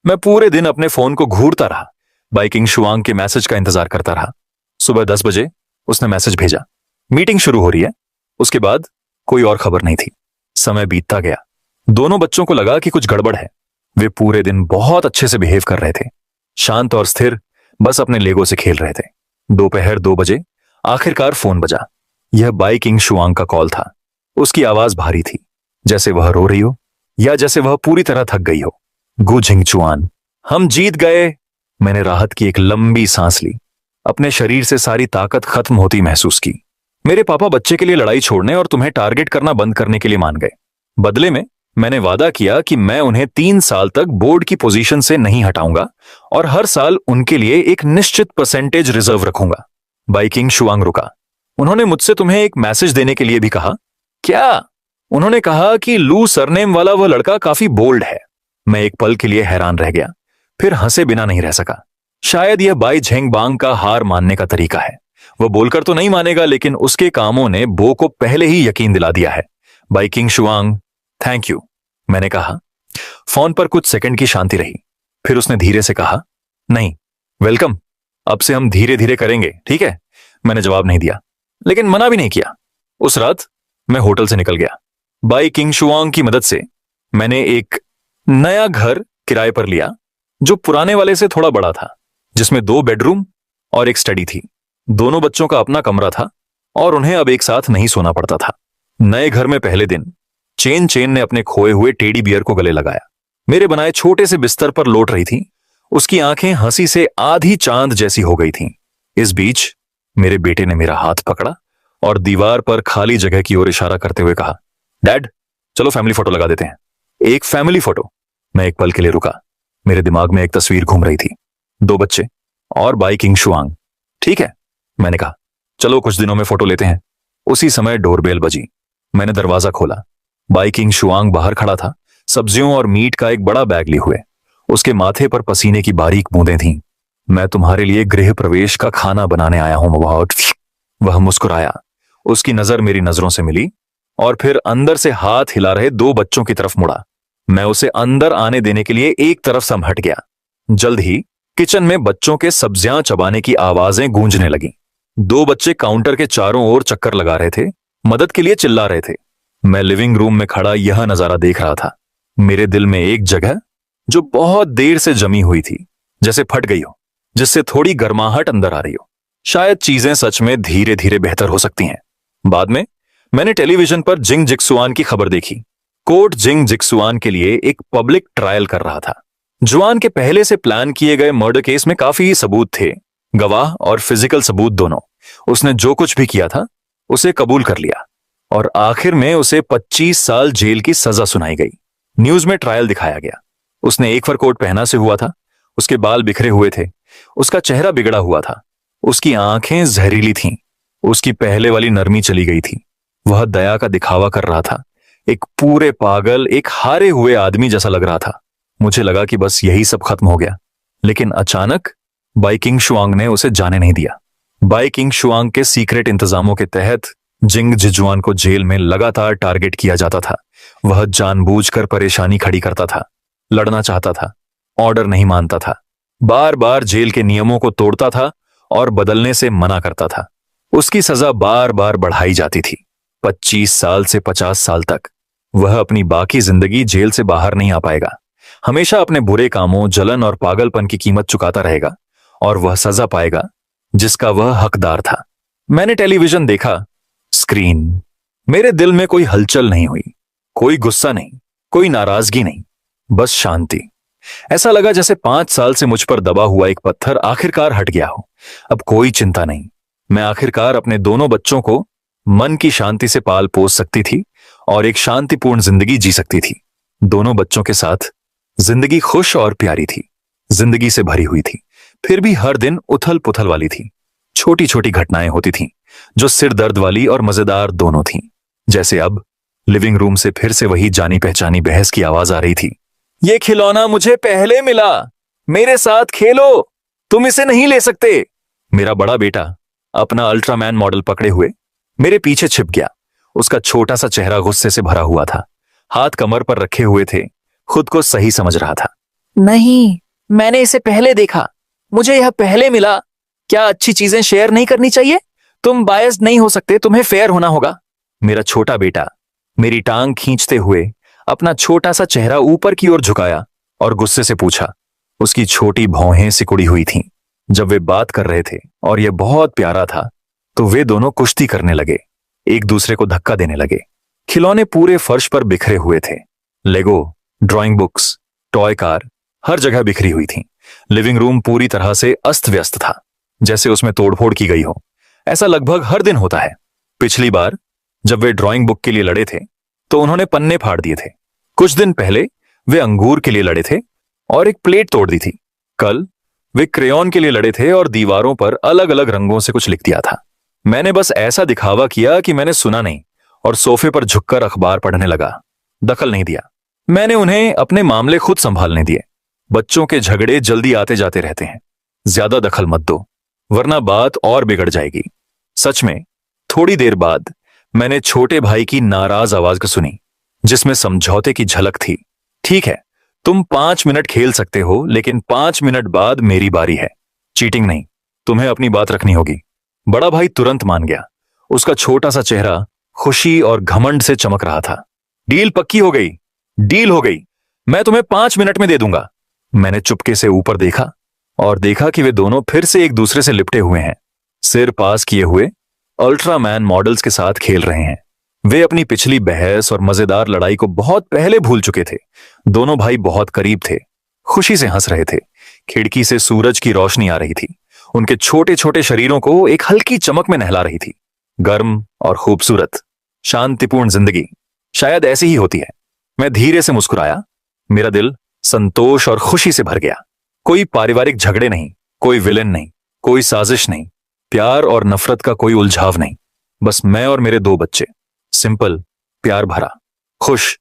मैं पूरे दिन अपने फोन को घूरता रहा। बाई किंग शुआंग के मैसेज का इंतजार करता रहा। सुबह 10 बजे उसने मैसेज भेजा, मीटिंग शुरू हो रही है। उसके बाद कोई और खबर नहीं थी। समय बीतता गया। दोनों बच्चों को लगा कि कुछ गड़बड़ है। वे पूरे दिन बहुत अच्छे से बिहेव कर रहे थे, शांत और स्थिर, बस अपने लेगो से खेल रहे थे। दोपहर 2 बजे आखिरकार फोन बजा। यह बाई किंग शुआंग का कॉल था। उसकी आवाज भारी थी, जैसे वह रो रही हो या जैसे वह पूरी तरह थक गई हो। गु जिंगचुआन, हम जीत गए। मैंने राहत की एक लंबी सांस ली। अपने शरीर से सारी ताकत खत्म होती महसूस की। मेरे पापा बच्चे के लिए लड़ाई छोड़ने और तुम्हें टारगेट करना बंद करने के लिए मान गए। बदले में मैंने वादा किया कि मैं उन्हें 3 साल तक बोर्ड की पोजीशन से नहीं हटाऊंगा और हर साल उनके लिए एक निश्चित परसेंटेज रिजर्व रखूंगा। बाई किंग शुआंग रुका। उन्होंने मुझसे तुम्हें एक मैसेज देने के लिए भी कहा। क्या? उन्होंने कहा कि लू सरनेम वाला वह लड़का काफी बोल्ड है। मैं एक पल के लिए हैरान रह गया, फिर हंसे बिना नहीं रह सका। शायद यह बाई झेंगबांग का हार मानने का तरीका है। वह बोलकर तो नहीं मानेगा, लेकिन उसके कामों ने बो को पहले ही यकीन दिला दिया है। बाई किंग शुआंग, थैंक यू, मैंने कहा। फोन पर कुछ सेकंड की शांति रही। फिर उसने धीरे से कहा, नहीं, वेलकम, अब से हम धीरे धीरे करेंगे, ठीक है? मैंने जवाब नहीं दिया, लेकिन मना भी नहीं किया। उस रात मैं होटल से निकल गया। बाई किंग शुआंग की मदद से मैंने एक नया घर किराए पर लिया, जो पुराने वाले से थोड़ा बड़ा था, जिसमें 2 बेडरूम और एक स्टडी थी। दोनों बच्चों का अपना कमरा था और उन्हें अब एक साथ नहीं सोना पड़ता था। नए घर में पहले दिन चेन चेन ने अपने खोए हुए टेडी बियर को गले लगाया। मेरे बनाए छोटे से बिस्तर पर लौट रही थी। उसकी आंखें हंसी से आधी चांद जैसी हो गई थीं। इस बीच मेरे बेटे ने मेरा हाथ पकड़ा और दीवार पर खाली जगह की ओर इशारा करते हुए कहा, डैड, चलो फैमिली फोटो लगा देते हैं। एक फैमिली फोटो। मैं एक पल के लिए रुका। मेरे दिमाग में एक तस्वीर घूम रही थी, 2 बच्चे और बाई किंग शुआंग। ठीक है, मैंने कहा, चलो कुछ दिनों में फोटो लेते हैं। उसी समय डोरबेल बजी। मैंने दरवाजा खोला। बाई किंग शुआंग बाहर खड़ा था, सब्जियों और मीट का एक बड़ा बैग लिए हुए। उसके माथे पर पसीने की बारीक बूंदें थीं। मैं तुम्हारे लिए गृह प्रवेश का खाना बनाने आया हूं बहुत। वह मुस्कुराया। उसकी नजर मेरी नजरों से मिली और फिर अंदर से हाथ हिला रहे दो बच्चों की तरफ मुड़ा। मैं उसे अंदर आने देने के लिए एक तरफ से हट गया। जल्द ही किचन में बच्चों के सब्जियां चबाने की आवाजें गूंजने लगी। दो बच्चे काउंटर के चारों ओर चक्कर लगा रहे थे, मदद के लिए चिल्ला रहे थे। मैं लिविंग रूम में खड़ा यह नजारा देख रहा था। मेरे दिल में एक जगह जो बहुत देर से जमी हुई थी, जैसे फट गई हो, जिससे थोड़ी गर्माहट अंदर आ रही हो। शायद चीजें सच में धीरे धीरे बेहतर हो सकती हैं। बाद में मैंने टेलीविजन पर जिंग जिक्सुआन की खबर देखी। कोर्ट जिंग जिक्सुआन के लिए एक पब्लिक ट्रायल कर रहा था। जुआन के पहले से प्लान किए गए मर्डर केस में काफी सबूत थे, गवाह और फिजिकल सबूत दोनों। उसने जो कुछ भी किया था उसे कबूल कर लिया और आखिर में उसे 25 साल जेल की सजा सुनाई गई। न्यूज में ट्रायल दिखाया गया। उसने एक फर कोट पहना से हुआ था, उसके बाल बिखरे हुए थे, उसका चेहरा बिगड़ा हुआ था, उसकी आंखें जहरीली थीं, उसकी पहले वाली नरमी चली गई थी। वह दया का दिखावा कर रहा था, एक पूरे पागल, एक हारे हुए आदमी जैसा लग रहा था। मुझे लगा कि बस यही सब खत्म हो गया, लेकिन अचानक बाई किंग शुआंग ने उसे जाने नहीं दिया। बाई किंग शुआंग के सीक्रेट इंतजामों के तहत जिंग जिजुआन को जेल में लगातार टारगेट किया जाता था। वह जानबूझकर परेशानी खड़ी करता था, लड़ना चाहता था, ऑर्डर नहीं मानता था, बार बार जेल के नियमों को तोड़ता था और बदलने से मना करता था। उसकी सजा बार बार बढ़ाई जाती थी, 25 साल से 50 साल तक। वह अपनी बाकी जिंदगी जेल से बाहर नहीं आ पाएगा, हमेशा अपने बुरे कामों, जलन और पागलपन की कीमत चुकाता रहेगा और वह सजा पाएगा जिसका वह हकदार था। मैंने टेलीविजन देखा, स्क्रीन। मेरे दिल में कोई हलचल नहीं हुई, कोई गुस्सा नहीं, कोई नाराजगी नहीं, बस शांति। ऐसा लगा जैसे 5 साल से मुझ पर दबा हुआ एक पत्थर आखिरकार हट गया हो। अब कोई चिंता नहीं। मैं आखिरकार अपने दोनों बच्चों को मन की शांति से पाल पोस सकती थी और एक शांतिपूर्ण जिंदगी जी सकती थी। दोनों बच्चों के साथ जिंदगी खुश और प्यारी थी, जिंदगी से भरी हुई थी, फिर भी हर दिन उथल पुथल वाली थी। छोटी छोटी घटनाएं होती थीं जो सिर दर्द वाली और मजेदार दोनों थीं। जैसे अब लिविंग रूम से फिर से वही जानी पहचानी बहस की आवाज आ रही थी। ये खिलौना मुझे पहले मिला, मेरे साथ खेलो, तुम इसे नहीं ले सकते। मेरा बड़ा बेटा अपना अल्ट्रामैन मॉडल पकड़े हुए मेरे पीछे छिप गया। उसका छोटा सा चेहरा गुस्से से भरा हुआ था, हाथ कमर पर रखे हुए थे, खुद को सही समझ रहा था। नहीं, मैंने इसे पहले देखा, मुझे यह पहले मिला। क्या अच्छी चीजें शेयर नहीं करनी चाहिए? तुम बायस्ड नहीं हो सकते, तुम्हें फेयर होना होगा। मेरा छोटा बेटा मेरी टांग खींचते हुए अपना छोटा सा चेहरा ऊपर की ओर झुकाया और गुस्से से पूछा। उसकी छोटी भौहें सिकुड़ी हुई थीं। जब वे बात कर रहे थे और यह बहुत प्यारा था, तो वे दोनों कुश्ती करने लगे, एक दूसरे को धक्का देने लगे। खिलौने पूरे फर्श पर बिखरे हुए थे। लेगो, ड्राइंग बुक्स, टॉय कार हर जगह बिखरी हुई थीं। लिविंग रूम पूरी तरह से अस्त व्यस्त था, जैसे उसमें तोड़फोड़ की गई हो। ऐसा लगभग हर दिन होता है। पिछली बार जब वे ड्राइंग बुक के लिए लड़े थे तो उन्होंने पन्ने फाड़ दिए थे। कुछ दिन पहले वे अंगूर के लिए लड़े थे और एक प्लेट तोड़ दी थी। कल वे क्रेयॉन के लिए लड़े थे और दीवारों पर अलग अलग रंगों से कुछ लिख दिया था। मैंने बस ऐसा दिखावा किया कि मैंने सुना नहीं और सोफे पर झुककर अखबार पढ़ने लगा, दखल नहीं दिया। मैंने उन्हें अपने मामले खुद संभालने दिए। बच्चों के झगड़े जल्दी आते जाते रहते हैं, ज्यादा दखल मत दो वरना बात और बिगड़ जाएगी। सच में थोड़ी देर बाद मैंने छोटे भाई की नाराज आवाज सुनी, जिसमें समझौते की झलक थी। ठीक है, तुम 5 मिनट खेल सकते हो, लेकिन 5 मिनट बाद मेरी बारी है। चीटिंग नहीं, तुम्हें अपनी बात रखनी होगी। बड़ा भाई तुरंत मान गया। उसका छोटा सा चेहरा खुशी और घमंड से चमक रहा था। डील पक्की हो गई, डील हो गई, मैं तुम्हें 5 मिनट में दे दूंगा। मैंने चुपके से ऊपर देखा और देखा कि वे दोनों फिर से एक दूसरे से लिपटे हुए हैं, सिर पास किए हुए अल्ट्रामैन मॉडल्स के साथ खेल रहे हैं। वे अपनी पिछली बहस और मजेदार लड़ाई को बहुत पहले भूल चुके थे। दोनों भाई बहुत करीब थे, खुशी से हंस रहे थे। खिड़की से सूरज की रोशनी आ रही थी, उनके छोटे छोटे शरीरों को एक हल्की चमक में नहला रही थी। गर्म और खूबसूरत, शांतिपूर्ण जिंदगी शायद ऐसी ही होती है। मैं धीरे से मुस्कुराया, मेरा दिल संतोष और खुशी से भर गया। कोई पारिवारिक झगड़े नहीं, कोई विलेन नहीं, कोई साजिश नहीं, प्यार और नफरत का कोई उलझाव नहीं। बस मैं और मेरे 2 बच्चे, सिंपल प्यार भरा, खुश।